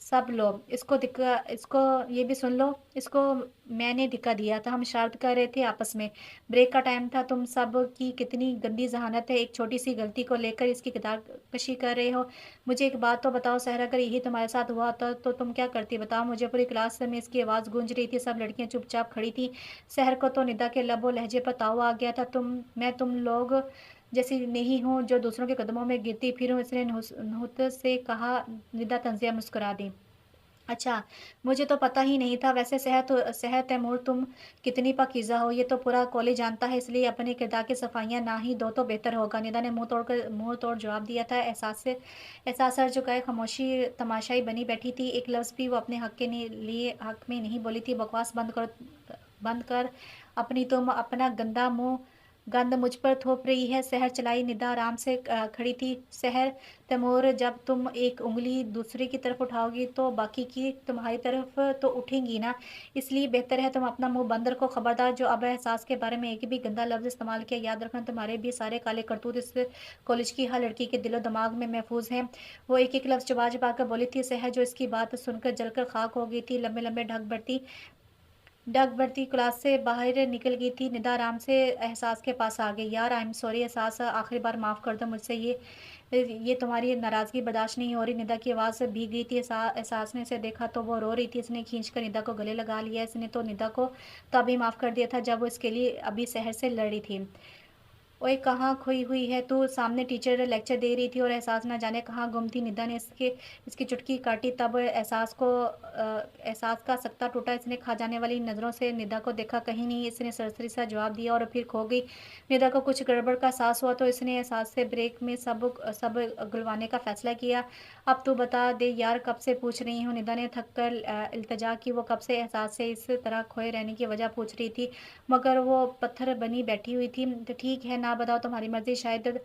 सब लो, इसको ये भी सुन लो, इसको मैंने धिक्का दिया था, हम शरारत कर रहे थे आपस में, ब्रेक का टाइम था, तुम सब की कितनी गंदी ज़हानत है, एक छोटी सी गलती को लेकर इसकी किताबकशी कर रहे हो। मुझे एक बात तो बताओ सहरा, अगर यही तुम्हारे साथ हुआ होता तो तुम क्या करती बताओ मुझे? पूरी क्लास में इसकी आवाज़ गूंज रही थी, सब लड़कियां चुपचाप खड़ी थी। सहर को तो निदा के लबो लहजे पर ताव आ गया था। मैं तुम लोग जैसी नहीं हूँ जो दूसरों के कदमों में गिरती फिरूं, इसने नुहत से कहा। निदा तंजिया मुस्कुरा दी। अच्छा, मुझे तो पता ही नहीं था। वैसे सहर तैमूर, तुम कितनी पाकीज़ा हो, ये तो पूरा कॉलेज जानता है, इसलिए अपने किरदार की सफाइयाँ ना ही दो तो बेहतर होगा। निदा ने मुंह तोड़ जवाब दिया था। एहसास सर झुकाए खामोशी तमाशाई बनी बैठी थी। एक लफ्ज़ भी वो अपने लिए हक में नहीं बोली थी। बकवास बंद कर अपनी, तुम अपना गंद मुझ पर थोप रही है। सहर चलाई। निदा आराम से खड़ी थी। सहर तैमूर, जब तुम एक उंगली दूसरे की तरफ उठाओगी तो बाकी की तुम्हारी तरफ तो उठेंगी ना, इसलिए बेहतर है तुम अपना मुंह बंद रखो। खबरदार, जो अब एहसास के बारे में एक भी गंदा लफ्ज़ इस्तेमाल किया, याद रखना तुम्हारे भी सारे काले करतूत इस कॉलेज की हर लड़की के दिलो दिमाग में महफूज हैं। वो एक एक लफ्ज़ चबा चबा कर बोली थी। सहर, जो इसकी बात सुनकर जलकर खाक हो गई थी, लंबे लंबे डग बढ़ती क्लास से बाहर निकल गई थी। निदा आराम से एहसास के पास आ गई। यार, आई एम सॉरी एहसास, आखिरी बार माफ़ कर दो मुझसे, ये तुम्हारी नाराज़गी बर्दाश्त नहीं हो रही। निदा की आवाज़ भीग गई थी। एहसास ने इसे देखा तो वो रो रही थी। इसने खींचकर निदा को गले लगा लिया। इसने तो निदा को तभी माफ़ कर दिया था जब वो इसके लिए अभी सहर से लड़ रही थी। ओए, कहाँ खोई हुई है तू? सामने टीचर लेक्चर दे रही थी और एहसास ना जाने कहाँ गुम थी। निदा ने इसकी चुटकी काटी, तब एहसास का सकता टूटा। इसने खा जाने वाली नज़रों से निदा को देखा, कहीं नहीं। इसने सरसरी सा जवाब दिया और फिर खो गई। निदा को कुछ गड़बड़ का एहसास हुआ तो इसने एहसास से ब्रेक में सब गुलवाने का फैसला किया। अब तू बता दे यार, कब से पूछ रही हूँ। निदा ने थक कर इल्तजा की। वो कब से एहसास से इस तरह खोए रहने की वजह पूछ रही थी, मगर वो पत्थर बनी बैठी हुई थी। तो ठीक है, ना बताओ, तुम्हारी मर्जी। शायद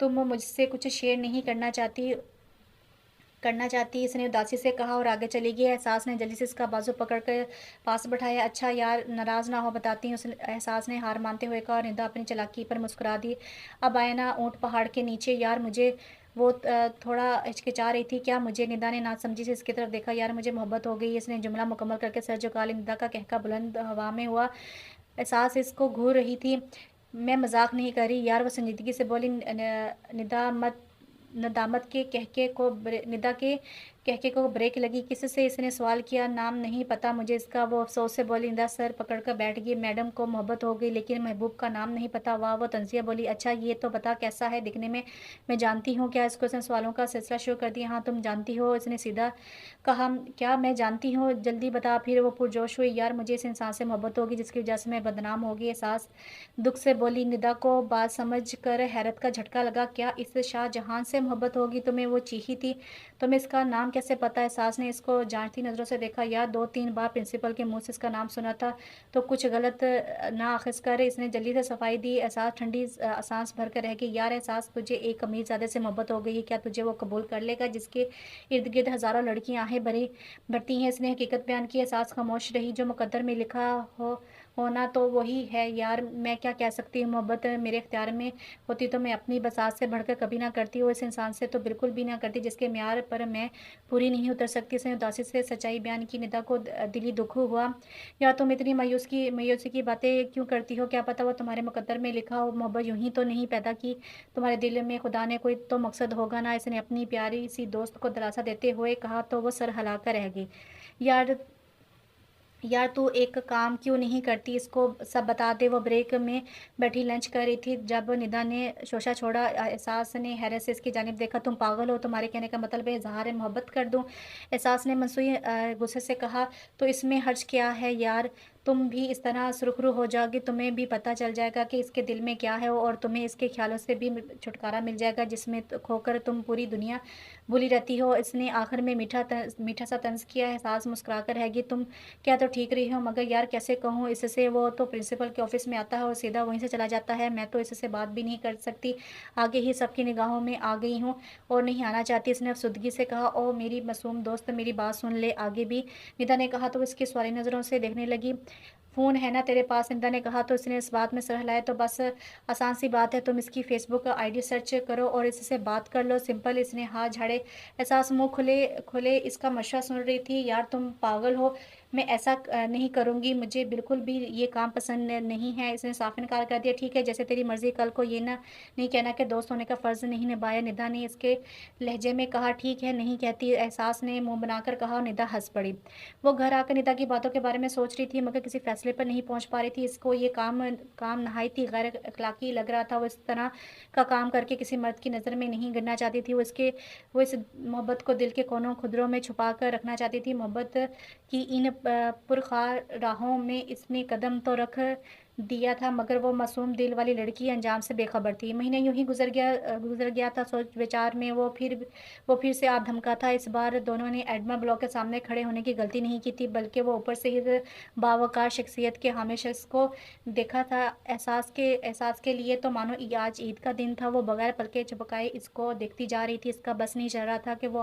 तुम मुझसे कुछ शेयर नहीं करना चाहती, इसने उदासी से कहा और आगे चली गई। एहसास ने जल्दी से इसका बाजू पकड़कर पास बैठाया। अच्छा यार, नाराज़ ना हो, बताती हूँ, एहसास ने हार मानते हुए कहा। निदा अपनी चालाकी पर मुस्कुरा दी। अब आए ना ऊँट पहाड़ के नीचे। यार, मुझे वो थोड़ा हिचकिचा रही थी क्या मुझे? निदा ने नासमझी से इसकी तरफ देखा। यार, मुझे मोहब्बत हो गई। इसने जुमला मुकम्मल करके सर झुका लिया। निदा का कहका बुलंद हवा में हुआ। एहसास इसको घूर रही थी। मैं मजाक नहीं कर रही यार, वो संजीदगी से बोली। नदामत के कहके को निदा के कहके को ब्रेक लगी। किससे? इसने सवाल किया। नाम नहीं पता मुझे इसका, वो अफसोस से बोली। निदा सर पकड़कर बैठ गई। मैडम को मोहब्बत हो गई लेकिन महबूब का नाम नहीं पता। वाह, वो तंजिया बोली। अच्छा, ये तो बता कैसा है दिखने में? मैं जानती हूँ क्या? इसको इसने सवालों का सिलसिला शुरू कर दिया। हाँ, तुम जानती हो, इसने सीधा कहा। क्या मैं जानती हूँ? जल्दी बता। फिर वो पुरजोश हुई। यार, मुझे इस इंसान से मोहब्बत होगी जिसकी वजह से मैं बदनाम होगी। एहसास दुख से बोली। निदा को बात समझ कर हैरत का झटका लगा। क्या इस शाहजहां से मोहब्बत होगी तुम्हें? वो चीखी थी। तुम्हें इसका नाम कैसे पता? एहसास ने इसको जांचती नज़रों से देखा। यार, 2-3 बार प्रिंसिपल के मुंह से इसका नाम सुना था, तो कुछ गलत ना आखिर। इसने जल्दी से सफाई दी। एहसास ठंडी सांस भर कर रह गई। यार एहसास, तुझे एक अमीरजादे से मोहब्बत हो गई है, क्या तुझे वो कबूल कर लेगा जिसके इर्द गिर्द हज़ारों लड़कियां आहें भरती हैं? इसने हकीकत बयान की। एहसास खामोश रही। जो मुकद्दर में लिखा होना तो वही है यार, मैं क्या कह सकती हूँ। मोहब्बत मेरे इख्तियार में होती तो मैं अपनी बसात से बढ़कर कभी ना करती। वो इस इंसान से तो बिल्कुल भी ना करती जिसके म्यार पर मैं पूरी नहीं उतर सकती। उसने उदासी से सच्चाई बयान की। निदा को दिली दुख हुआ। यार, तुम इतनी मायूसी की बातें क्यों करती हो? क्या पता वो तुम्हारे मुकद्दर में लिखा हो। मोहब्बत यूं ही तो नहीं पैदा की तुम्हारे दिल में, खुदा ने कोई तो मकसद होगा ना। इसने अपनी प्यारी सी दोस्त को दिलासा देते हुए कहा तो वो सर हिलाकर रह गई। यार यार, तू एक काम क्यों नहीं करती, इसको सब बता दे। वो ब्रेक में बैठी लंच कर रही थी जब निदा ने शोशा छोड़ा। एहसास ने हैरत से इसकी जानिब देखा। तुम पागल हो? तुम्हारे कहने का मतलब है इजहार मोहब्बत कर दूं? एहसास ने मनसूई गुस्से से कहा। तो इसमें हर्ज क्या है यार, तुम भी इस तरह सुरखरू हो जाओगी, तुम्हें भी पता चल जाएगा कि इसके दिल में क्या है और तुम्हें इसके ख्यालों से भी छुटकारा मिल जाएगा जिसमें खोकर तुम पूरी दुनिया भूली रहती हो। इसने आखिर में मीठा सा तंज किया। एहसास मुस्कुरा कर रहेगी, तुम क्या तो ठीक रही हो, मगर यार कैसे कहूँ इससे, वो तो प्रिंसिपल के ऑफिस में आता है और सीधा वहीं से चला जाता है। मैं तो इससे बात भी नहीं कर सकती, आगे ही सबकी निगाहों में आ गई हूँ और नहीं आना चाहती। इसने अफसुदगी से कहा। ओ मेरी मासूम दोस्त, मेरी बात सुन ले। आगे भी निदा ने कहा तो इसकी सवाली नज़रों से देखने लगी। फ़ोन है ना तेरे पास, निदा ने कहा तो इसने इस बात में सर हिलाया। तो बस आसान सी बात है, तुम इसकी फेसबुक आईडी सर्च करो और इससे बात कर लो, सिंपल। इसने हाथ झाड़े। एहसास मुंह खुले खुले इसका मशवरा सुन रही थी। यार तुम पागल हो, मैं ऐसा नहीं करूँगी, मुझे बिल्कुल भी ये काम पसंद नहीं है। इसने साफ इनकार कर दिया। ठीक है, जैसे तेरी मर्ज़ी। कल को ये ना नहीं कहना कि दोस्त होने का फ़र्ज़ नहीं निभाया, निदा ने इसके लहजे में कहा। ठीक है, नहीं कहती, एहसास ने मुँह बनाकर कहा और निदा हँस पड़ी। वो घर आकर निदा की बातों के बारे में सोच रही थी मगर किसी फैसले पर नहीं पहुंच पा रही थी। इसको ये काम काम नहायत ही गैर अखलाकी लग रहा था। वो इस तरह का काम करके किसी मर्द की नज़र में नहीं गिरना चाहती थी। वो इस मोहब्बत को दिल के कोनों खुदरों में छुपा कर रखना चाहती थी। मोहब्बत की इन पुरखार राहों में इसने कदम तो रख दिया था मगर वो मासूम दिल वाली लड़की अंजाम से बेखबर थी। महीने यूं ही गुजर गया था। सोच विचार में वो फिर से आप धमका था। इस बार दोनों ने एडमा ब्लॉक के सामने खड़े होने की गलती नहीं की थी, बल्कि वो ऊपर से ही बावकार शख्सियत के हामिल शख्स को देखा था। एहसास के लिए तो मानो आज ईद का दिन था। वो बगैर पलके झपकाए इसको देखती जा रही थी। इसका बस नहीं चल रहा था कि वो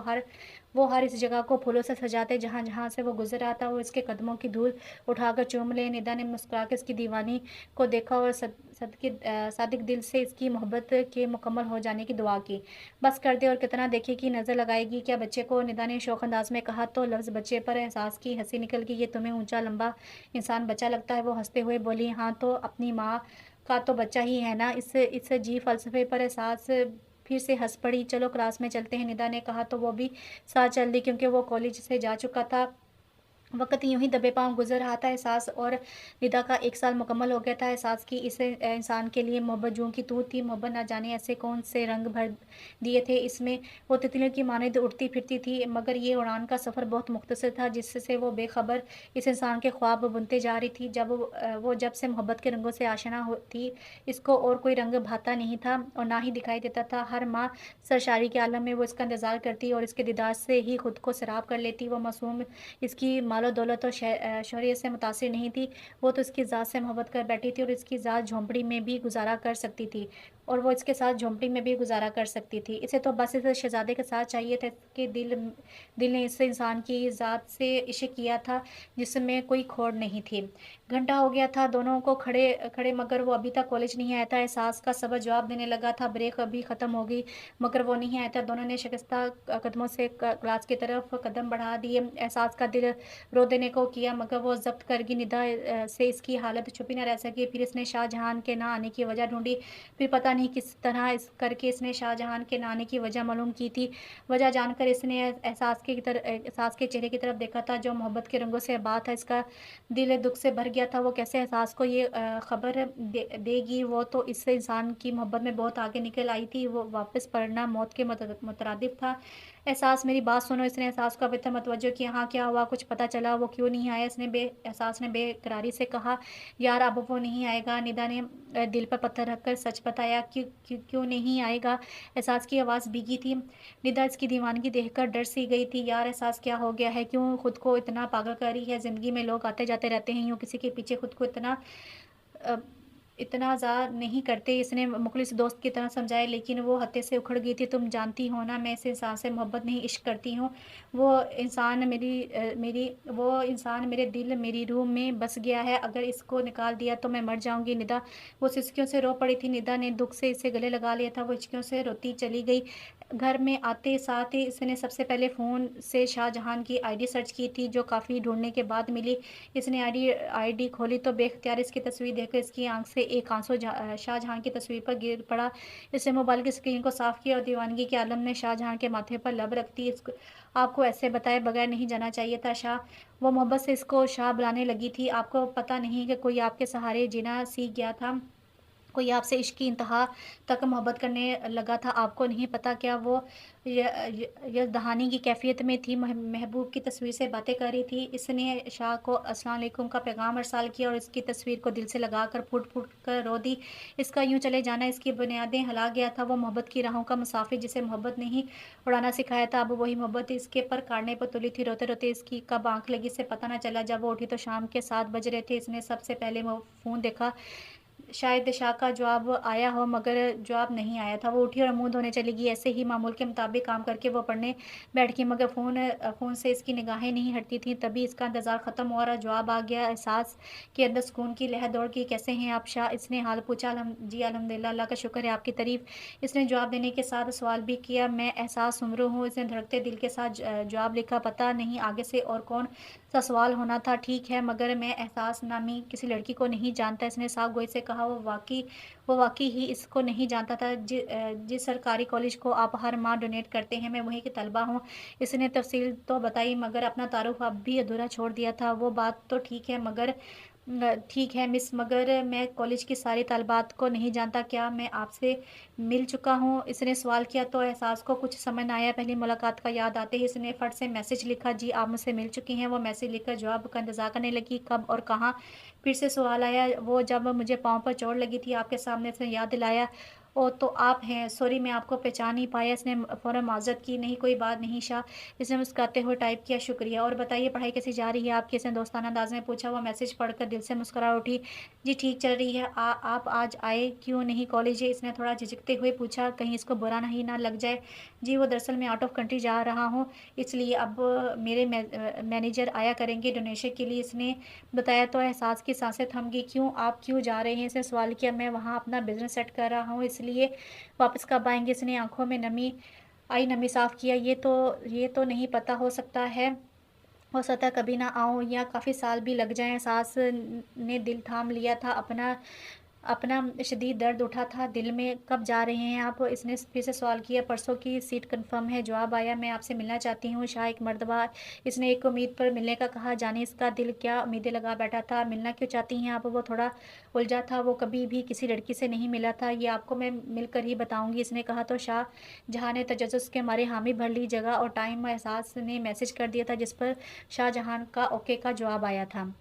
हर इस जगह को फूलों से सजाते जहाँ जहाँ से वो गुजर रहा था। वो इसके कदमों की धूल उठाकर चूम ले। निदा ने मुस्कुरा के इसकी दीवानी को देखा और सादिक दिल से इसकी मोहब्बत के मुकम्मल हो जाने की दुआ की। बस कर दे, और कितना देखे कि नज़र लगाएगी क्या बच्चे को, निदा ने शौक अंदाज में कहा। तो लफ्ज़ बच्चे पर एहसास की हंसी निकल गई। ये तुम्हें ऊंचा लंबा इंसान बच्चा लगता है? वो हंसते हुए बोली। हाँ तो अपनी माँ का तो बच्चा ही है ना। इस जी फलसफे पर एहसास फिर से हंस पड़ी। चलो क्लास में चलते हैं, निदा ने कहा तो वो भी साथ चल दी क्योंकि वो कॉलेज से जा चुका था। वक्त यूं ही दबे पांव गुजर रहा था। एहसास और निदा का 1 साल मुकम्मल हो गया था। एहसास की इस इंसान के लिए मोहब्बत जूं की तू थी। मोहब्बत ना जाने ऐसे कौन से रंग भर दिए थे इसमें। वो तितलियों की मानद उड़ती फिरती थी मगर ये उड़ान का सफ़र बहुत मुख्तसर था जिससे वो बेखबर इस इंसान के ख्वाब बुनते जा रही थी। जब से मोहब्बत के रंगों से आशना थी, इसको और कोई रंग भाता नहीं था और ना ही दिखाई देता था। हर माँ सरशारी के आलम में वो इसका इंतज़ार करती और इसके दीदार से ही खुद को सराब कर लेती। वो मासूम इसकी मालो दौलत और शौहरियत से मुतासिर नहीं थी। वो तो इसकी ज़ात से मोहब्बत कर बैठी थी और इसकी ज़ात झोंपड़ी में भी गुजारा कर सकती थी और वो इसके साथ झोंपड़ी में भी गुजारा कर सकती थी। इसे तो बस इस शहजादे के साथ चाहिए था कि दिल ने इस इंसान की ज़ात से इश्क किया था जिसमें कोई खोड़ नहीं थी। घंटा हो गया था दोनों को खड़े खड़े मगर वो अभी तक कॉलेज नहीं आया था। एहसास का सबक जवाब देने लगा था। ब्रेक अभी ख़त्म हो गई मगर वो नहीं आया था। दोनों ने शिकस्ता कदमों से क्लास की तरफ कदम बढ़ा दिए। एहसास का दिल रो देने को किया मगर वो जब्त करगी। निदा से इसकी हालत छुपी न रह सकी। फिर इसने शाहजहां के ना आने की वजह ढूंढी। फिर पता नहीं किस तरह करके इसने शाहजहां के ना आने की वजह मालूम की थी। वजह जानकर इसने एहसास के चेहरे की तरफ देखा था जो मोहब्बत के रंगों से बात है। इसका दिल दुख से भर गया था। वो कैसे एहसास को ये खबर देगी। वो तो इस इंसान की मोहब्बत में बहुत आगे निकल आई थी। वो वापस पढ़ना मौत के मुतरादिफ था। एहसास मेरी बात सुनो। इसने एहसास को अभी तक मतवज्जो किया। हाँ क्या हुआ, कुछ पता चला वो क्यों नहीं आया? एहसास ने बेकरारी से कहा। यार अब वो नहीं आएगा। निदा ने दिल पर पत्थर रखकर सच बताया। क्यों नहीं आएगा? एहसास की आवाज़ भीगी थी। निदा इसकी दीवानगी देखकर डर सी गई थी। यार एहसास क्या हो गया है, क्यों खुद को इतना पागल कर रही है? ज़िंदगी में लोग आते जाते रहते हैं, यूँ किसी के पीछे खुद को अ, इतना ज़्यादा नहीं करते। इसने मुखलिस दोस्त की तरह समझाया लेकिन वो हत्थे से उखड़ गई थी। तुम जानती हो ना मैं इस इंसान से मोहब्बत नहीं इश्क करती हूँ। वो इंसान मेरे दिल मेरी रूह में बस गया है। अगर इसको निकाल दिया तो मैं मर जाऊंगी। निदा वो सिसकियों से रो पड़ी थी। निदा ने दुख से इसे गले लगा लिया था। वो हिचकियों से रोती चली गई। घर में आते साथ ही इसने सबसे पहले फ़ोन से शाहजहां की आईडी सर्च की थी जो काफ़ी ढूंढने के बाद मिली। इसने आईडी खोली तो बेख्तियार इसकी तस्वीर देखकर इसकी आंख से एक आंसू शाहजहां की तस्वीर पर गिर पड़ा। इसने मोबाइल की स्क्रीन को साफ किया और दीवानगी के आलम ने शाहजहां के माथे पर लब रखती। आपको ऐसे बताए बगैर नहीं जाना चाहिए था शाह। वो मोहब्बत से इसको शाह बुलाने लगी थी। आपको पता नहीं कि कोई आपके सहारे जीना सीख गया था कोई आपसे इश्क की इंतहा तक मोहब्बत करने लगा था, आपको नहीं पता क्या वो य दहानी की कैफ़ियत में थी, महबूब की तस्वीर से बातें कर रही थी। इसने शाह को अस्सलाम वालेकुम का पैगाम अरसाल किया और इसकी तस्वीर को दिल से लगाकर फूट-फूट कर रो दी। इसका यूँ चले जाना इसकी बुनियादें हिला गया था, वो मोहब्बत की राहों का मुसाफ़िर जिसे मोहब्बत ने ही उड़ाना सिखाया था, अब वही मोहब्बत इसके पर काटने पर तुली थी। रोते-रोते इसकी कब आँख लगी इसे पता ना चला, जब वो उठी तो शाम के 7 बज रहे थे। इसने सबसे पहले वो फ़ोन देखा, शायद शाह का जवाब आया हो मगर जवाब नहीं आया था। वो उठी और मुँह धोने चली गई। ऐसे ही मामूल के मुताबिक काम करके वो पढ़ने बैठ गई मगर फ़ोन से इसकी निगाहें नहीं हटती थीं। तभी इसका इंतज़ार ख़त्म हुआ और जवाब आ गया। एहसास के अंदर सुकून की लहर दौड़ गई। कैसे हैं आप शाह? इसने हाल पूछा। जी अल्हम्दुलिल्लाह, अल्लाह का शुक्र है, आपकी तारीफ़। इसने जवाब देने के साथ सवाल भी किया, मैं एहसास उम्र हूँ। इसने धड़कते दिल के साथ जवाब लिखा। पता नहीं आगे से और कौन सा सवाल होना था। ठीक है मगर मैं एहसास नामी किसी लड़की को नहीं जानता। इसने साफ गोई से कहा। वो वाक़ई ही इसको नहीं जानता था। जिस सरकारी कॉलेज को आप हर माह डोनेट करते हैं, मैं वहीं की तलबा हूँ। इसने तफ़सील तो बताई मगर अपना तारुफ़ अब भी अधूरा छोड़ दिया था। वो बात तो ठीक है मगर ठीक है मिस, मगर मैं कॉलेज की सारी तालिबात को नहीं जानता। क्या मैं आपसे मिल चुका हूँ? इसने सवाल किया तो एहसास को कुछ समझ ना आया। पहली मुलाकात का याद आते ही इसने फट से मैसेज लिखा, जी आप मुझसे मिल चुकी हैं। वो मैसेज लिखकर जवाब का इंतज़ार करने लगी, कब और कहाँ? फिर से सवाल आया, वो जब मुझे पाँव पर चोट लगी थी आपके सामने। इसने याद दिलाया, ओह तो आप हैं, सॉरी मैं आपको पहचान नहीं पाया। इसने फ़ौरन माज़रत की, नहीं कोई बात नहीं शाह। इसने मुस्कुराते हुए टाइप किया, शुक्रिया। और बताइए पढ़ाई कैसी जा रही है आपकी? इसने दोस्ताना अंदाज़ में पूछा। वो मैसेज पढ़कर दिल से मुस्कुरा उठी, जी ठीक चल रही है। आप आज आए क्यों नहीं कॉलेज? इसने थोड़ा झिझकते हुए पूछा, कहीं इसको बुरा नहीं ना लग जाए। जी वो दरअसल मैं आउट ऑफ कंट्री जा रहा हूँ, इसलिए अब मेरे मैनेजर आया करेंगे डोनेशन के लिए। इसने बताया तो एहसास की सांसें थम गई। क्यों, आप क्यों जा रहे हैं? इसने सवाल किया। मैं वहाँ अपना बिज़नेस सेट कर रहा हूँ, इसलिए। वापस कब आएँगे? इसने आँखों में नमी साफ़ किया। ये तो नहीं पता, हो सकता है कभी ना आऊँ या काफ़ी साल भी लग जाएँ। सास ने दिल थाम लिया था। अपना अपना शदीद दर्द उठा था दिल में। कब जा रहे हैं आप? इसने फिर से सवाल किया। परसों की सीट कंफर्म है। जवाब आया, मैं आपसे मिलना चाहती हूँ शाह। एक मर्तबा इसने एक उम्मीद पर मिलने का कहा, जाने इसका दिल क्या उम्मीदें लगा बैठा था। मिलना क्यों चाहती हैं आप? वो थोड़ा उलझा था। वो कभी भी किसी लड़की से नहीं मिला था, ये आपको मैं मिलकर ही बताऊंगी। इसने कहा तो शाह जहाँ ने तजस्सुस के मारे हामी भर ली। जगह और टाइम एहसास ने मैसेज कर दिया था, जिस पर शाहजहां का ओके का जवाब आया था।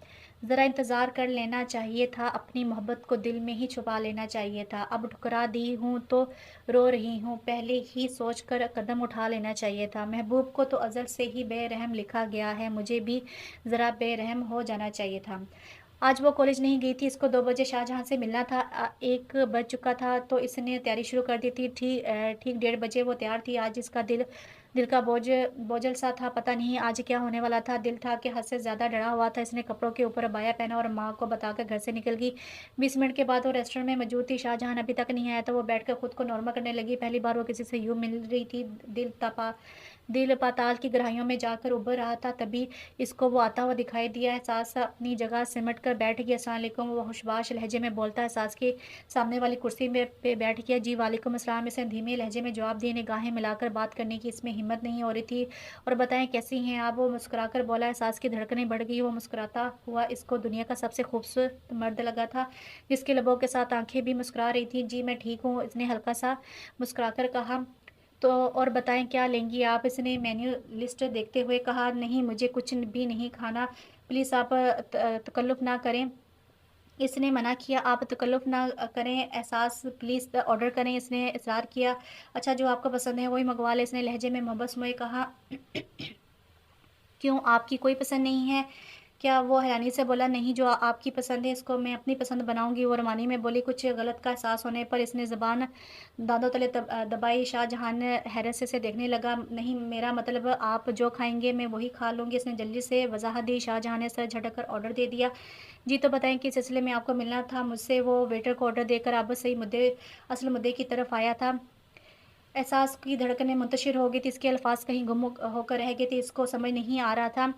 ज़रा इंतज़ार कर लेना चाहिए था, अपनी मोहब्बत को दिल में ही छुपा लेना चाहिए था। अब ठुकरा दी हूँ तो रो रही हूँ, पहले ही सोच कर कदम उठा लेना चाहिए था। महबूब को तो अज़ल से ही बेरहम लिखा गया है, मुझे भी ज़रा बेरहम हो जाना चाहिए था। आज वो कॉलेज नहीं गई थी। इसको 2 बजे शाहजहां से मिलना था। 1 बज चुका था तो इसने तैयारी शुरू कर दी थी। ठीक 1:30 बजे वो तैयार थी। आज इसका दिल का बोझल सा था। पता नहीं आज क्या होने वाला था। दिल था कि हद से ज़्यादा डरा हुआ था। इसने कपड़ों के ऊपर अबाया पहना और माँ को बताकर घर से निकल गई। 20 मिनट के बाद वो रेस्टोरेंट में मौजूद थी। शाहजहां अभी तक नहीं आया था। वो बैठकर खुद को नॉर्मल करने लगी। पहली बार वो किसी से यूँ मिल रही थी। दिल पाताल की गहराइयों में जाकर उभर रहा था। तभी इसको वो आता हुआ दिखाई दिया। एहसास अपनी जगह सिमट कर बैठ गया। अस्सलाम वालेकुम, वो खुशबाश लहजे में बोलता एहसास के सामने वाली कुर्सी में पे बैठ गया। जी वालेकुम अस्सलाम, इसने धीमे लहजे में जवाब दिए। निगाहें मिलाकर बात करने की इसमें हिम्मत नहीं हो रही थी। और बताएं कैसी हैं आप? वो मुस्कुराकर बोला। एहसास की धड़कनें बढ़ गई। वो मुस्कुराता हुआ इसको दुनिया का सबसे खूबसूरत मर्द लगा था, जिसके लबों के साथ आंखें भी मुस्कुरा रही थी। जी मैं ठीक हूँ, इसने हल्का सा मुस्कुराकर कहा। तो और बताएं क्या लेंगी आप? इसने मेन्यू लिस्ट देखते हुए कहा। नहीं मुझे कुछ भी नहीं खाना, प्लीज़ आप तकल्लुफ़ ना करें। इसने मना किया। आप तकल्लुफ़ ना करें एहसास, प्लीज़ ऑर्डर करें। इसने इसरार किया। अच्छा जो आपको पसंद है वही मंगवा लें। इसने लहजे में मोहब्बत में कहा। क्यों, आपकी कोई पसंद नहीं है क्या? वो हैरानी से बोला, नहीं जो आपकी पसंद है इसको मैं अपनी पसंद बनाऊंगी। वो रमानी में बोली। कुछ गलत का एहसास होने पर इसने ज़बान दांतों तले दबाई। शाहजहां हैरत से इसे देखने लगा। नहीं मेरा मतलब आप जो खाएंगे मैं वही खा लूँगी। इसने जल्दी से वजाहत दी। शाहजहां ने सर झटक कर ऑर्डर दे दिया। जी तो बताएं किस सिलसिले में आपको मिलना था मुझसे? वो वेटर को ऑर्डर देकर अब सही असल मुद्दे की तरफ आया था। एहसास की धड़कनें मुंतशिर हो गई थी। इसके अल्फाज कहीं गुम होकर रह गए थे। इसको समझ नहीं आ रहा था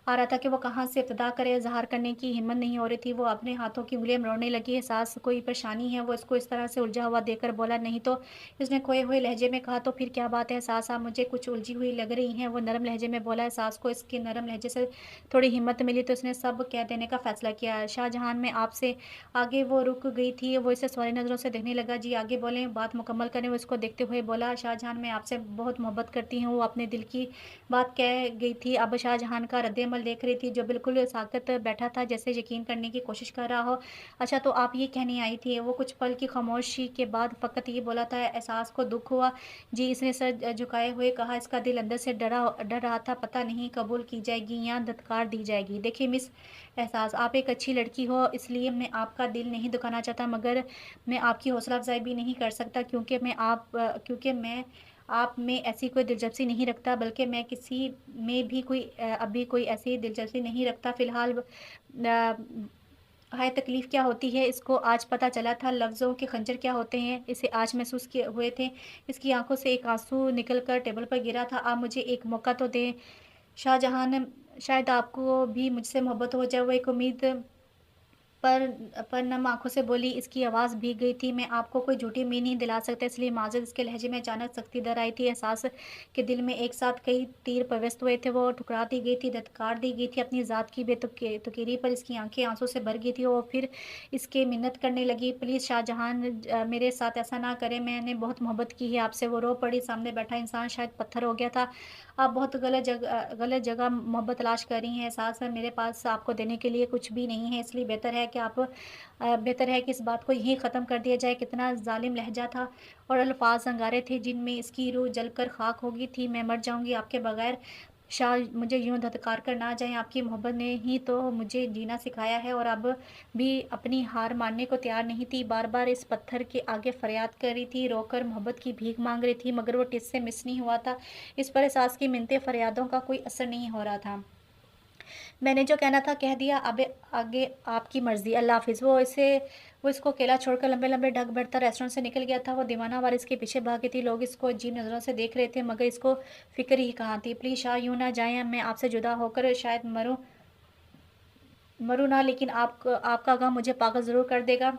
आ रहा था कि वो कहाँ से इब्तिदा करे, इज़हार करने की हिम्मत नहीं हो रही थी। वो अपने हाथों की उँगलियाँ मरोड़ने लगी, एहसास कोई परेशानी है, वो इसको इस तरह से उलझा हुआ देखकर बोला, नहीं तो इसने खोए हुए लहजे में कहा, तो फिर क्या बात है एहसास, आप मुझे कुछ उलझी हुई लग रही हैं। वो नरम लहजे में बोला, एहसास को इसके नरम लहजे से थोड़ी हिम्मत मिली तो इसने सब कह देने का फ़ैसला किया। शाहजहान मैं आपसे आगे वो रुक गई थी, वो इसे सवाली नज़रों से देखने लगा। जी आगे बोलें, बात मुकम्मल करें। वो इसको देखते हुए बोला, शाहजहान मैं आपसे बहुत मोहब्बत करती हूँ। वो अपने दिल की बात कह गई थी। अब शाहजहान का रद्द-ए-अमल देख रही थी, जो बिल्कुल साकत बैठा था, जैसे यकीन करने की कोशिश कर रहा हो। अच्छा तो आप ये कहने आई थी? वो कुछ पल की खामोशी के बाद फ़कत ये बोला था, एहसास को दुःख हुआ। जी, इसने सर झुकाए हुए कहा, इसका दिल अंदर से डर रहा था, पता नहीं कबूल की जाएगी या धत्कार दी जाएगी। देखिए मिस एहसास, आप एक अच्छी लड़की हो, इसलिए मैं आपका दिल नहीं दुखाना चाहता, मगर मैं आपकी हौसला अफ़ज़ाई भी नहीं कर सकता, क्योंकि मैं आप में ऐसी कोई दिलचस्पी नहीं रखता, बल्कि मैं किसी में भी अभी कोई ऐसी दिलचस्पी नहीं रखता। फ़िलहाल हाय तकलीफ़ क्या होती है, इसको आज पता चला था, लफ्ज़ों के खंजर क्या होते हैं, इसे आज महसूस किए हुए थे। इसकी आँखों से एक आँसू निकल कर टेबल पर गिरा था। आप मुझे एक मौका तो दें शाहजहां, शायद आपको भी मुझसे मोहब्बत हो जाए। वो एक उम्मीद पर नम आँखों से बोली, इसकी आवाज़ भीग गई थी। मैं आपको कोई झूठी उम्मीद नहीं दिला सकता, इसलिए माज़िद। इसके लहजे में अचानक सख्ती दर आई थी। एहसास के दिल में एक साथ कई तीर प्रविष्ट हुए थे। वो ठुकरा दी गई थी, धत्कार दी गई थी अपनी ज़ात की बेतुकीरी पर। इसकी आंखें आंसू से भर गई थी और फिर इसके मिन्नत करने लगी, प्लीज़ शाहजहान मेरे साथ ऐसा ना करें, मैंने बहुत मोहब्बत की है आपसे। वो रो पड़ी। सामने बैठा इंसान शायद पत्थर हो गया था। आप बहुत गलत जगह मोहब्बत तलाश कर रही हैं। एहसास है मेरे पास आपको देने के लिए कुछ भी नहीं है, इसलिए बेहतर है कि इस बात को यहीं ख़त्म कर दिया जाए। कितना ज़ालिम लहजा था और अल्फ़ाज़ अंगारे थे जिनमें इसकी रूह जलकर ख़ाक हो गई थी। मैं मर जाऊँगी आपके बगैर। शाह मुझे यूँ धत्कार कर ना जाएँ, आपकी मोहब्बत ने ही तो मुझे जीना सिखाया है। और अब भी अपनी हार मानने को तैयार नहीं थी। बार-बार इस पत्थर के आगे फ़रियाद कर रही थी, रोकर मोहब्बत की भीख माँग रही थी, मगर वो टिस से मिस नहीं हुआ था। इस पर एहसास की मिन्नतें फ़रियादों का कोई असर नहीं हो रहा था। मैंने जो कहना था कह दिया, अब आगे आपकी मर्ज़ी, अल्लाह हाफ़िज़। वो इसको अकेला छोड़कर लंबे-लंबे ढक बढ़ता रेस्टोरेंट से निकल गया था। वो दीवाना वार इसके पीछे भागी थी। लोग इसको अजीब नज़रों से देख रहे थे, मगर इसको फ़िक्र ही कहाँ थी। प्लीज़ शाह यूँ ना जाएँ, मैं आपसे जुदा होकर शायद मरूँ ना, लेकिन आपका गम मुझे पागल ज़रूर कर देगा।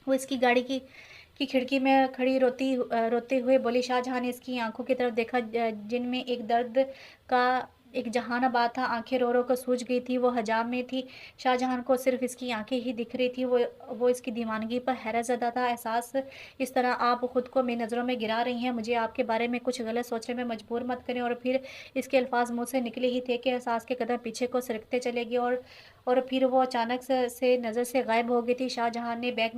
वो इसकी गाड़ी की खिड़की में खड़ी रोते हुए बोली। शाहजहां ने इसकी आंखों की तरफ देखा, जिनमें एक दर्द का एक जहानाबाद था। आंखें रो रो कर सूज गई थी, वो हजाम में थी। शाहजहां को सिर्फ इसकी आंखें ही दिख रही थी। वो इसकी दीवानगी पर हैरत ज़दा था। एहसास, इस तरह आप खुद को मेरी नज़रों में गिरा रही हैं, मुझे आपके बारे में कुछ गलत सोचने में मजबूर मत करें। और फिर इसके अल्फाज मुँह से निकले ही थे कि एहसास के कदम पीछे को सरकते चले गए, और फिर वो अचानक से नज़र से गायब हो गई थी। शाहजहां ने बैक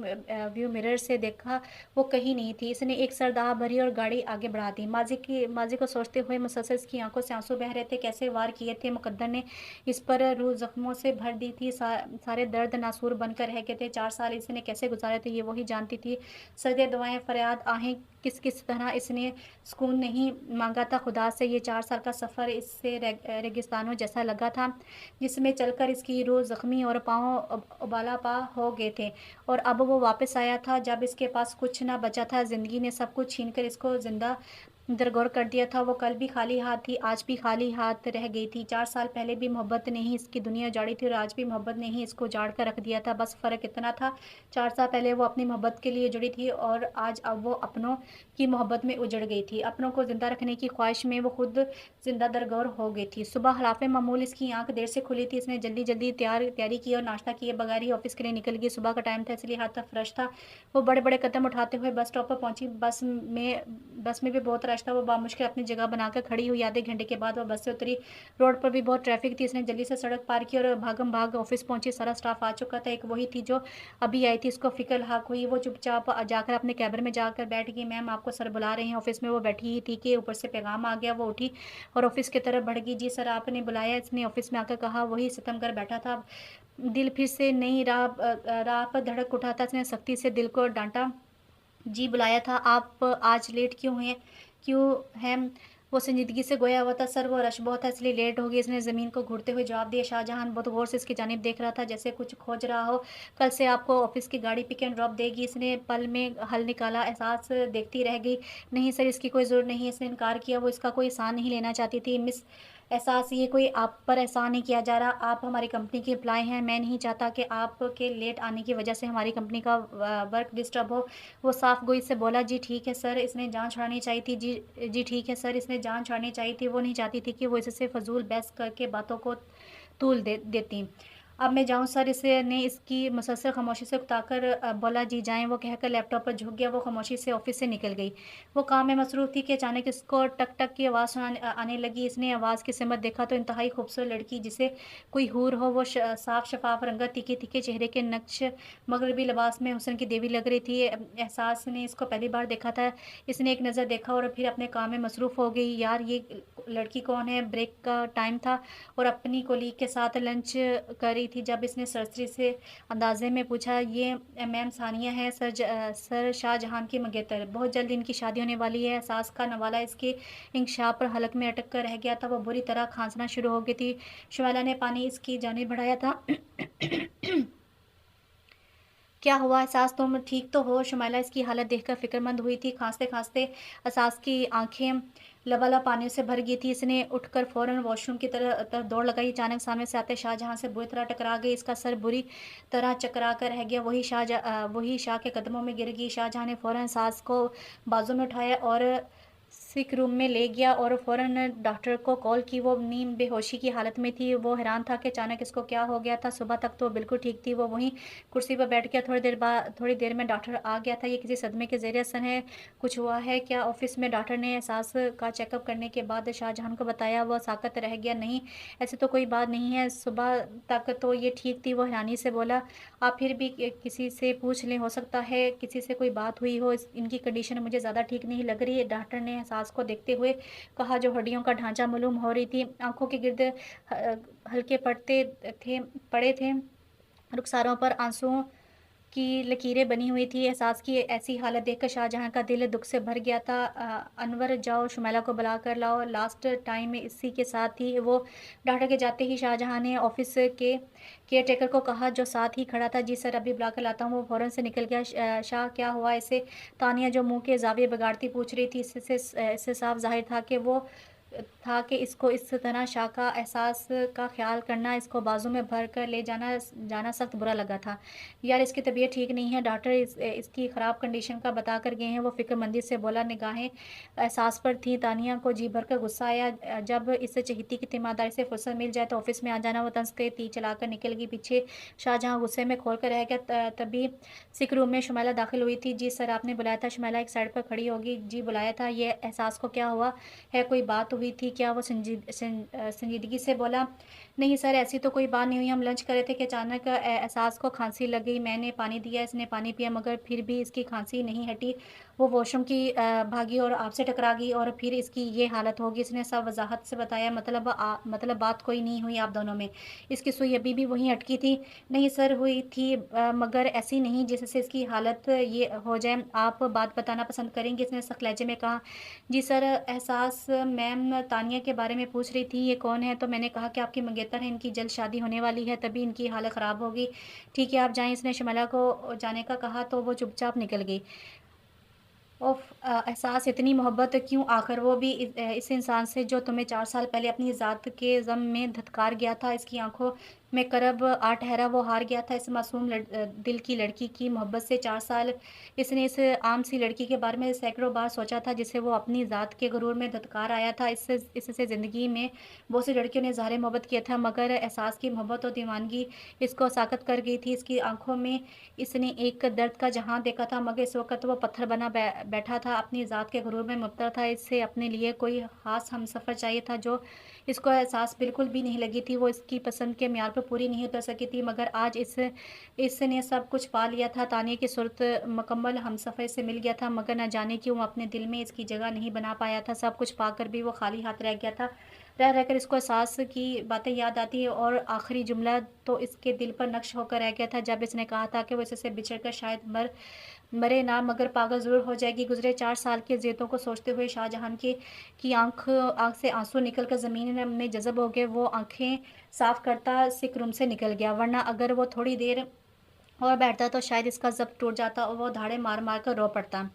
व्यू मिरर से देखा, वो कहीं नहीं थी। इसने एक सर्द आह भरी और गाड़ी आगे बढ़ा दी। माजी को सोचते हुए मुसलसल इसकी आंखों से आंसू बह रहे थे। कैसे वार किए थे मुकद्दर ने इस पर, रूह जख्मों से भर दी थी। सारे दर्द नासूर बनकर रह गए थे। 4 साल इसने कैसे गुजारे थे, ये वही जानती थी। सजदे, दुआएं, फरियाद, आहें, किस किस तरह इसने सुकून नहीं मांगा था खुदा से। ये 4 साल का सफ़र इससे रेगिस्तानों जैसा लगा था, जिसमें चलकर इसकी रूह ज़ख्मी और पाँव उबाला पा हो गए थे। और अब वो वापस आया था जब इसके पास कुछ ना बचा था। ज़िंदगी ने सब कुछ छीन कर इसको ज़िंदा दरगोर कर दिया था। वो कल भी खाली हाथ थी, आज भी खाली हाथ रह गई थी। 4 साल पहले भी मोहब्बत ने ही इसकी दुनिया उजाड़ी थी, और आज भी मोहब्बत ने ही इसको उजाड़ कर रख दिया था। बस फ़र्क इतना था, 4 साल पहले वो अपनी मोहब्बत के लिए जुड़ी थी, और आज अब वो अपनों की मोहब्बत में उजड़ गई थी। अपनों को ज़िंदा रखने की ख्वाहिश में वो खुद ज़िंदा दरगोर हो गई थी। सुबह खिलाफ़े मामूल इसकी आँख देर से खुली थी। इसने जल्दी-जल्दी तैयारी की और नाश्ता किए बगैर ही ऑफ़िस के लिए निकल गई। सुबह का टाइम था, इसलिए हाथ फ्रेश था। वो बड़े-बड़े कदम उठाते हुए बस स्टॉप पर पहुँची। बस में भी बहुत रश था। वो बामुश्किल अपनी जगह बनाकर खड़ी हुई। आधे घंटे के बाद वो बस से उतरी। रोड पर भी बहुत ट्रैफ़िक थी। इसने जल्दी से सड़क पार की और भागम-भाग ऑफ़िस पहुँची। सारा स्टाफ आ चुका था। एक वही थी जो अभी आई थी। उसको फ़िक्र लाहक हुई। वो चुपचाप जाकर अपने कैबिन में जाकर बैठ गई। मैम आपको सर बुला रहे हैं। ऑफ़िस में वो बैठी ही थी कि ऊपर से पैगाम आ गया। वो उठी और ऑफ़िस की तरफ बढ़ गई। जी सर, आपने बुलाया? इसने ऑफ़िस में आकर कहा। वही सितमगर बैठा था। दिल फिर से नई राह पर धड़क उठा था। इसने सख्ती से दिल को डाँटा। जी बुलाया था। आप आज लेट क्यों हैं? वो संजीदगी से गोया हुआ था। सर वो रश बहुत था, इसलिए लेट हो गई। इसने ज़मीन को घूरते हुए जवाब दिया। शाहजहां बहुत गौर से इसकी जानिब देख रहा था, जैसे कुछ खोज रहा हो। कल से आपको ऑफिस की गाड़ी पिक एंड ड्रॉप देगी। इसने पल में हल निकाला। एहसास देखती रह गई। नहीं सर, इसकी कोई ज़रूरत नहीं है। इसने इनकार किया। वो इसका कोई एहसान नहीं लेना चाहती थी। मिस एहसास ये कोई आप पर एहसान नहीं किया जा रहा, आप हमारी कंपनी के एम्प्लॉयी हैं, मैं नहीं चाहता कि आपके लेट आने की वजह से हमारी कंपनी का वर्क डिस्टर्ब हो। वो साफ़ गोई से बोला, "जी ठीक है सर, इसने जान छुड़ानी चाहिए थी। जी जी ठीक है सर, इसने जान छुड़ानी चाहिए थी।" वो नहीं चाहती थी कि वो इससे फ़ज़ूल बहस करके बातों को तूल देती। "अब मैं जाऊँ सर?" इसे ने इसकी मुसलसल खामोशी से उकताकर बोला, "जी जाएँ।" वो कहकर लैपटॉप पर झुक गया। वो खामोशी से ऑफ़िस से निकल गई। वो काम में मसरूफ़ थी कि अचानक इसको टक-टक की आवाज़ आने लगी। इसने आवाज़ की सिमत देखा तो इंतहाई खूबसूरत लड़की जिसे कोई हूर हो, वो साफ़ शफ़ाफ़ रंगत, तीखे-तीखे चेहरे के नक्श, मगरबी लिबास में हुस्न की देवी लग रही थी। एहसास ने इसको पहली बार देखा था। इसने एक नज़र देखा और फिर अपने काम में मसरूफ़ हो गई। यार ये लड़की कौन है? ब्रेक का टाइम था और अपनी कोलीग के साथ लंच कर रही थी जब इसने सरसरी से अंदाज़े में पूछा, "ये मैम सानिया है, सर शाहजहां की मंगेतर। बहुत जल्द इनकी शादी होने वाली है।" एहसास का नवाला इसके इंकशाफ पर हलक में अटक कर रह गया था। वो बुरी तरह खांसना शुरू हो गई थी। शुमाइला ने पानी इसकी जानिब बढ़ाया था। क्या हुआ एहसास, तुम ठीक तो हो? शुमाइला इसकी हालत देखकर फ़िक्रमंद हुई थी। खाँसते-खाँसते एहसास की आँखें लबालब पानी से भर गई थी। इसने उठकर फ़ौरन वॉशरूम की तरफ दौड़ लगाई। अचानक सामने से आते शाहजहाँ से बुरी तरह टकरा गई। इसका सर बुरी तरह चकरा कर रह गया। वही शाह के कदमों में गिर गई। शाहजहाँ ने फ़ौरन एहसास को बाजू में उठाया और सिक रूम में ले गया और फ़ौरन डॉक्टर को कॉल की। वो नीम बेहोशी की हालत में थी। वो हैरान था कि अचानक इसको क्या हो गया था। सुबह तक तो बिल्कुल ठीक थी। वो वहीं कुर्सी पर बैठ गया। थोड़ी देर में डॉक्टर आ गया था। ये किसी सदमे के ज़ेर असर है, कुछ हुआ है क्या? ऑफिस में डॉक्टर ने एहसास का चेकअप करने के बाद शाहजहां को बताया। वह साकत रह गया। नहीं, ऐसे तो कोई बात नहीं है, सुबह तक तो ये ठीक थी। वो हैरानी से बोला, आप फिर भी किसी से पूछ लें, हो सकता है किसी से कोई बात हुई हो। इनकी कंडीशन मुझे ज़्यादा ठीक नहीं लग रही है, डॉक्टर ने एहसास को देखते हुए कहा, जो हड्डियों का ढांचा मालूम हो रही थी। आंखों के गिर्द हल्के पड़े थे, रुखसारों पर आंसुओं की लकीरें बनी हुई थी। एहसास की ऐसी हालत देखकर शाहजहाँ का दिल दुख से भर गया था। अनवर जाओ, शुमाइला को बुला कर लाओ, लास्ट टाइम में इसी के साथ थी। वो डॉक्टर के जाते ही शाहजहाँ ने ऑफिस के केयर टेकर को कहा जो साथ ही खड़ा था, जी सर अभी बुला कर लाता हूँ। वो फ़ौरन से निकल गया। शाह क्या हुआ इसे? तानिया जो मुंह के जाविये बिगाड़ती पूछ रही थी। इससे साफ जाहिर था कि इसको इस तरह शाह का एहसास का ख्याल करना, इसको बाजू में भर कर ले जाना सख्त बुरा लगा था। यार इसकी तबीयत ठीक नहीं है, डॉक्टर इसकी ख़राब कंडीशन का बता कर गए हैं। वो फ़िक्रमंदी से बोला। निगाहें एहसास पर थी। तानिया को जी भर कर गुस्सा आया। जब इससे चहेती की तीमारदारी से फुर्सत मिल जाए तो ऑफिस में आ जाना। वो तंज के तीर चलाकर निकल गई। पीछे शाहजहाँ गुस्से में खोल कर रह गया। तभी सिक रूम में शुमाइला दाखिल हुई थी। जी सर आपने बुलाया था? शुमाइला एक साइड पर खड़ी होगी। जी बुलाया था। ये एहसास को क्या हुआ है, कोई बात हुई थी क्या? वो संजीदगी से बोला, नहीं सर ऐसी तो कोई बात नहीं हुई, हम लंच कर रहे थे कि अचानक एहसास को खांसी लग गई। मैंने पानी दिया, इसने पानी पिया, मगर फिर भी इसकी खांसी नहीं हटी। वो वॉशरूम की भागी और आपसे टकरा गई और फिर इसकी ये हालत होगी। इसने सब वजाहत से बताया। मतलब बात कोई नहीं हुई आप दोनों में? इसकी सुई अभी भी वहीं अटकी थी? नहीं सर हुई थी, मगर ऐसी नहीं जिससे इसकी हालत ये हो जाए। आप बात बताना पसंद करेंगे? इसने सख्त लहजे में कहा। जी सर, एहसास मैम तानिया के बारे में पूछ रही थी, ये कौन है? तो मैंने कहा कि आपकी मंगेतर है, इनकी जल्द शादी होने वाली है, तभी इनकी हालत ख़राब होगी। ठीक है आप जाएँ। इसने शुमाइला को जाने का कहा तो वो चुपचाप निकल गई। एहसास इतनी मोहब्बत क्यों आखिर, वो भी इस इंसान से जो तुम्हें 4 साल पहले अपनी ज़ात के ग़म में धत्कार गया था। इसकी आँखों में करब आ ठहरा। वो हार गया था इस मासूम दिल की लड़की की मोहब्बत से। 4 साल इसने इस आम सी लड़की के बारे में सैकड़ों बार सोचा था जिसे वो अपनी ज़ात के गुरूर में धत्कार आया था। इससे ज़िंदगी में बहुत सी लड़कियों ने इज़हार मोहब्बत किया था, मगर एहसास की मोहब्बत और दीवानगी इसको साकत कर गई थी। इसकी आँखों में इसने एक दर्द का जहां देखा था, मगर इस वक़्त वो पत्थर बना बैठा था, अपनी ज़ात के गुरूर में मुब्तला था। इससे अपने लिए कोई ख़ास हमसफ़र चाहिए था, जो इसको एहसास बिल्कुल भी नहीं लगी थी। वो इसकी पसंद के म्यार पर पूरी नहीं उतर सकी थी, मगर आज इसने सब कुछ पा लिया था। तानिया की सूरत मुकम्मल हमसफ़र से मिल गया था, मगर न जाने क्यों अपने दिल में इसकी जगह नहीं बना पाया था। सब कुछ पाकर भी वो खाली हाथ रह गया था। रह कर इसको एहसास की बातें याद आती है और आखिरी जुमला तो इसके दिल पर नक्श होकर रह गया था जब इसने कहा था कि वो इससे बिछड़ कर शायद मरे ना, मगर पागल ज़रूर हो जाएगी। गुज़रे 4 साल के ज़ेतों को सोचते हुए शाहजहां की आँख से आंसू निकल कर ज़मीन में जज़ब हो गए। वो आँखें साफ़ करता सिक रूम से निकल गया, वरना अगर वो थोड़ी देर और बैठता तो शायद इसका ज़ब्त टूट जाता और वो धाड़े मार मार कर रो पड़ता।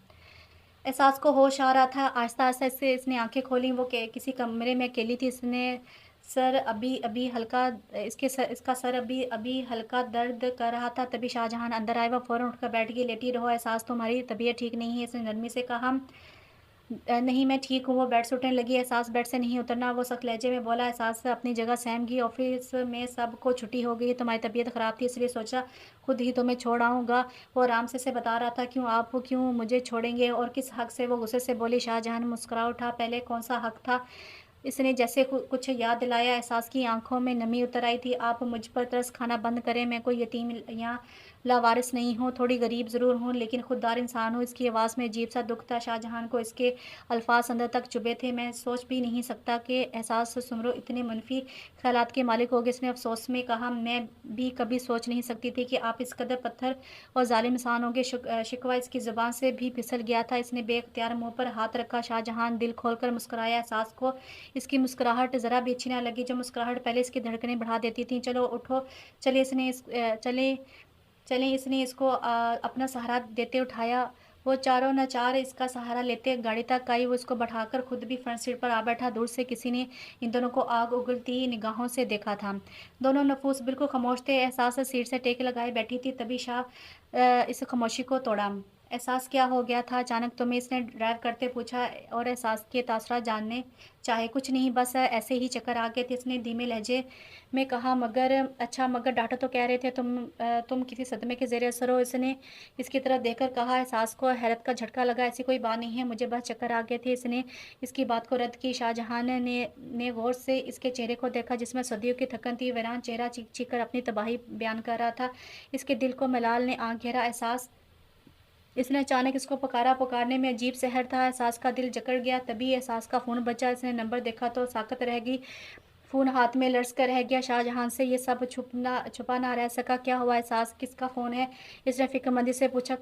एहसास को होश आ रहा था। आहिस्ता-आहिस्ता इसने आँखें खोलीं। वो किसी कमरे में अकेली थी। इसने सर अभी अभी हल्का इस का सर अभी अभी हल्का दर्द कर रहा था, तभी शाहजहां अंदर आए। वह फौरन उठकर बैठ गई। लेटी रहो, एहसास तुम्हारी तबीयत ठीक नहीं है, इसने नरमी से कहा। नहीं मैं ठीक हूँ। वो बेड से उठने लगी। एहसास बेड से नहीं उतरना। वो सख्त लहजे में बोला। एहसास अपनी जगह सहम गई। ऑफिस में सबको छुट्टी हो गई। तुम्हारी तबीयत ख़राब थी, इसलिए सोचा खुद ही तुम्हें छोड़ आऊँगा। वो आराम से बता रहा था। क्यों, आप क्यों मुझे छोड़ेंगे और किस हक से? वो गुस्से से बोली। शाहजहां मुस्कुरा उठा। पहले कौन सा हक था? इसने जैसे कुछ याद दिलाया। एहसास की आंखों में नमी उतर आई थी। आप मुझ पर तरस खाना बंद करें। मैं कोई यतीम या लावारिस नहीं हूँ। थोड़ी गरीब ज़रूर हूँ, लेकिन खुददार इंसान हूँ। इसकी आवाज़ में अजीब सा दुख था। शाहजहां को इसके अल्फाज अंदर तक चुभे थे। मैं सोच भी नहीं सकता कि एहसास सुमरो इतने मनफी ख्यालात के मालिक होगे। इसने अफसोस में कहा। मैं भी कभी सोच नहीं सकती थी कि आप इस कदर पत्थर और जालिम इंसान होंगे। शिकवा इसकी ज़ुबान से भी फिसल गया था। इसने बेख्तियार मुंह पर हाथ रखा। शाहजहां दिल खोलकर मुस्कुराया। एहसास को इसकी मुस्कुराहट ज़रा भी अच्छी ना लगी। जो मुस्कुराहट पहले इसकी धड़कनें बढ़ा देती थी। चलो उठो, चले इसने इस चले चलें। इसने इसको अपना सहारा देते उठाया। वो चारों नचार इसका सहारा लेते गाड़ी तक आई। वो इसको बैठाकर खुद भी फ्रंट सीट पर आ बैठा। दूर से किसी ने इन दोनों को आग उगलती निगाहों से देखा था। दोनों नफूस बिल्कुल खामोश थे। एहसास सीट से टेक लगाए बैठी थी। तभी शाह इस खामोशी को तोड़ा। एहसास क्या हो गया था अचानक तुम्हें? इसने ड्राइव करते पूछा और एहसास के तासरा जानने चाहे। कुछ नहीं, बस ऐसे ही चक्कर आ गए थे, इसने धीमे लहजे में कहा। मगर अच्छा, मगर डॉक्टर तो कह रहे थे तुम किसी सदमे के ज़ेरे असर हो। इसने इसकी तरफ देखकर कहा। एहसास को हैरत का झटका लगा। ऐसी कोई बात नहीं है, मुझे बस चक्कर आ गए थे। इसने इसकी बात को रद्द की। शाहजहां ने गौर से इसके चेहरे को देखा, जिसमें सदियों की थकन थी। वीरान चेहरा चीख चीख कर अपनी तबाही बयान कर रहा था। इसके दिल को मलाल ने आंख घेरा। एहसास, इसने अचानक इसको पुकारा। पुकारने में अजीब सहर था। एहसास का दिल जकड़ गया। तभी एहसास का फ़ोन बजा। इसने नंबर देखा तो साकत रह गई। फ़ोन हाथ में लर्ज़ कर रह गया। शाहजहां से ये सब छुपा ना रह सका। क्या हुआ एहसास, किसका फ़ोन है? इसने फ़िक्रमंदी से पूछा।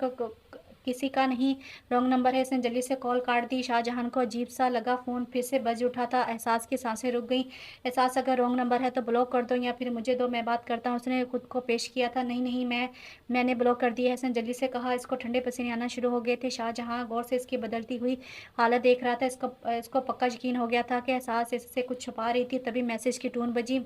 किसी का नहीं, रॉन्ग नंबर है। इसने जल्दी से कॉल काट दी। शाहजहां को अजीब सा लगा। फ़ोन फिर से बज उठा था। एहसास की सांसें रुक गईं। एहसास, अगर रॉन्ग नंबर है तो ब्लॉक कर दो या फिर मुझे दो, मैं बात करता हूँ। उसने खुद को पेश किया था। नहीं नहीं, मैंने ब्लॉक कर दिया है, इसने जल्दी से कहा। इसको ठंडे पसीने आना शुरू हो गए थे। शाहजहां गौर से इसकी बदलती हुई हालत देख रहा था। इसको पक्का यकीन हो गया था कि एहसास इससे कुछ छुपा रही थी। तभी मैसेज की टून बजी।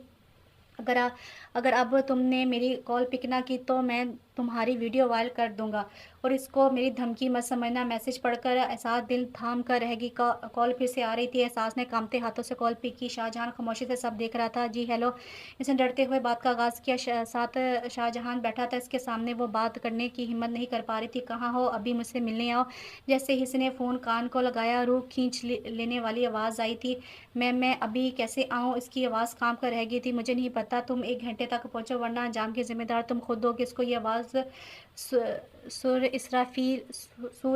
अगर आ, अगर अब तुमने मेरी कॉल पिक ना की तो मैं तुम्हारी वीडियो वायरल कर दूंगा। और इसको मेरी धमकी मत समझना। मैसेज पढ़कर एहसास दिल थाम कर रह गई। कॉल फिर से आ रही थी। एहसास ने कांपते हाथों से कॉल पिक की। शाहजहां खामोशी से सब देख रहा था। जी हेलो, इसने डरते हुए बात का आगाज़ किया। साथ शाहजहां बैठा था इसके सामने। वो बात करने की हिम्मत नहीं कर पा रही थी। कहाँ हो, अभी मुझसे मिलने आओ। जैसे ही इसने फ़ोन कान को लगाया, रूह खींच लेने वाली आवाज़ आई थी। मैं अभी कैसे आऊँ? इसकी आवाज़ कांप कर रह गई थी। मुझे नहीं पता, तुम 1 घंटे तक पहुँचो, वरना अंजाम की ज़िम्मेदार तुम खुद हो। इसको ये आवाज़ सूर्य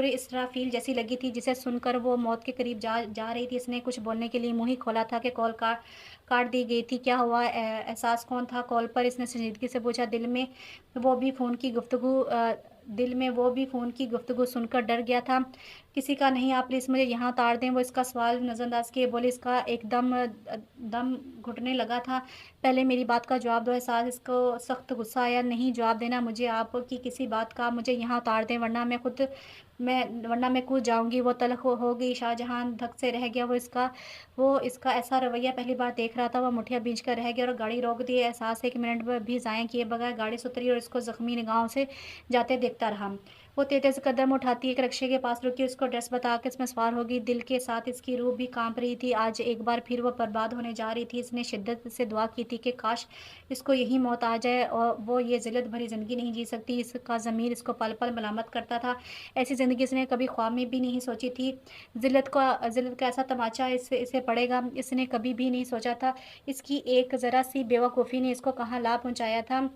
इसराफील जैसी लगी थी, जिसे सुनकर वो मौत के करीब जा रही थी। इसने कुछ बोलने के लिए मुंह ही खोला था कि कॉल काट दी गई थी। क्या हुआ? एहसास कौन था कॉल पर? इसने संजीदगी से पूछा। वो भी फ़ोन की गुफ्तगू दिल में वो भी फ़ोन की गुफ्तगू सुनकर डर गया था। किसी का नहीं, आप प्लीज़ मुझे यहाँ उतार दें। वो इसका सवाल नज़रअंदाज किए बोले। इसका एकदम दम घुटने लगा था। पहले मेरी बात का जवाब दो। एहसास, इसको सख्त गुस्सा आया। नहीं जवाब देना मुझे आपकी किसी बात का। मुझे यहाँ उतार दें, वरना मैं कूद जाऊंगी। वो तल्ख हो गई। शाहजहां धक से रह गया। वो इसका ऐसा रवैया पहली बार देख रहा था। वो मुठियाँ भींच कर रह गया और गाड़ी रोक दी। एहसास 1 मिनट भी ज़ाया किए बगैर गाड़ी से उतरी और इसको ज़ख्मी निगाहों से जाते देखता रहा। वो तेज़ कदम उठाती एक रिक्शे के पास रुकी। उसको ड्रेस बता के इसमें सवार हो गई। दिल के साथ इसकी रूह भी कांप रही थी। आज एक बार फिर वो बर्बाद होने जा रही थी। इसने शिद्दत से दुआ की थी कि काश इसको यही मौत आ जाए और वो ये ज़िल्लत भरी ज़िंदगी नहीं जी सकती। इसका ज़मीर इसको पल पल मलामत करता था। ऐसी ज़िंदगी इसने कभी ख्वाब में भी नहीं सोची थी। ज़िल्लत का ऐसा तमाचा इसे पड़ेगा, इसने कभी भी नहीं सोचा था। इसकी एक ज़रा सी बेवकूफ़ी ने इसको कहाँ ला पहुँचाया था।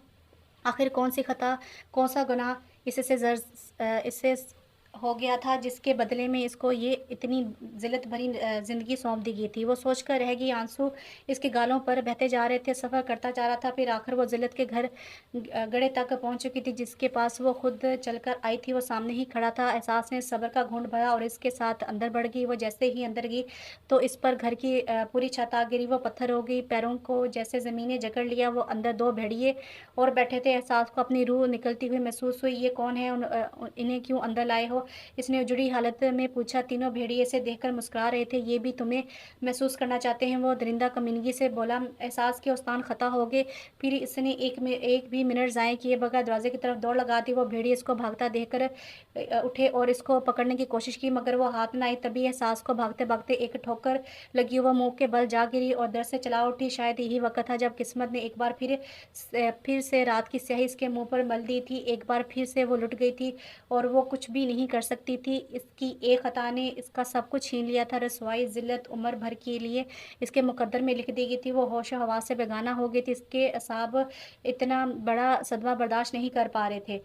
आखिर कौन सी खता, कौन सा गुनाह इससे हो गया था, जिसके बदले में इसको ये इतनी ज़िल्लत भरी ज़िंदगी सौंप दी गई थी। वो सोचकर रह गई। आंसू इसके गालों पर बहते जा रहे थे। सफ़र करता जा रहा था। फिर आखिर वो ज़िल्लत के घर गड़े तक पहुंच चुकी थी, जिसके पास वो खुद चलकर आई थी। वो सामने ही खड़ा था। एहसास ने सब्र का घूंट भरा और इसके साथ अंदर बढ़ गई। वो जैसे ही अंदर गई तो इस पर घर की पूरी छत आ गिरी। वो पत्थर हो गई। पैरों को जैसे ज़मीन ने जकड़ लिया। वो अंदर 2 भेड़िए और बैठे थे। एहसास को अपनी रूह निकलती हुई महसूस हुई। ये कौन है? इन्हें क्यों अंदर लाए हो? اس نے उजड़ी हालत में पूछा। तीनों भेड़िए इसे देखकर मुस्कुरा रहे थे। ये भी तुम्हें महसूस करना चाहते हैं? वो दरिंदा कमीनगी से बोला। एहसास के उस्तान खता हो गए। फिर इसने एक भी मिनट ज़ाया किए बगैर दरवाजे की तरफ दौड़ लगा दी। वो भेड़िए इसको भागता देखकर उठे और इसको पकड़ने की कोशिश की, मगर वो हाथ में आई। तभी एहसास को भागते भागते एक ठोकर लगी। वो मुंह के बल जा गिरी और दर से चला उठी। शायद यही वक्त था जब किस्मत ने एक बार फिर से रात की स्याही इसके मुंह पर मल दी थी। एक बार फिर से वो लुट गई थी और वो कुछ भी नहीं कर सकती थी। इसकी एक खता ने इसका सब कुछ छीन लिया था। रसवाई जिल्लत उम्र भर के लिए इसके मुकद्दर में लिख दी गई थी। वो होश हवास से बेगाना हो गई थी। इसके असाब इतना बड़ा सदमा बर्दाश्त नहीं कर पा रहे थे।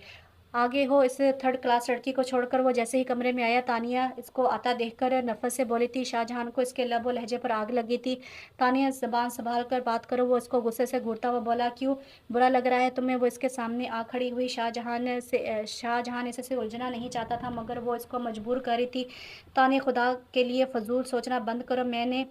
आगे हो इस थर्ड क्लास लड़की को छोड़कर वो जैसे ही कमरे में आया, तानिया इसको आता देखकर नफरत से बोली थी। शाहजहान को इसके लब और लहजे पर आग लगी थी। तानिया, ज़बान संभाल कर बात करो। वो इसको गुस्से से घूरता हुआ बोला। क्यों बुरा लग रहा है तुम्हें? वो इसके सामने आ खड़ी हुई। शाहजहान इससे उलझना नहीं चाहता था, मगर वो इसको मजबूर कर रही थी। तानिया, खुदा के लिए फजूल सोचना बंद करो। मैंने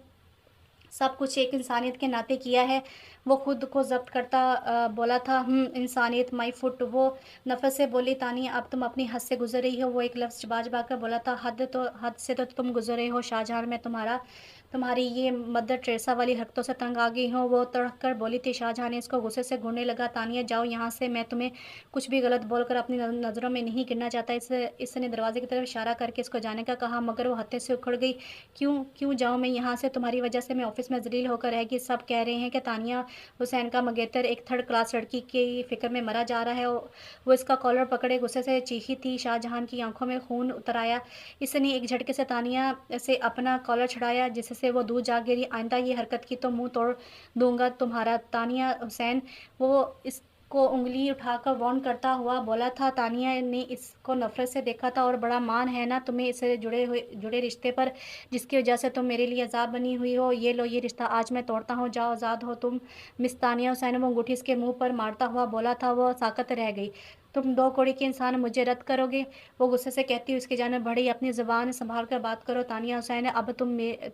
सब कुछ एक इंसानियत के नाते किया है। वो खुद को जब्त करता बोला था। इंसानियत माई फुट। वो नफरत से बोली। तानिया, अब तुम अपनी हद से गुजर रही हो। वो एक लफ्ज़ चिबा चिबा कर बोला था। हद से तो तुम गुजर रहे हो शाहजहान। मैं तुम्हारी ये मदर टेरेसा वाली हरकतों से तंग आ गई हूँ। वो तड़क कर बोली थी। शाहजहान ने इसको गुस्से से घूरने लगा। तानिया, जाओ यहाँ से। मैं तुम्हें कुछ भी गलत बोलकर अपनी नज़रों में नहीं गिरना चाहता। इसने दरवाजे की तरफ इशारा करके इसको जाने का कहा, मगर वो हत्थे से उखड़ गई। क्यों क्यों जाऊँ मैं यहाँ से? तुम्हारी वजह से मैं ऑफिस में जलील होकर रह गई। सब कह रहे हैं कि तानिया हुसैन का मंगेतर एक थर्ड क्लास लड़की की फिक्र में मरा जा रहा है। वो इसका कॉलर पकड़े गुस्से से चीखी थी। शाहजहान की आंखों में खून उतर आया। इसने एक झटके से तानिया से अपना कॉलर छुड़ाया, जिससे वो दूर जा गिरी। आइंदा ये हरकत की तो मुंह तोड़ दूंगा तुम्हारा। तानिया हुसैन, वो इसको उंगली उठाकर वार्न करता हुआ बोला था। तानिया ने इसको नफरत से देखा था। और बड़ा मान है ना तुम्हें इससे जुड़े रिश्ते पर, जिसकी वजह से तुम मेरे लिए अजाब बनी हुई हो। ये लो, ये रिश्ता आज मैं तोड़ता हूँ। जाओ, आज़ाद हो तुम। मिस तानिया हुसैन, वो अंगूठी इसके मुंह पर मारता हुआ बोला था। वो साकत रह गई। तुम दो कौड़ी के इंसान मुझे रद्द करोगे? वो गुस्से से कहती हुई उसकी जानिब बढ़ी। अपनी ज़ुबान संभाल कर बात करो तानिया हुसैन। अब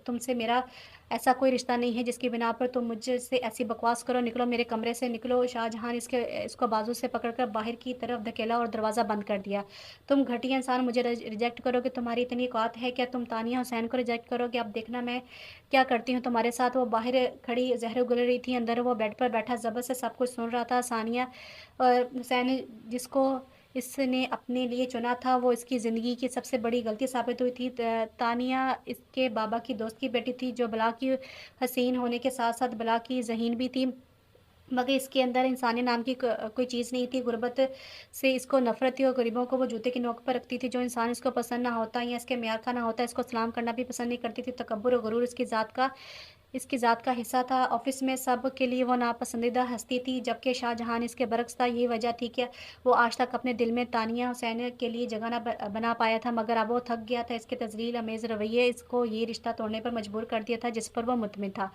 तुमसे मेरा ऐसा कोई रिश्ता नहीं है जिसकी बिना पर तुम मुझसे ऐसी बकवास करो। निकलो मेरे कमरे से, निकलो। शाहजहान इसको बाजू से पकड़कर बाहर की तरफ धकेला और दरवाज़ा बंद कर दिया। तुम घटिया इंसान, मुझे रिजेक्ट करोगे? तुम्हारी इतनी औकात है क्या तुम तानिया हुसैन को रिजेक्ट करोगे? अब देखना मैं क्या करती हूँ तुम्हारे साथ। वो बाहर खड़ी जहर उगल रही थी। अंदर वो बेड पर बैठा ज़बर से सब कुछ सुन रहा था। सानिया और हुसैन, जिसको इसने अपने लिए चुना था, वो इसकी ज़िंदगी की सबसे बड़ी गलती साबित हुई थी। तानिया इसके बाबा की दोस्त की बेटी थी, जो बला की हसीन होने के साथ साथ बला की ज़हीन भी थी, मगर इसके अंदर इंसानी नाम की कोई चीज़ नहीं थी। गुर्बत से इसको नफरत थी और गरीबों को वो जूते की नोक पर रखती थी। जो इंसान इसको पसंद ना होता या इसके म्यार का ना होता, इसको सलाम करना भी पसंद नहीं करती थी। तकब्बुर और गुरूर इसकी ज़ात का हिस्सा था। ऑफिस में सब के लिए वो नापसंदीदा हस्ती थी, जबकि शाहजहान इसके बरक्स था। ये वजह थी कि वो आज तक अपने दिल में तानिया हुसैन के लिए जगह ना बना पाया था, मगर अब वो थक गया था। इसके तजलील अमेज़ रवैये इसको ये रिश्ता तोड़ने पर मजबूर कर दिया था जिस पर वो मुतमिन था।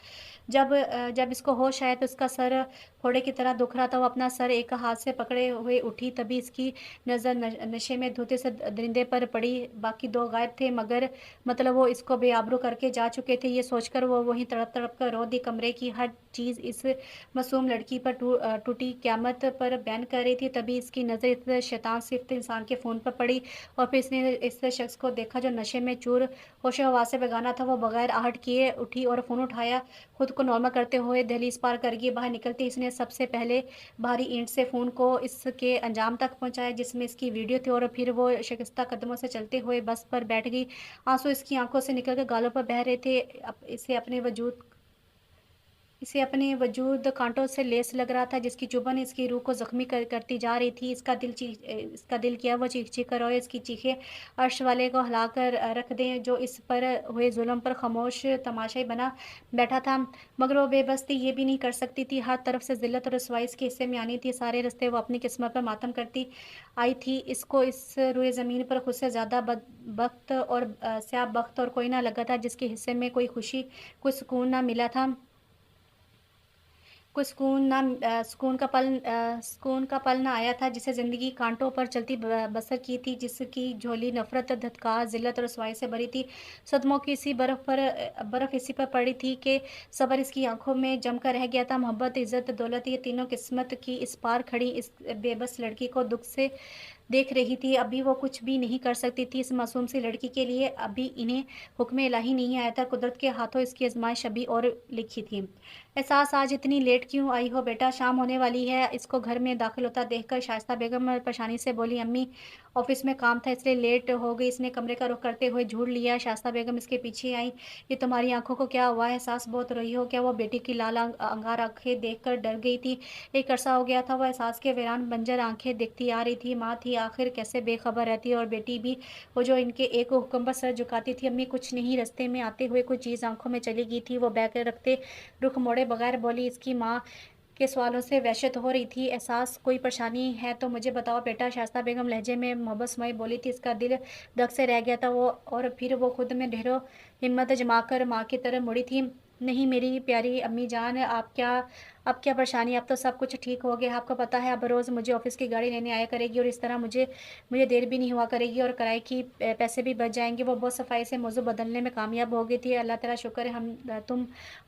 जब इसको होश आया तो उसका सर फोड़े की तरह दुख रहा था। वो अपना सर एक हाथ से पकड़े हुए उठी। तभी इसकी नज़र नशे में धोते से दरिंदे पर पड़ी। बाकी दो गायब थे, मगर मतलब वो इसको बेआबरू करके जा चुके थे। ये सोचकर वो वहीं तड़प तड़प कर रो दी। कमरे की हर चीज़ इस मासूम लड़की पर टूटी क़यामत पर बयान कर रही थी। तभी इसकी नज़र इस शैतान सिफ्त इंसान के फ़ोन पर पड़ी और फिर इसने इस शख्स को देखा जो नशे में चूर होश हवास से बेगाना था। वो बगैर आहट किए उठी और फ़ोन उठाया। खुद को नॉर्मल करते हुए दहलीज पार कर गई। बाहर निकलते इसने सबसे पहले भारी ईंट से फ़ोन को इसके अंजाम तक पहुंचाया जिसमें इसकी वीडियो थी, और फिर वो शिकस्ता कदमों से चलते हुए बस पर बैठ गई। आंसू इसकी आंखों से निकलकर गालों पर बह रहे थे। इसे अपने वजूद कांटों से लेस लग रहा था, जिसकी चुभन इसकी रूह को जख्मी करती जा रही थी। इसका दिल किया वो चीख चीख कर रोए। इसकी चीखें अर्श वाले को हिला कर रख दें, जो इस पर हुए जुल्म पर खामोश तमाशाई बना बैठा था। मगर वो बेबस थी, ये भी नहीं कर सकती थी। हर तरफ से जिल्लत और रसवाई इसके हिस्से में आनी थी। सारे रास्ते वो अपनी किस्मत पर मातम करती आई थी। इसको इस रुए ज़मीन पर खुद से ज़्यादा बदबख्त और स्याह बख्त और कोई ना लगा था, जिसके हिस्से में कोई खुशी, कोई सुकून ना मिला था। कोई सुकून का पल ना आया था, जिसे ज़िंदगी कांटों पर चलती बसर की थी, जिसकी झोली नफ़रत, धत्कार, ज़िल्लत और रुसवाई से भरी थी। सदमों की इसी बर्फ़ इसी पर पड़ी थी कि सब्र इसकी आंखों में जम कर रह गया था। मोहब्बत, इज़्ज़त, दौलत, ये तीनों किस्मत की इस पार खड़ी इस बेबस लड़की को देख रही थी। अभी वो कुछ भी नहीं कर सकती थी इस मासूम सी लड़की के लिए। अभी इन्हें हुक्म इलाही नहीं आया था, कुदरत के हाथों इसकी आज़माइश अभी और लिखी थी। एहसास, आज इतनी लेट क्यों आई हो बेटा? शाम होने वाली है। इसको घर में दाखिल होता देखकर शाइस्ता बेगम परेशानी से बोली, अम्मी ऑफिस में काम था इसलिए लेट हो गई। इसने कमरे का रुख करते हुए झूठ लिया। शाइस्ता बेगम इसके पीछे आई। ये तुम्हारी आंखों को क्या हुआ है? एहसास, बहुत रोई हो क्या? वो बेटी की लाल अंगार आंखें देखकर डर गई थी। एक अरसा हो गया था वह एहसास के वीरान बंजर आंखें देखती आ रही थी। माँ थी आखिर, कैसे बेखबर रहती, और बेटी भी वो जो इनके एक हुक्म पर सर झुकाती थी। अम्मी कुछ नहीं, रास्ते में आते हुए कोई चीज़ आंखों में चली गई थी। वो बैग रखते रुख मोड़े बगैर बोली। इसकी माँ के सवालों से वहशत हो रही थी। एहसास, कोई परेशानी है तो मुझे बताओ बेटा, शाइस्ता बेगम लहजे में मोहब्बत समाई बोली थी। इसका दिल धक से रह गया था वो, और फिर वो खुद में ढेरों हिम्मत जमाकर माँ की तरफ मुड़ी थी। नहीं मेरी प्यारी अम्मी जान, अब क्या परेशानी? अब तो सब कुछ ठीक हो गया। आपको पता है अब रोज़ मुझे ऑफिस की गाड़ी लेने आया करेगी, और इस तरह मुझे मुझे देर भी नहीं हुआ करेगी, और किराए की पैसे भी बच जाएंगे। वो बहुत सफाई से मौजू बदलने में कामयाब हो गई थी। अल्लाह तेरा शुक्र है,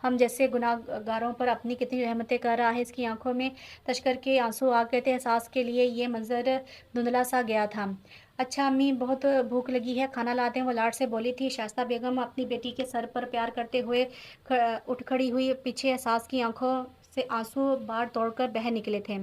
हम जैसे गुनाहगारों पर अपनी कितनी रहमतें कर रहा है। इसकी आंखों में तश्कर के आंसू आ गए थे। एहसास के लिए ये मंजर धुंधला सा गया था। अच्छा अम्मी, बहुत भूख लगी है, खाना लाते हैं, वो लाड से बोली थी। शाइस्ता बेगम अपनी बेटी के सर पर प्यार करते हुए उठ खड़ी हुई। पीछे एहसास की आंखों से आंसू बाढ़ तोड़कर बह निकले थे।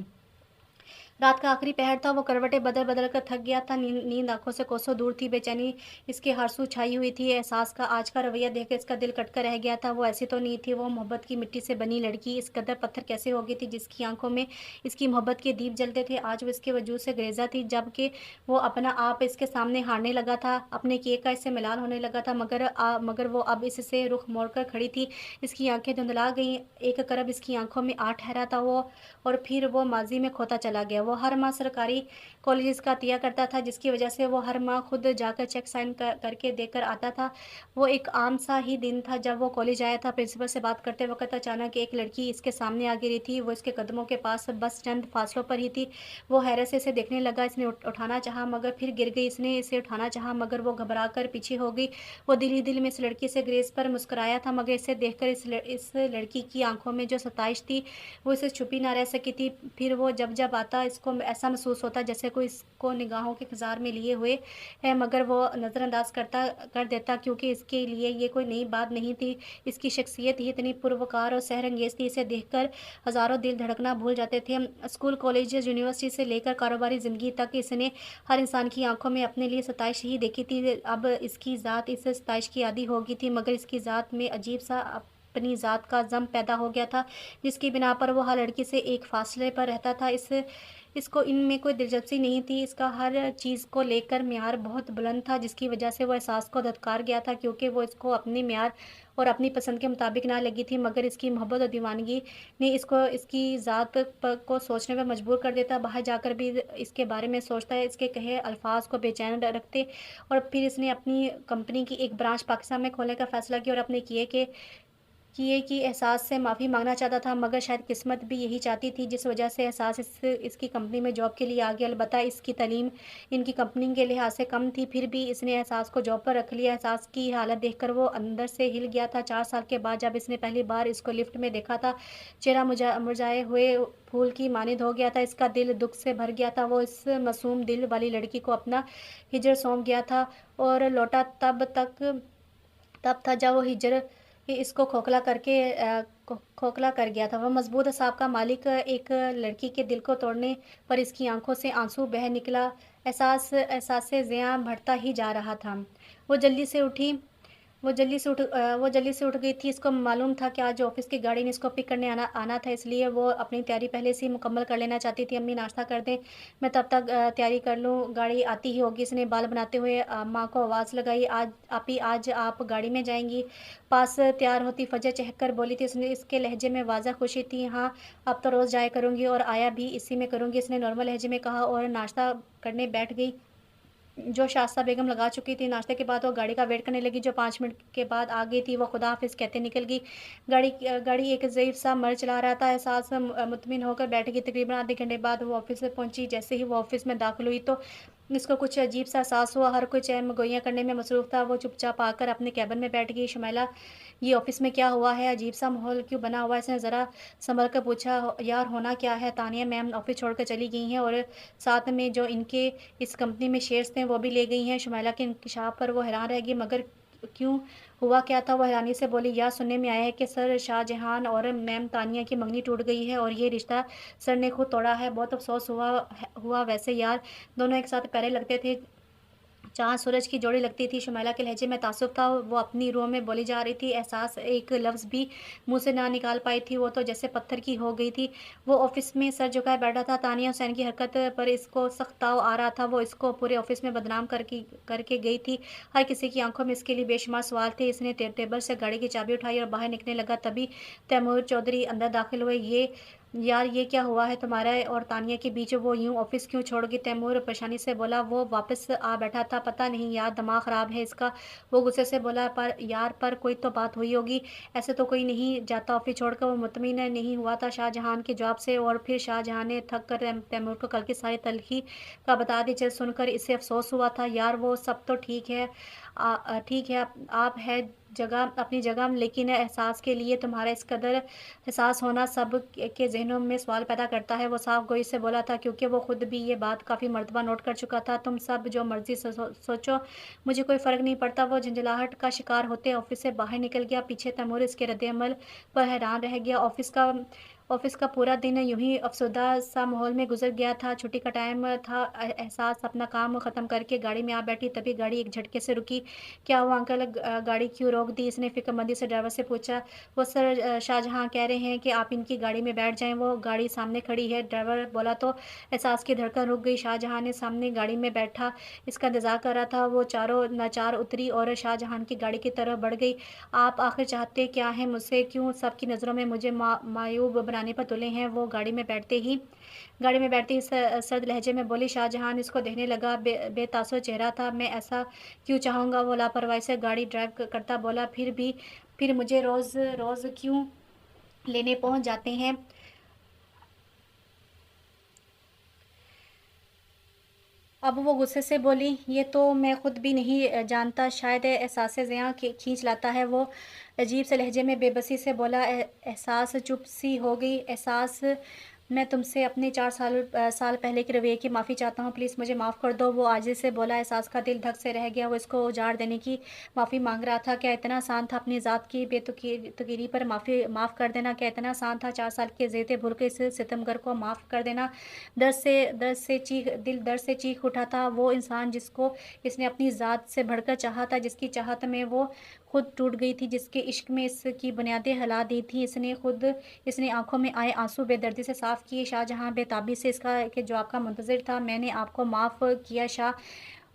रात का आखिरी पहर था। वो करवटें बदल बदल कर थक गया था। नींद आंखों से कोसों दूर थी। बेचैनी इसके हारसू छाई हुई थी। एहसास का आज का रवैया देखकर इसका दिल कटकर रह गया था। वो ऐसी तो नहीं थी। वो मोहब्बत की मिट्टी से बनी लड़की इस कदर पत्थर कैसे हो गई थी? जिसकी आंखों में इसकी मोहब्बत के दीप जलते थे, आज वो इसके वजूद से गुरेजा थी। जबकि वो अपना आप इसके सामने हारने लगा था, अपने किए का इससे मिलान होने लगा था। मगर वो अब इससे रुख मोड़कर खड़ी थी। इसकी आंखें धुंधला गईं। एक करब इसकी आंखों में आ ठहरा था वो, और फिर वो माजी में खोता चला गया। वो हर माह सरकारी कॉलेज का अतिया करता था, जिसकी वजह से वो हर माह खुद जाकर चेक साइन करके देकर आता था। वो एक आम सा ही दिन था जब वो कॉलेज आया था। प्रिंसिपल से बात करते वक्त अचानक एक लड़की इसके सामने आ गिरी थी। वो इसके कदमों के पास बस चंद फासलों पर ही थी। वो हैरत से इसे देखने लगा। इसने उठाना चाहा मगर फिर गिर गई। इसने इसे उठाना चाहा मगर वो घबरा कर पीछे हो गई। वो दिल ही दिल में इस लड़की से ग्रेस पर मुस्कुराया था, मगर इसे देखकर इस लड़की की आंखों में जो सताइश थी वो इसे छुपी ना रह सकी थी। फिर वो जब जब आता इसको ऐसा महसूस होता जैसे कोई इसको निगाहों के खजार में लिए हुए है, मगर वो नज़रअंदाज कर देता, क्योंकि इसके लिए ये कोई नई बात नहीं थी। इसकी शख्सियत ही इतनी पुरवकार और सहरंगेज थी। इसे देखकर हज़ारों दिल धड़कना भूल जाते थे। स्कूल, कॉलेज, यूनिवर्सिटी से लेकर कारोबारी ज़िंदगी तक इसने हर इंसान की आंखों में अपने लिए सताइश ही देखी थी। अब इसकी ज़ात इस सताइश की आदी हो गई थी, मगर इसकी ज़ात में अजीब सा अपनी ज़ात का ज़म पैदा हो गया था, जिसकी बिना पर वो हर लड़की से एक फासले पर रहता था। इसको इनमें कोई दिलचस्पी नहीं थी। इसका हर चीज़ को लेकर म्यार बहुत बुलंद था, जिसकी वजह से वो एहसास को धत्कार गया था, क्योंकि वो इसको अपने म्यार और अपनी पसंद के मुताबिक ना लगी थी। मगर इसकी मोहब्बत और दीवानगी ने इसको इसकी ज़ात को सोचने पर मजबूर कर देता। बाहर जाकर भी इसके बारे में सोचता है, इसके कहे अल्फाज को बेचैन रखते। और फिर इसने अपनी कंपनी की एक ब्रांच पाकिस्तान में खोलने का फैसला किया, और अपने किए की एहसास से माफ़ी मांगना चाहता था, मगर शायद किस्मत भी यही चाहती थी, जिस वजह से एहसास इसकी कंपनी में जॉब के लिए आ गया। अलबत्ता इसकी तालीम इनकी कंपनी के लिहाज से कम थी, फिर भी इसने एहसास को जॉब पर रख लिया। एहसास की हालत देखकर वो अंदर से हिल गया था। 4 साल के बाद जब इसने पहली बार इसको लिफ्ट में देखा था, चेहरा मुरझाए हुए फूल की मानिंद हो गया था। इसका दिल दुख से भर गया था। वो इस मासूम दिल वाली लड़की को अपना हिजर सौंप गया था, और लौटा तब था जब वो हिजर इसको खोखला कर गया था। वह मजबूत असाब का मालिक एक लड़की के दिल को तोड़ने पर इसकी आंखों से आंसू बह निकला। एहसास से ज़िया बढ़ता ही जा रहा था। वो जल्दी से उठी वो जल्दी से उठ गई थी। इसको मालूम था कि आज ऑफिस की गाड़ी ने इसको पिक करने आना था, इसलिए वो अपनी तैयारी पहले से ही मुकम्मल कर लेना चाहती थी। अम्मी नाश्ता कर दें, मैं तब तक तैयारी कर लूँ, गाड़ी आती ही होगी। इसने बाल बनाते हुए माँ को आवाज़ लगाई, आज आप गाड़ी में जाएंगी? पास तैयार होती फजर चहक कर बोली थी। इसने इसके लहजे में वाज़ा खुशी थी। हाँ, अब तो रोज़ जाया करूँगी और आया भी इसी में करूँगी, इसने नॉर्मल लहजे में कहा, और नाश्ता करने बैठ गई। जो शास्ता बेगम लगा चुकी थी। नाश्ते के बाद वो गाड़ी का वेट करने लगी, जो 5 मिनट के बाद आ गई थी। वो खुदा हाफिज़ कहते निकल गई। गाड़ी एक ज़ईफ़ सा मर्द चला रहा था। एहसास मुतमिन होकर बैठ गई। तकरीबन आधे घंटे बाद वो ऑफिस में पहुंची। जैसे ही वो ऑफिस में दाखिल हुई तो इसको कुछ अजीब सा एहसास हुआ, हर कोई चैन गोइयाँ करने में मसरूफ़ था। वो चुपचाप आकर अपने केबिन में बैठ गई। शुमैला, ये ऑफ़िस में क्या हुआ है? अजीब सा माहौल क्यों बना हुआ है? इसने ज़रा सँभल कर पूछा। यार होना क्या है? तानिया मैम ऑफ़िस छोड़कर चली गई हैं और साथ में जो इनके इस कंपनी में शेयर्स थे वो भी ले गई हैं। शुमैला के इंकशाफ पर वो हैरान रह गई, मगर क्यों? हुआ क्या था? वो हैरानी से बोली, यार सुनने में आया है कि सर शाहजहान और मैम तानिया की मंगनी टूट गई है और ये रिश्ता सर ने खुद तोड़ा है। बहुत अफ़सोस हुआ वैसे यार, दोनों एक साथ प्यारे लगते थे, चाँद सूरज की जोड़ी लगती थी। शुमैला के लहजे में तासुब था, वो अपनी रूह में बोली जा रही थी। एहसास एक लफ्ज़ भी मुँह से ना निकाल पाई थी, वो तो जैसे पत्थर की हो गई थी। वो ऑफ़िस में सर झुकाए बैठा था। तानिया हुसैन की हरकत पर इसको सख्त ताव आ रहा था। वो इसको पूरे ऑफ़िस में बदनाम करके गई थी। हर किसी की आँखों में इसके लिए बेशुमार सवाल थे। इसने टेबल से गाड़ी की चाबी उठाई और बाहर निकलने लगा, तभी तैमूर चौधरी अंदर दाखिल हुए। यार ये क्या हुआ है तुम्हारे और तानिया के बीच? वो यूँ ऑफ़िस क्यों छोड़ गई? तैमूर परेशानी से बोला। वो वापस आ बैठा था। पता नहीं यार, दिमाग ख़राब है इसका। वो गुस्से से बोला। पर यार, कोई तो बात हुई होगी। ऐसे तो कोई नहीं जाता ऑफ़िस छोड़कर। वो मुतमिन नहीं हुआ था शाहजहान के जवाब से, और फिर शाहजहान ने थक कर तैमूर को कल की सारी तलख़ी का बता दी। चीज़ सुनकर इसे अफ़सोस हुआ था। यार वो सब तो ठीक है, ठीक है, आप है जगह अपनी जगह, लेकिन एहसास के लिए तुम्हारा इस कदर एहसास होना सब के ज़हनों में सवाल पैदा करता है। वो साफ़ गोई से बोला था, क्योंकि वो खुद भी ये बात काफ़ी मर्तबा नोट कर चुका था। तुम सब जो मर्ज़ी सोचो, मुझे कोई फ़र्क नहीं पड़ता। वो झंझलाहट का शिकार होते ऑफ़िस से बाहर निकल गया। पीछे तैमूर इसके रद्द-ए-अमल पर हैरान रह गया। ऑफ़िस का पूरा दिन यूँ ही अफ़सरदा सा माहौल में गुज़र गया था। छुट्टी का टाइम था। एहसास अपना काम ख़त्म करके गाड़ी में आ बैठी, तभी गाड़ी एक झटके से रुकी। क्या हुआ अंकल? गाड़ी क्यों रोक दी? इसने फ़िक्रमंदी से ड्राइवर से पूछा। वो सर शाहजहाँ कह रहे हैं कि आप इनकी गाड़ी में बैठ जाएँ, वो गाड़ी सामने खड़ी है। ड्राइवर बोला तो एहसास की धड़कन रुक गई। शाहजहाँ ने सामने गाड़ी में बैठा, इसका इंतज़ार कर रहा था। वो चारों नाचार उतरी और शाहजहाँ की गाड़ी की तरफ बढ़ गई। आप आखिर चाहते क्या हैं मुझसे? क्यों सबकी नज़रों में मुझे मायूब बनाने पर तुले हैं? वो गाड़ी में बैठते ही सर्द लहजे में बोली। शाहजहाँ इसको देखने लगा, बेतासुर चेहरा था। मैं ऐसा क्यों चाहूँगा? वो लापरवाही से गाड़ी ड्राइव करता बोला। फिर मुझे रोज़ क्यों लेने पहुँच जाते हैं? अब वो गुस्से से बोली, ये तो मैं खुद भी नहीं जानता, शायद एहसास ज़िया खींच लाता है। वो अजीब से लहजे में बेबसी से बोला। एहसास चुप सी हो गई। एहसास, मैं तुमसे अपने 4 साल पहले के रवैये की माफ़ी चाहता हूँ, प्लीज़ मुझे माफ़ कर दो। वो आजिज़ से बोला। एहसास का दिल धक से रह गया। वो इसको उजाड़ देने की माफ़ी मांग रहा था। क्या इतना आसान था अपनी ज़ात की बेतुकीरी पर माफ़ कर देना? क्या इतना आसान था 4 साल के ज़ेते भूल के इस सितमगर को माफ़ कर देना? दर्द से चीख उठा था वो इंसान, जिसको इसने अपनी ज़ात से बढ़कर चाहा था, जिसकी चाहत में वो खुद टूट गई थी, जिसके इश्क में इसकी बुनियादें हिला दी थी। इसने आँखों में आए आँसू बेदर्दी से साफ़ किए। शाहजहाँ बेताबी से इसका के जवाब का मुंतज़िर था। मैंने आपको माफ़ किया शाह।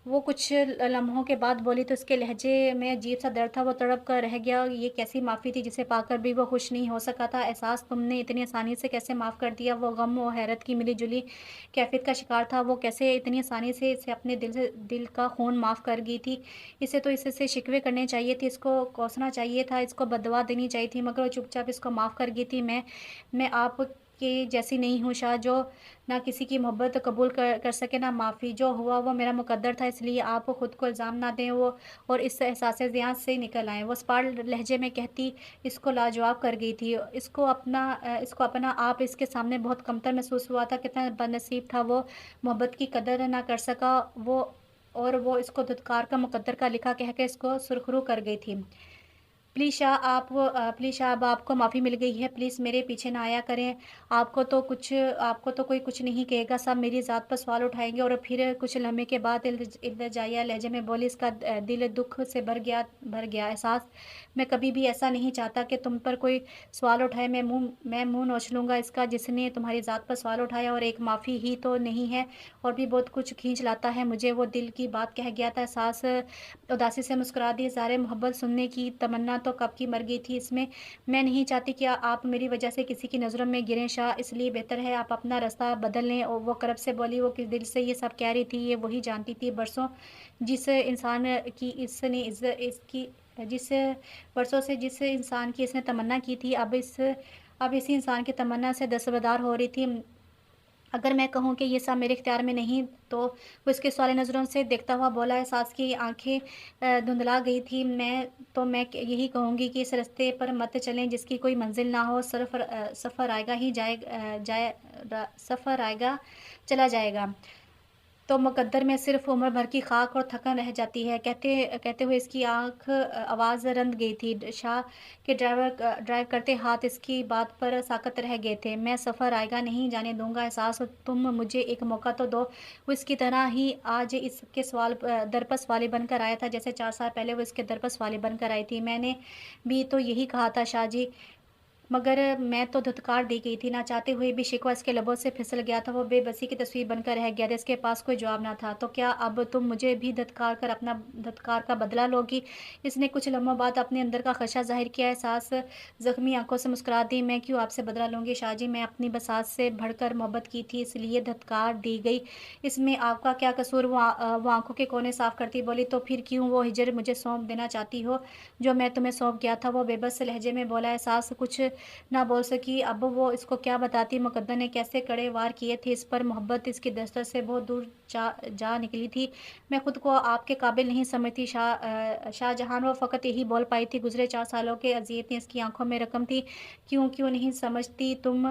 वो कुछ लम्हों के बाद बोली, तो उसके लहजे में अजीब-सा दर्द था। वो तड़प कर रह गया। ये कैसी माफ़ी थी जिसे पाकर भी वो खुश नहीं हो सका था? एहसास, तुमने इतनी आसानी से कैसे माफ़ कर दिया? वो गम और हैरत की मिली-जुली कैफ़ियत का शिकार था। वो कैसे इतनी आसानी से इसे अपने दिल का खून माफ़ कर गई थी? इसे तो इससे शिकवे करने चाहिए थे, इसको कोसना चाहिए था, इसको बददुआ देनी चाहिए थी, मगर वो चुपचाप इसको माफ़ कर गई थी। मैं आपके जैसी नहीं हूँ शाह, जो ना किसी की मोहब्बत कबूल कर सके, ना माफ़ी। जो हुआ वो मेरा मुकद्दर था, इसलिए आप खुद को इल्ज़ाम ना दें वो और इस एहसास ज़ियान से निकल आएँ। वो सपाट लहजे में कहती इसको लाजवाब कर गई थी। इसको अपना आप इसके सामने बहुत कमतर महसूस हुआ था। कितना बदनसीब था वो, मोहब्बत की कदर ना कर सका वो इसको धुतकार का मुकद्दर का लिखा कह के इसको सुरखरू कर गई थी। प्लीज़ शाह, अब आपको माफ़ी मिल गई है, प्लीज़ मेरे पीछे ना आया करें। आपको तो कोई कुछ नहीं कहेगा, सब मेरी ज़ात पर सवाल उठाएँगे। और फिर कुछ लम्हे के बाद इल्तिजाया लहजे में बोली। इसका दिल दुःख से भर गया। एहसास, मैं कभी भी ऐसा नहीं चाहता कि तुम पर कोई सवाल उठाए। मैं मुँह नोच लूँगा इसका, जिसने तुम्हारी ज़ात पर सवाल उठाया, और एक माफ़ी ही तो नहीं है, और भी बहुत कुछ खींच लाता है मुझे। वो दिल की बात कह गया था। एहसास उदासी से मुस्कुरा दी। ज़ाहिर मोहब्बत सुनने की तमन्ना तो कब की मर गई थी इसमें। मैं नहीं चाहती कि आप मेरी वजह से किसी की नज़रों में गिरें शाह, इसलिए बेहतर है आप अपना रास्ता बदल लें। और वो करब से बोली। वो किस दिल से ये सब कह रही थी, ये वही जानती थी। जिस इंसान की इसने इज़्ज़ इसकी जिस बरसों से जिस इंसान की इसने तमन्ना की थी, अब इसी इंसान की तमन्ना से दस्तबरदार हो रही थी। अगर मैं कहूँ कि ये सब मेरे इख्तियार में नहीं, तो वो इसके सवाल नज़रों से देखता हुआ बोला, एहसास की आँखें धुंधला गई थी। मैं यही कहूँगी कि इस रास्ते पर मत चलें जिसकी कोई मंज़िल ना हो, सफ़र आएगा ही सफ़र आएगा, चला जाएगा। तो मुकद्दर में सिर्फ़ उम्र भर की ख़ाक और थकन रह जाती है। कहते कहते हुए इसकी आवाज़ रंध गई थी। शाह के ड्राइव करते हाथ इसकी बात पर साक़त रह गए थे। मैं सफ़र आएगा नहीं जाने दूँगा, एहसास तुम मुझे एक मौका तो दो। वो इसकी तरह ही आज इसके दर पर सवाली बनकर आया था, जैसे 4 साल पहले वो इसके दर पर सवाली बनकर आई थी। मैंने भी तो यही कहा था शाह जी, मगर मैं तो धुतकार दी गई थी, ना चाहते हुए भी शिकवा इसके लबों से फिसल गया था। वो बेबसी की तस्वीर बनकर रह गया था, इसके पास कोई जवाब ना था। तो क्या अब तुम मुझे भी धुतकार का बदला लोगी? इसने कुछ लम्हों बाद अपने अंदर का खदशा ज़ाहिर किया। एहसास ज़ख्मी आंखों से मुस्कुरा दी। मैं क्यों आपसे बदला लूँगी शाहजी, मैं अपनी बसात से बढ़कर मोहब्बत की थी, इसलिए धुतकार दी गई। इसमें आपका क्या कसूर? वो आंखों के कोने साफ करती बोली। तो फिर क्यों वो हिजर मुझे सौंप देना चाहती हो, जो मैं तुम्हें सौंप गया था? वो बेबस लहजे में बोला। एहसास कुछ ना बोल सकी। अब वो इसको क्या बताती, मुकद्दर ने कैसे कड़े वार किए थे इस पर। मोहब्बत इसकी दस्तक से बहुत दूर जा निकली थी। मैं खुद को आपके काबिल नहीं समझती शाहजहां। वो फ़कत यही बोल पाई थी। गुज़रे 4 सालों के अज़ियतें इसकी आंखों में रकम थी। क्यों क्यों नहीं समझती तुम?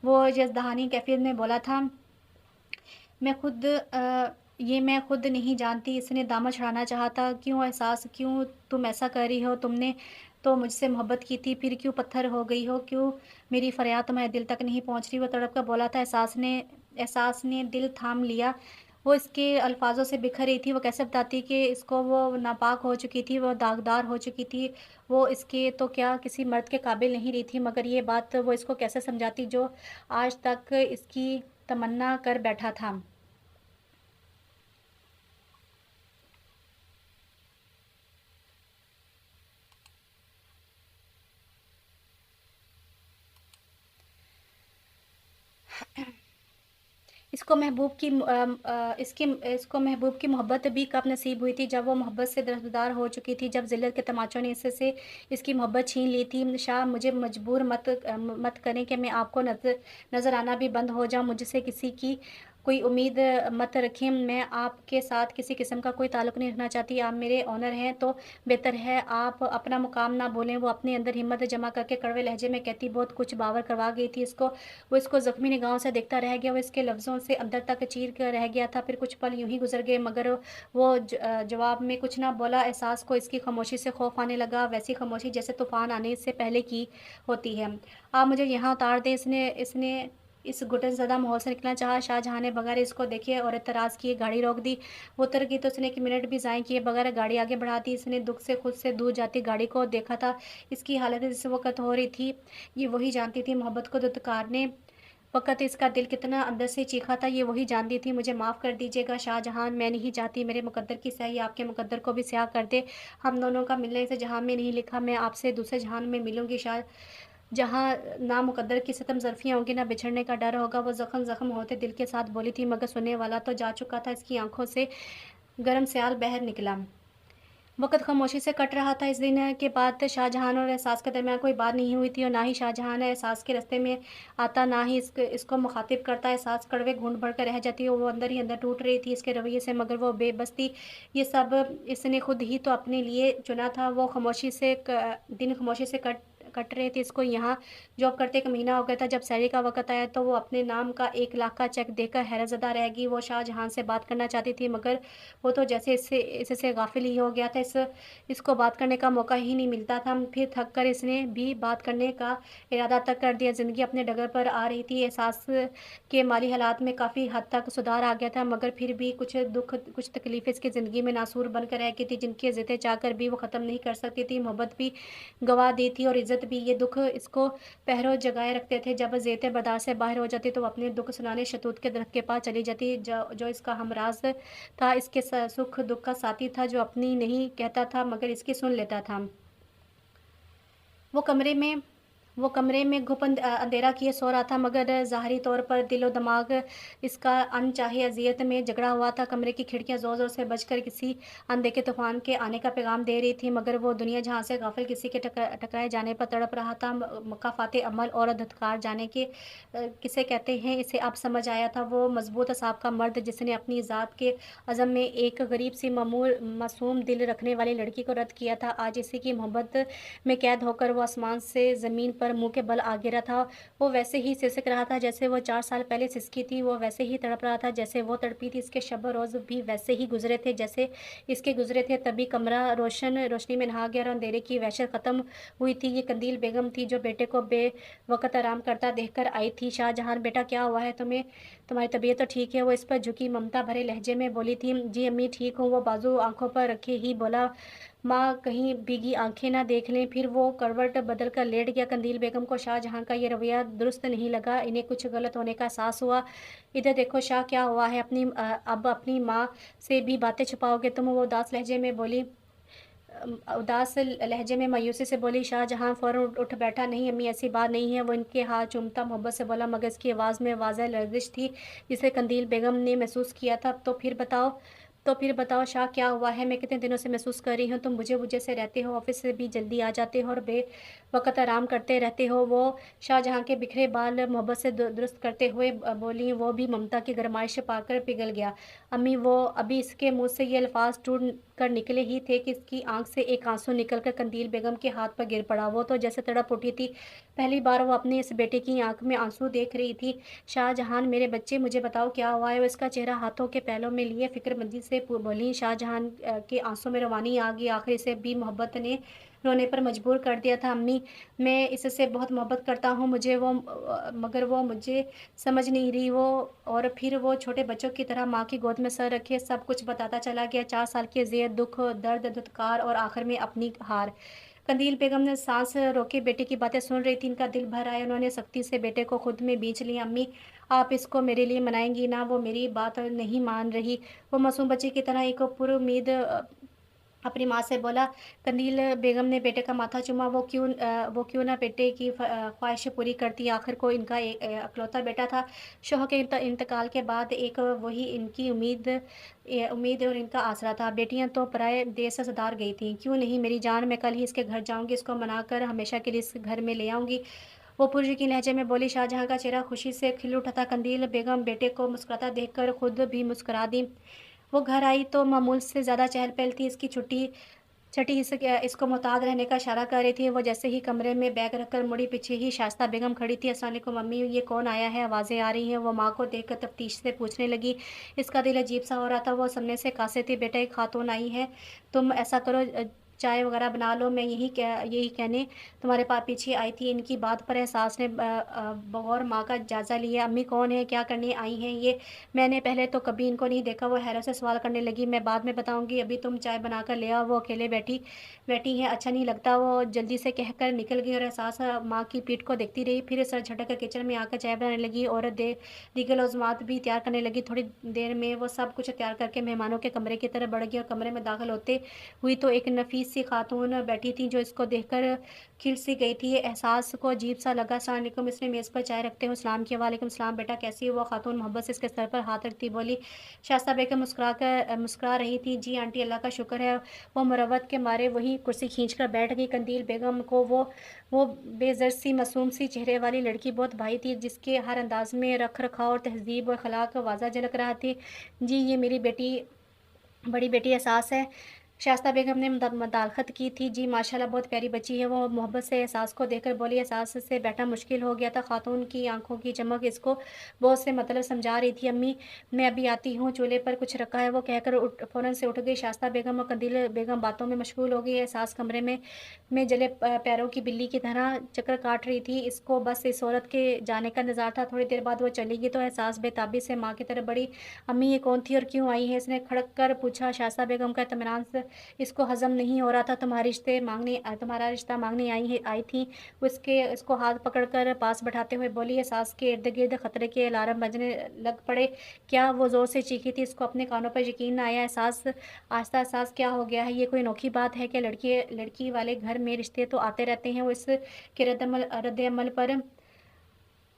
वो यज़दहानी कैफ़ियत में बोला था। मैं खुद मैं खुद नहीं जानती। इसने दामन छुड़ाना चाहा था। क्यों एहसास, क्यों तुम ऐसा कर रही हो? तुमने तो मुझसे मोहब्बत की थी, फिर क्यों पत्थर हो गई हो? क्यों मेरी फ़रियाद तुम्हारे दिल तक नहीं पहुँच रही? वो तड़प कर बोला था। एहसास ने दिल थाम लिया। वो इसके अल्फ़ाज़ों से बिखर रही थी। वो कैसे बताती कि इसको वो नापाक हो चुकी थी, वो दागदार हो चुकी थी। वो इसके तो क्या किसी मर्द के काबिल नहीं रही थी, मगर ये बात वो इसको कैसे समझाती जो आज तक इसकी तमन्ना कर बैठा था। इसको महबूब की इसको महबूब की मोहब्बत भी कब नसीब हुई थी, जब वो मोहब्बत से दरकिदार हो चुकी थी, जब ज़िल्लत के तमाचों ने इससे इसकी मोहब्बत छीन ली थी। शाह, मुझे मजबूर मत करें कि मैं आपको नज़र आना भी बंद हो जाऊँ। मुझसे किसी की कोई उम्मीद मत रखें। मैं आपके साथ किसी किस्म का कोई ताल्लुक़ नहीं रखना चाहती। आप मेरे ऑनर हैं, तो बेहतर है आप अपना मुकाम ना भूलें। वो अपने अंदर हिम्मत जमा करके कड़वे लहजे में कहती, बहुत कुछ बावर करवा गई थी इसको। वो इसको ज़ख्मी निगाहों से देखता रह गया। वो इसके लफ्ज़ों से अंदर तक चीर कर रह गया था। फिर कुछ पल यूँ ही गुज़र गए, मगर वो जवाब में कुछ ना बोला। एहसास को इसकी खामोशी से खौफ आने लगा, वैसी खामोशी जैसे तूफ़ान आने से पहले की होती है। आप मुझे यहाँ उतार दें। इसने इसने इस घुटनज़दा माहौल से निकलना चाहा। शाहजहाँ ने बगैर इसको देखे और एतराज़ किए गाड़ी रोक दी। वो उतर गई तो उसने 1 मिनट भी ज़ाय किए बगैर गाड़ी आगे बढ़ा दी। इसने दुःख से खुद से दूर जाती गाड़ी को देखा था। इसकी हालत जिस वक़्त हो रही थी, ये वही जानती थी। मोहब्बत को दुत्कारने वक़्त इसका दिल कितना अंदर से चीखा था, ये वही जानती थी। मुझे माफ़ कर दीजिएगा शाहजहाँ, मैं नहीं चाहती मेरे मुकद्दर की स्याही आपके मुकद्दर को भी स्याह कर दे। हम दोनों का मिलने इस जहाँ में नहीं लिखा। मैं आपसे दूसरे जहान में मिलूँगी जहाँ ना मुकद्दर की सितम ज़रफ़ियाँ होंगी, ना बिछड़ने का डर होगा। वो ज़ख़्म होते दिल के साथ बोली थी, मगर सुनने वाला तो जा चुका था। इसकी आँखों से गरम स्याल बह निकला। वक़्त खामोशी से कट रहा था। इस दिन के बाद शाहजहाँ और एहसास के दरमियान कोई बात नहीं हुई थी और ना ही शाहजहाँ ने एहसास के रास्ते में आता, ना ही इसको मुख़ातिब करता। एहसास कड़वे घूँट भर कर रह जाती और वो अंदर ही अंदर टूट रही थी इसके रवैये से, मगर वो बेबस थी। ये सब इसने खुद ही तो अपने लिए चुना था। वो दिन खामोशी से कट रहे थे। इसको यहाँ जॉब करते 1 महीना हो गया था। जब सैलरी का वक़्त आया तो वो अपने नाम का 1 लाख का चेक देखकर हैरतज़दा रह गई। वो शाहजहाँ से बात करना चाहती थी, मगर वो तो जैसे इससे गाफ़िल ही हो गया था। इसको बात करने का मौका ही नहीं मिलता था। फिर थक कर इसने भी बात करने का इरादा तक कर दिया। ज़िंदगी अपने डगर पर आ रही थी। एहसास के माली हालात में काफ़ी हद तक सुधार आ गया था, मगर फिर भी कुछ तकलीफ़ें इसकी ज़िंदगी में नासूर बनकर रह गई थी, जिनकी ज़िद्दें चाहकर भी वो ख़त्म नहीं कर सकती थी। मोहब्बत भी गँवा दी थी और इज़्ज़त भी। ये दुःख इसको पहरों जगाए रखते थे। जब ज़ेतें बर्दाश्त से बाहर हो जाती तो वो अपने दुःख सुनाने शतूत के दरख़्त के पास चली जाती, जो इसका हमराज़ था, इसके सुख दुःख का साथी था, जो अपनी नहीं कहता था मगर इसकी सुन लेता था। वो कमरे में वो कमरे में अंधेरा किए सो रहा था, मगर ज़ाहिरी तौर पर दिलो-दिमाग इसका अनचाही अज़ियत में जकड़ा हुआ था। कमरे की खिड़कियाँ ज़ोर-ज़ोर से बजकर किसी अनदेखे तूफ़ान के आने का पैगाम दे रही थी, मगर वो दुनिया जहाँ से गाफ़िल किसी के टकराए जाने पर तड़प रहा था। मकाफ़ाते अमल और धुतकार जाने के किसे कहते हैं, इसे अब समझ आया था। वो मज़बूत असाब का मर्द जिसने अपनी ज़ात के अज़म में एक गरीब-सी मासूम दिल रखने वाली लड़की को रद्द किया था, आज इसी की मोहब्बत में कैद होकर वो आसमान से ज़मीन पर मुँह के बल आ गिरा था। वो वैसे ही सिसक रहा था जैसे वो 4 साल पहले सिसकी थी, वो वैसे ही तड़प रहा था जैसे वो तड़पी थी। इसके शब-ओ-रोज़ भी वैसे ही गुज़रे थे जैसे इसके गुज़रे थे। तभी कमरा रोशनी में नहा गया और अंधेरे की वहशत ख़त्म हुई थी। ये कंदील बेगम थी जो बेटे को बेवक़्त आराम करता देखकर आई थी। शाहजहान, बेटा क्या हुआ है तुम्हें? तुम्हारी तबीयत तो ठीक है? वो इस पर झुकी ममता भरे लहजे में बोली थी। जी अम्मी ठीक हूँ। वो बाजू आँखों पर रखे ही बोला। माँ कहीं भीगी आँखें ना देख लें। फिर वो करवट बदल कर लेट गया। कंदील बेगम को शाहजहां का ये रवैया दुरुस्त नहीं लगा। इन्हें कुछ गलत होने का एहसास हुआ। इधर देखो शाह, क्या हुआ है? अब अपनी माँ से भी बातें छुपाओगे तुम? वो उदास लहजे में मायूसी से बोली। शाहजहां फ़ौरन उठ बैठा। नहीं अम्मी, ऐसी बात नहीं है। वो इनके हाथ चूमता मोहब्बत से बोला, मगर इसकी आवाज़ में वाज़ह लर्ज़िश थी जिसे कंदील बेगम ने महसूस किया था। तो फिर बताओ शाह, क्या हुआ है? मैं कितने दिनों से महसूस कर रही हूँ तुम बुझे-बुझे से रहते हो, ऑफ़िस से भी जल्दी आ जाते हो और बेवक़्त आराम करते रहते हो। वो शाहजहां के बिखरे बाल मोहब्बत से दुरुस्त करते हुए बोलीं। वो भी ममता की गरमाइश पाकर पिघल गया। अम्मी, वो अभी इसके मुँह से ये अल्फ़ाज़ टूट कर निकले ही थे कि इसकी आँख से एक आँसू निकलकर कंदील बेगम के हाथ पर गिर पड़ा। वो तो जैसे तड़प उठी थी। पहली बार वो अपने इस बेटे की आँख में आँसू देख रही थी। शाहजहान, मेरे बच्चे, मुझे बताओ क्या हुआ है? वो इसका चेहरा हाथों के पहलों में लिए फ़िक्रमंदी से बोली। शाहजहान के आँसू में रवानी आ गई। आखिर इसे भी मोहब्बत ने रोने पर मजबूर कर दिया था। अम्मी, मैं इससे बहुत मोहब्बत करता हूँ, मगर वो मुझे समझ नहीं रही। और फिर वो छोटे बच्चों की तरह माँ की गोद में सर रखे सब कुछ बताता चला गया। 4 साल की ज़ेर, दुःख, दर्द, धुतकार और आखिर में अपनी हार। कंदील बेगम ने साँस रोके बेटे की बातें सुन रही थी। इनका दिल भर आया। उन्होंने सख्ती से बेटे को खुद में बींच लिया। अम्मी, आप इसको मेरे लिए मनाएँगी ना? वो मेरी बात नहीं मान रही। वो मासूम बच्चे की तरह एक पुरुम्मीद अपनी माँ से बोला। कंदील बेगम ने बेटे का माथा चूमा। वो क्यों ना बेटे की ख्वाहिशें पूरी करती। आखिर को इनका इकलौता बेटा था। शौहर के इंतकाल के बाद एक वही इनकी उम्मीद और इनका आसरा था। बेटियां तो पराए देश से सधार गई थीं। क्यों नहीं मेरी जान, मैं कल ही इसके घर जाऊंगी, इसको मनाकर हमेशा के लिए इस घर में ले आऊंगी। वो पुरजकी लहजे में बोली। शाहजहां का चेहरा खुशी से खिल उठा था। कंदील बेगम बेटे को मुस्कुराता देखकर खुद भी मुस्कुरा दी। वो घर आई तो मामूल से ज़्यादा चहल-पहल थी। इसकी छठी इसको मोहताज रहने का इशारा कर रही थी। वो जैसे ही कमरे में बैग रखकर मुड़ी, पीछे ही शाइस्ता बेगम खड़ी थी। अस्सलाम वालेकुम मम्मी, ये कौन आया है? आवाज़ें आ रही हैं। वो माँ को देखकर तफ्तीश से पूछने लगी। इसका दिल अजीब-सा हो रहा था। वो सामने से कासे थी। बेटा, एक खातून आई है। तुम ऐसा करो, चाय वगैरह बना लो। मैं यही कहने तुम्हारे पीछे आई थी। इनकी बात पर एहसास ने बगौर माँ का जायज़ा लिया। अम्मी कौन है? क्या करने आई हैं ये? मैंने पहले तो कभी इनको नहीं देखा। वो हैरत से सवाल करने लगी। मैं बाद में बताऊँगी, अभी तुम चाय बनाकर ले आओ। वो अकेले बैठी बैठी हैं, अच्छा नहीं लगता। वो जल्दी से कहकर निकल गई और एहसास माँ की पीठ को देखती रही। फिर सर झटक कर किचन में आकर चाय बनाने लगी और दीगर लवाज़मात भी तैयार करने लगी। थोड़ी देर में वो सब कुछ तैयार करके मेहमानों के कमरे की तरफ बढ़ गई और कमरे में दाखिल होते हुई तो एक नफीस सी खातून बैठी थी जो इसको देखकर खिल सी गई थी। ये एहसास को अजीब सा लगा। अस्सलाम वालेकुम, इसने मेज़ पर चाय रखते हुए सलाम किया। वालेकुम सलाम बेटा, कैसी हो? वो खातून मोहब्बत से इसके सर पर हाथ रखती बोली। शाइस्ता बेगम मुस्कुरा रही थी। जी आंटी, अल्लाह का शुक्र है। वो मुरव्वत के मारे वही कुर्सी खींचकर बैठ गई। कंदील बेगम को वो बेज़र सी मासूम सी चेहरे वाली लड़की बहुत भाई थी, जिसके हर अंदाज में रख रखाव और तहज़ीब और अखलाक वाज़ा झलक रहा थी। जी, ये मेरी बड़ी बेटी एहसास है। शाइस्ता बेगम ने मदाखलत की थी। जी माशाल्लाह, बहुत प्यारी बच्ची है। वो मोहब्बत से एहसास को देखकर बोली। एहसास से बैठना मुश्किल हो गया था। खातून की आंखों की चमक इसको बहुत से मतलब समझा रही थी। अम्मी, मैं अभी आती हूँ, चूल्हे पर कुछ रखा है। वो कहकर फ़ौरन से उठ गई। शाइस्ता बेगम और कंदील बेगम बातों में मशगूल हो गई। एहसास कमरे में जले पैरों की बिल्ली की तरह चक्कर काट रही थी। इसको बस इस औरत के जाने का इंतज़ार था। थोड़ी देर बाद वो चली गई तो एहसास बेताबी से माँ की तरफ बढ़ी। अम्मी, ये कौन थी और क्यों आई है? इसने खड़क कर पूछा। शाइस्ता बेगम का इत्मीनान से इसको हज़म नहीं हो रहा था, तुम्हारा रिश्ता माँगने आई थी। इसको हाथ पकड़कर पास बैठाते हुए बोली, सास के इर्द-गिर्द खतरे के अलार्म बजने लग पड़े। क्या वो ज़ोर से चीखी थी, इसको अपने कानों पर यकीन ना आया। एहसास क्या हो गया है? ये कोई अनोखी बात है क्या? लड़की वाले घर में रिश्ते तो आते रहते हैं। वो इसके रद्द-ए-अमल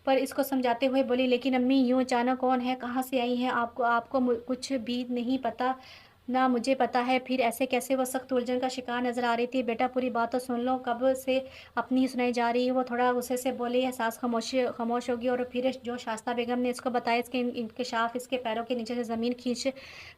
पर इसको समझाते हुए बोली, लेकिन अम्मी यूँ अचानक कौन है? कहाँ से आई हैं? आपको आपको कुछ भी नहीं पता, ना मुझे पता है। फिर ऐसे कैसे? वो सख्त उलझन का शिकार नज़र आ रही थी। बेटा पूरी बात तो सुन लो, कब से अपनी ही सुनाई जा रही है। वो थोड़ा गुस्से से बोली। एहसास खामोश होगी और फिर जो शास्ता बेगम ने इसको बताया, इसके इंकशाफ इसके पैरों के नीचे से ज़मीन खींच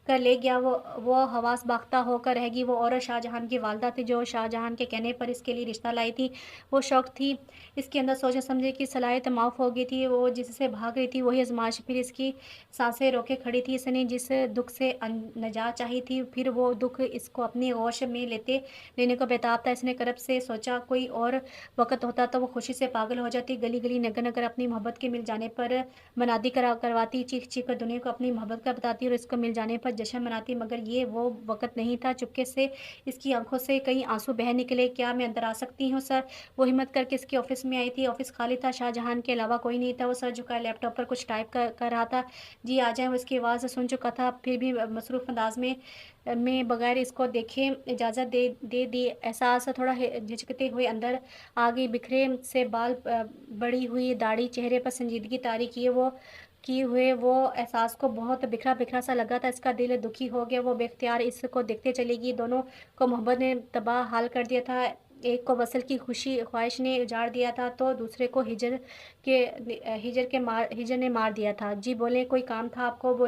कर ले गया। वो हवास बाख्ता होकर रह गई। वो औरत शाहजहां की वालदा थी, जो शाहजहां के कहने पर इसके लिए रिश्ता लाई थी। वो शौक थी इसके अंदर सोचे समझे की सलाहियत माफ़ हो गई थी। वो जिससे भाग रही थी वही आज़माइश। फिर इसकी साँसें रोके खड़ी थी। इसने जिस दुःख से नजात चाही थी, फिर वो दुःख इसको अपनी होश में लेने को बेताब था। इसने करब से सोचा, कोई और वक़्त होता तो वो खुशी से पागल हो जाती। गली-गली, नगर-नगर अपनी मोहब्बत के मिल जाने पर मनादी करवाती। चीख-चीख कर दुनिया को अपनी मोहब्बत का बताती और इसको मिल जाने पर जश्न मनाती। मगर ये वो वक़्त नहीं था। चुपके से इसकी आँखों से कई आँसू बह निकले। क्या मैं अंदर आ सकती हूँ सर? वो हिम्मत करके इसके ऑफ़िस में आई थी। ऑफ़िस खाली था, शाहजहां के अलावा कोई नहीं था। वो सर झुकाए लैपटॉप पर कुछ टाइप कर रहा था। जी आ जाएँ, वो इसकी आवाज़ सुन चुका था, फिर भी मसरूफ़ अंदाज़ में बगैर इसको देखे इजाज़त दे दी। एहसास थोड़ा झिझकते हुए अंदर आ गई। बिखरे से बाल, बढ़ी हुई दाढ़ी, चेहरे पर संजीदगी तारी किए हुए वो एहसास को बहुत बिखरा-बिखरा सा लगा था। इसका दिल दुखी हो गया। वो बेख्तियार इसको देखते चली गई। दोनों को मोहब्बत ने तबाह हाल कर दिया था। एक को वसल की ख्वाहिश ने उजाड़ दिया था, तो दूसरे को हिजर ने मार दिया था। जी बोले, कोई काम था आपको? वो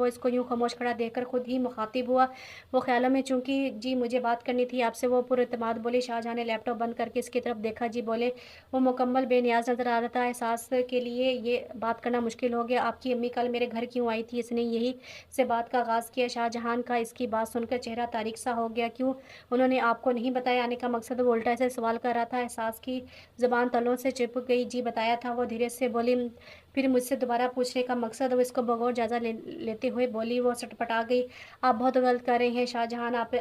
इसको यूँ खामोश खड़ा देखकर खुद ही मुखातिब हुआ। वो ख़्यालों में, चूँकि जी मुझे बात करनी थी आपसे। वो पुरएतमाद बोली। शाहजहां ने लैपटॉप बंद करके इसकी तरफ देखा। जी बोले। वो मुकम्मल बेनियाज़ नज़र आ रहा था। एहसास के लिए ये बात करना मुश्किल हो गया। आपकी अम्मी कल मेरे घर क्यों आई थी? इसने यही से बात का आगाज़ किया। शाहजहां का इसकी बात सुनकर चेहरा तारीक सा हो गया। क्यों उन्होंने आपको नहीं बताया आने का मकसद? वो उल्टा ऐसे सवाल कर रहा था। एहसास की ज़ुबान तलों से चिपक गई। जी बताया था, वो धीरे से बोली। फिर मुझसे दोबारा पूछने का मकसद? वो इसको बगौर जायज़ा लेते हुए बोली। वो सटपटा गई। आप बहुत गलत कर रहे हैं शाहजहां, आप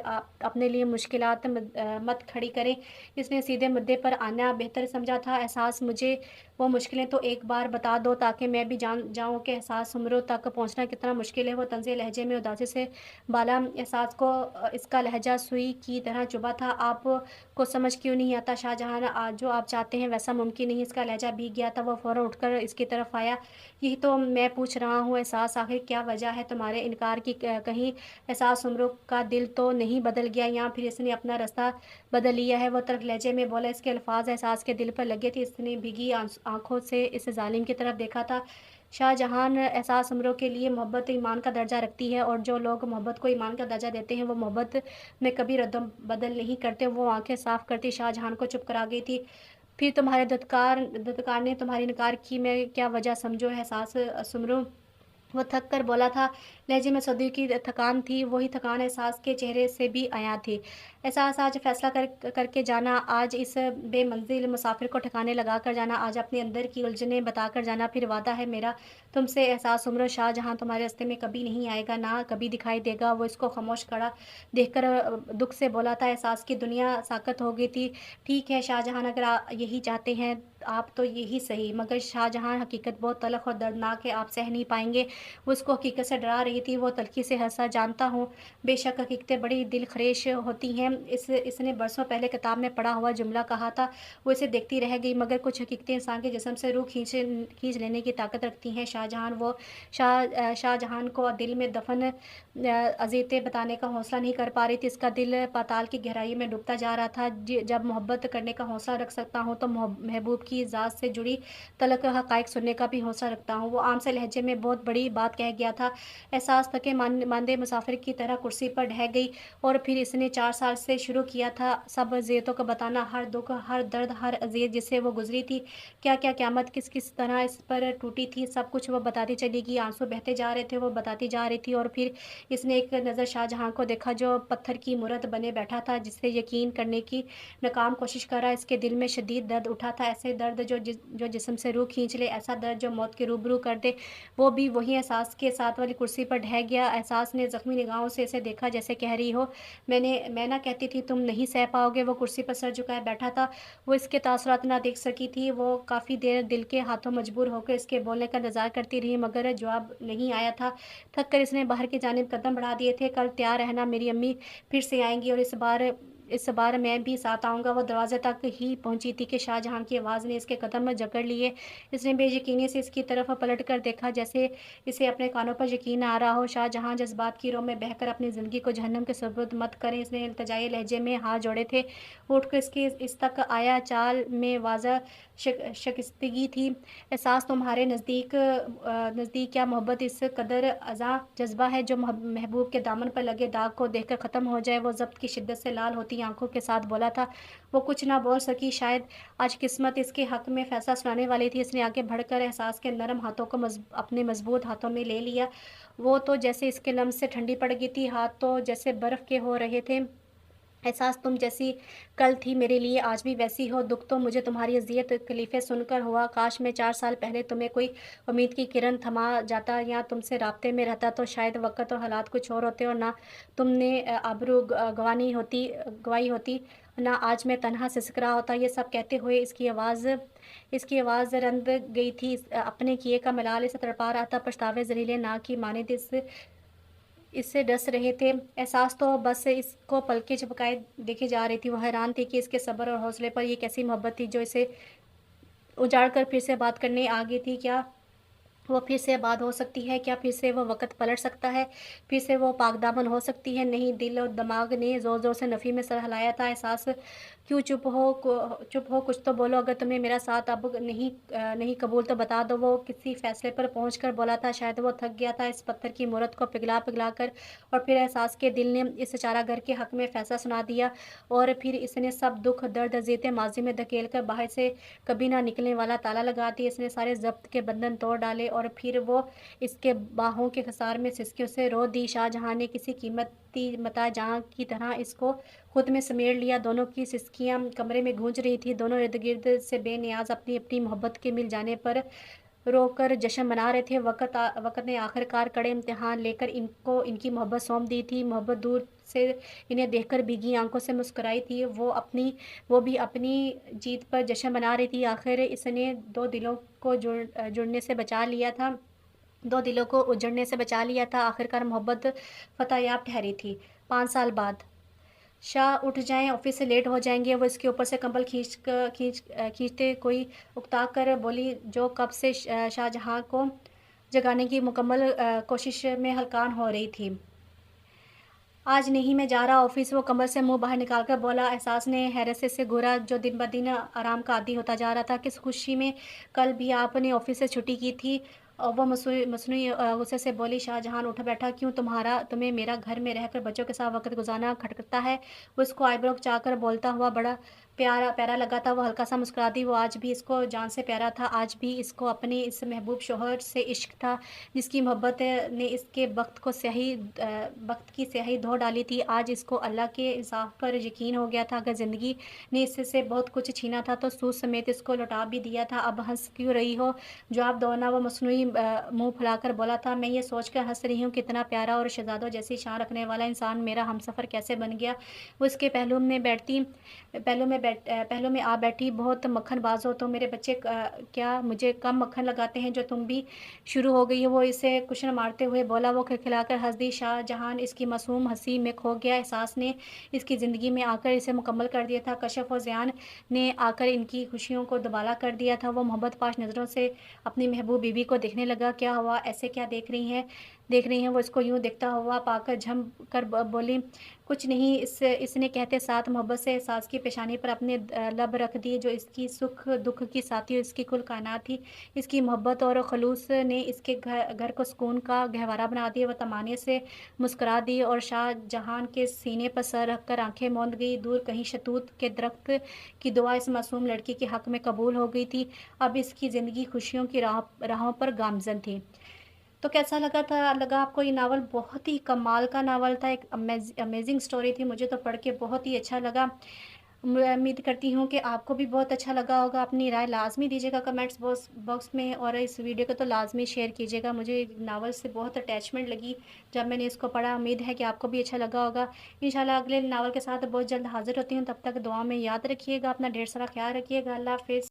अपने लिए मुश्किलात मत खड़ी करें। इसने सीधे मुद्दे पर आना बेहतर समझा था। एहसास, मुझे वो मुश्किलें तो एक बार बता दो, ताकि मैं भी जान जाऊँ कि एहसास उम्रों तक पहुँचना कितना मुश्किल है। वो तंज़े लहजे में उदासी से बाला। एहसास को इसका लहजा सुई की तरह चुभा था। आपको समझ क्यों नहीं आता शाहजहां, जो आप चाहते हैं वैसा मुमकिन नहीं। इसका लहजा भीग गया था। वो फ़ौरन उठकर इसकी तरफ आया। यही तो मैं पूछ रहा हूँ एहसास, आखिर क्या वजह है तुम्हारे इनकार की? कहीं एहसास उम्रों का दिल तो नहीं बदल गया, या फिर इसने अपना रास्ता बदल लिया है? वो तल्ख़ लहजे में बोला। इसके अल्फ़ाज़ एहसास के दिल पर लगे थे। इसने भीगी आँखों से इस ज़ालिम की तरफ देखा था। शाहजहां, एहसास उम्रों के लिए मोहब्बत ईमान का दर्जा रखती है, और जो लोग मोहब्बत को ईमान का दर्जा देते हैं वो मोहब्बत में कभी रद्द-बदल नहीं करते। वो आंखें साफ करती शाहजहां को चुप करा गई थी। फिर तुम्हारे धुतकार ने तुम्हारी इनकार की मैं क्या वजह समझो? एहसास सुमरो वो थक कर बोला था। लहजे में सदियों की थकान थी। वही थकान एहसास के चेहरे से भी आया थी। एहसास, आज फैसला करके जाना, आज इस बेमंजिल मुसाफिर को ठिकाने लगा कर जाना, आज अपने अंदर की उलझनें बताकर जाना। फिर वादा है मेरा तुमसे एहसास उम्र, शाहजहां तुम्हारे रास्ते में कभी नहीं आएगा, ना कभी दिखाई देगा। वो इसको खामोश खड़ा देखकर दुख से बोला था। एहसास की दुनिया साकत हो गई थी। ठीक है शाहजहां, अगर यही चाहते हैं आप तो यही सही, मगर शाहजहां हकीकत बहुत तलख और दर्दनाक है, आप सह नहीं पाएंगे। वो उसको हकीकत से डरा रही थी। वो तल्खी से हंसा। जानता हूँ बेशक हकीकतें बड़ी दिलखरेश होती हैं। इसने बरसों पहले किताब में पढ़ा हुआ जुमला कहा था। वो इसे देखती रह गई। मगर कुछ हकीकतें इंसान के जिस्म से रूह खींच लेने की ताकत रखती हैं। शाहजहां को दिल में दफन अज़ीज़ें बताने का हौसला नहीं कर पा रही थी। इसका दिल पाताल की गहराई में डूबता जा रहा था। जब मोहब्बत करने का हौसला रख सकता हूँ, तो महबूब की ज़ात से जुड़ी तलख हक़ाइक़ सुनने का भी हौसला रखता हूँ। वो आम से लहजे में बहुत बड़ी बात कह गया था। एहसास थके मांदे मुसाफिर की तरह कुर्सी पर ढह गई। और फिर इसने 4 साल से शुरू किया था सब अज़ियतों को बताना, हर दुख, हर दर्द, हर अज़ियत जिससे वो गुजरी थी। क्या-क्या क़यामत किस किस तरह इस पर टूटी थी, सब कुछ वो बताती चली गई। आंसू बहते जा रहे थे, वो बताती जा रही थी। और फिर इसने एक नज़र शाहजहां को देखा, जो पत्थर की मूरत बने बैठा था, जिससे यकीन करने की नाकाम कोशिश कर रहा। इसके दिल में शदीद दर्द उठा था। ऐसे दर्द जो जिस्म से रूह खींच ले, ऐसा दर्द जो मौत के रूबरू कर दे, वो भी वही एहसास के साथ वाली कुर्सी पर ढह गया। एहसास ने ज़ख्मी निगाहों से इसे देखा जैसे कह रही हो, मैं ना कहती थी तुम नहीं सह पाओगे। वो कुर्सी पर सर झुकाए बैठा था। वो इसके तासुरात ना देख सकी थी। वो काफ़ी देर दिल के हाथों मजबूर होकर इसके बोलने का इंतज़ार करती रही, मगर जवाब नहीं आया था। थक कर इसने बाहर की जानिब कदम बढ़ा दिए थे। कल तैयार रहना, मेरी अम्मी फिर से आएँगी और इस बार मैं भी साथ आऊँगा। वो दरवाज़े तक ही पहुँची थी कि शाहजहां की आवाज़ ने इसके कदम जकड़ लिए। इसने बेयकीनी से इसकी तरफ पलट कर देखा, जैसे इसे अपने कानों पर यकीन ना आ रहा हो। शाहजहां जज़्बात की रोह में बहकर अपनी ज़िंदगी को जहन्नम के सुपुर्द मत करें, इसने इल्तिजाई लहजे में हाथ जोड़े थे। उठकर इसके इस तक आया, चाल में वाज़ह शिकस्तगी थी। एहसास तुम्हारे नज़दीक क्या मोहब्बत इस कदर अज़ां जज़्बा है जो महबूब के दामन पर लगे दाग को देखकर ख़त्म हो जाए। वो ज़ब्त की शिद्दत से लाल होती आंखों के साथ बोला था। वो कुछ ना बोल सकी। शायद आज किस्मत इसके हक़ में फ़ैसला सुनाने वाली थी। इसने आगे बढ़कर एहसास के नरम हाथों को अपने मज़बूत हाथों में ले लिया। वो तो जैसे इसके लम्स से ठंडी पड़ गई थी, हाथ तो जैसे बर्फ़ के हो रहे थे। एहसास, तुम जैसी कल थी मेरे लिए आज भी वैसी हो। दुख तो मुझे तुम्हारी अज़ियत तकलीफ़ें सुनकर हुआ। काश मैं 4 साल पहले तुम्हें कोई उम्मीद की किरण थमा जाता या तुमसे राब्ते में रहता, तो शायद वक़्त और हालात कुछ और होते और ना तुमने आबरू गंवाई होती, ना आज मैं तन्हा सिसक रहा होता। ये सब कहते हुए इसकी आवाज़ रंध गई थी। अपने किए का मलाल इसे तड़पा रहा था। पछतावे ज़हरीले नाग की मानिंद इससे डस रहे थे। एहसास तो बस इसको पलकें झपकाए देखे जा रही थी। वो हैरान थी कि इसके सब्र और हौसले पर ये कैसी मोहब्बत थी जो इसे उजाड़ कर फिर से बात करने आ गई थी। क्या वो फिर से बात हो सकती है? क्या फिर से वो वक़्त पलट सकता है? फिर से वो पाकदामन हो सकती है? नहीं, दिल और दिमाग ने ज़ोर-ज़ोर से नफ़ी में सर हिलाया था। एहसास, क्यों चुप हो? कुछ तो बोलो। अगर तुम्हें मेरा साथ अब नहीं कबूल तो बता दो। वो किसी फ़ैसले पर पहुँच कर बोला था। शायद वो थक गया था इस पत्थर की मूरत को पिघला-पिघला कर। और फिर एहसास के दिल ने इस चारागार के हक़ में फ़ैसला सुना दिया। और फिर इसने सब दुःख, दर्द, अज़ियतें माज़ी में धकेल कर बाहर से कभी ना निकलने वाला ताला लगा दिया। इसने सारे ज़ब्त के बंधन तोड़ डाले और फिर वो इसके बाहों के खसार में सिसकियों से रो दी। शाहजहां ने किसी कीमती मता जहां की तरह इसको खुद में समेट लिया। दोनों की सिसकियां कमरे में गूंज रही थी। दोनों इर्द गिर्द से बेनियाज अपनी अपनी मोहब्बत के मिल जाने पर रोकर जश्न मना रहे थे। वक़्त ने आखिरकार कड़े इम्तिहान लेकर इनको इनकी मोहब्बत सौंप दी थी। मोहब्बत दूर से इन्हें देखकर भीगी आंखों से मुस्कुराई थी। वो भी अपनी जीत पर जश्न मना रही थी। आखिर इसने दो दिलों को जुड़ने से बचा लिया था। 2 दिलों को उजड़ने से बचा लिया था। आखिरकार मोहब्बत फ़तेहयाब ठहरी थी। 5 साल बाद शाह उठ जाएँ, ऑफ़िस से लेट हो जाएँगे। वो इसके ऊपर से कंबल खींचते कोई उकता कर बोली, जो कब से शाहजहाँ को जगाने की मुकम्मल कोशिश में हलकान हो रही थी। आज नहीं, मैं जा रहा ऑफ़िस। वो कमर से मुँह बाहर निकाल कर बोला। एहसास ने हैरत से घूरा, जो दिन ब दिन आराम का आदी होता जा रहा था। किस खुशी में कल भी आपने ऑफ़िस से छुट्टी की थी? वो मसनूई गुस्से से बोली। शाहजहां उठ बैठा। क्यों, तुम्हें मेरा घर में रहकर बच्चों के साथ वक़्त गुज़ारना खटकता है? वो इसको आईब्रो खिंचाकर बोलता हुआ बड़ा प्यारा लगा था। वो हल्का सा मुस्कुरा दी। वो आज भी इसको जान से प्यारा था। आज भी इसको अपने इस महबूब शौहर से इश्क था, जिसकी मोहब्बत ने इसके वक़्त की स्याही धो डाली थी। आज इसको अल्लाह के इंसाफ़ पर यकीन हो गया था। अगर ज़िंदगी ने इससे बहुत कुछ छीना था तो सूद समेत इसको लौटा भी दिया था। अब हँस क्यों रही हो? जवाब दो ना। वो मसनूई मुँह फुलाकर बोला था। मैं ये सोचकर हँस रही हूँ, कितना प्यारा और शहज़ादों जैसी शान रखने वाला इंसान मेरा हमसफ़र कैसे बन गया। वो इसके पहलू में आ बैठी। बहुत मक्खनबाज़ हो तुम। मेरे बच्चे क्या मुझे कम मक्खन लगाते हैं जो तुम भी शुरू हो गई हो? वो इसे कुशन मारते हुए बोला। वो खिलखिलाकर हँस दी। शाहजहां इसकी मासूम हँसी में खो गया। एहसास ने इसकी ज़िंदगी में आकर इसे मुकम्मल कर दिया था। कशफ और ज़ियान ने आकर इनकी खुशियों को दुबाला कर दिया था। वो मोहब्बत पाश नज़रों से अपनी महबूब बीवी को देखने लगा। क्या हुआ, ऐसे क्या देख रही हैं? वो इसको यूं देखता हुआ पाकर झम कर बोली, कुछ नहीं। इसने कहते साथ मोहब्बत से एहसास की पेशानी पर अपने लब रख दिए। जो इसकी सुख दुख की साथी और इसकी कुल कायनात थी, इसकी मोहब्बत और खलूस ने इसके घर को सुकून का गहवारा बना दिया। वह तमानियत से मुस्कुरा दी और शाहजहां के सीने पर सर रख कर आंखें मूंद गई। दूर कहीं शतूत के दरख्त की दुआ इस मासूम लड़की के हक़ में कबूल हो गई थी। अब इसकी ज़िंदगी खुशियों की राहों पर गामज़न थी। तो कैसा लगा आपको ये नावल? बहुत ही कमाल का नावल था। एक अमेज़िंग स्टोरी थी। मुझे तो पढ़ के बहुत ही अच्छा लगा। میں امید کرتی ہوں کہ آپ کو بھی بہت اچھا لگا ہوگا، اپنی رائے لازمی دیجیے گا کمنٹس باکس میں، اور اس ویڈیو کو تو لازمی شیئر کیجیے گا۔ مجھے ناول سے بہت اٹیچمنٹ لگی جب میں نے اس کو پڑھا، امید ہے کہ آپ کو بھی اچھا لگا ہوگا۔ انشاءاللہ اگلے ناول کے ساتھ بہت جلد حاضر ہوتی ہوں، تب تک دعا میں یاد رکھیے گا، اپنا ڈھیر سارا خیال رکھیے گا۔ اللہ حافظ۔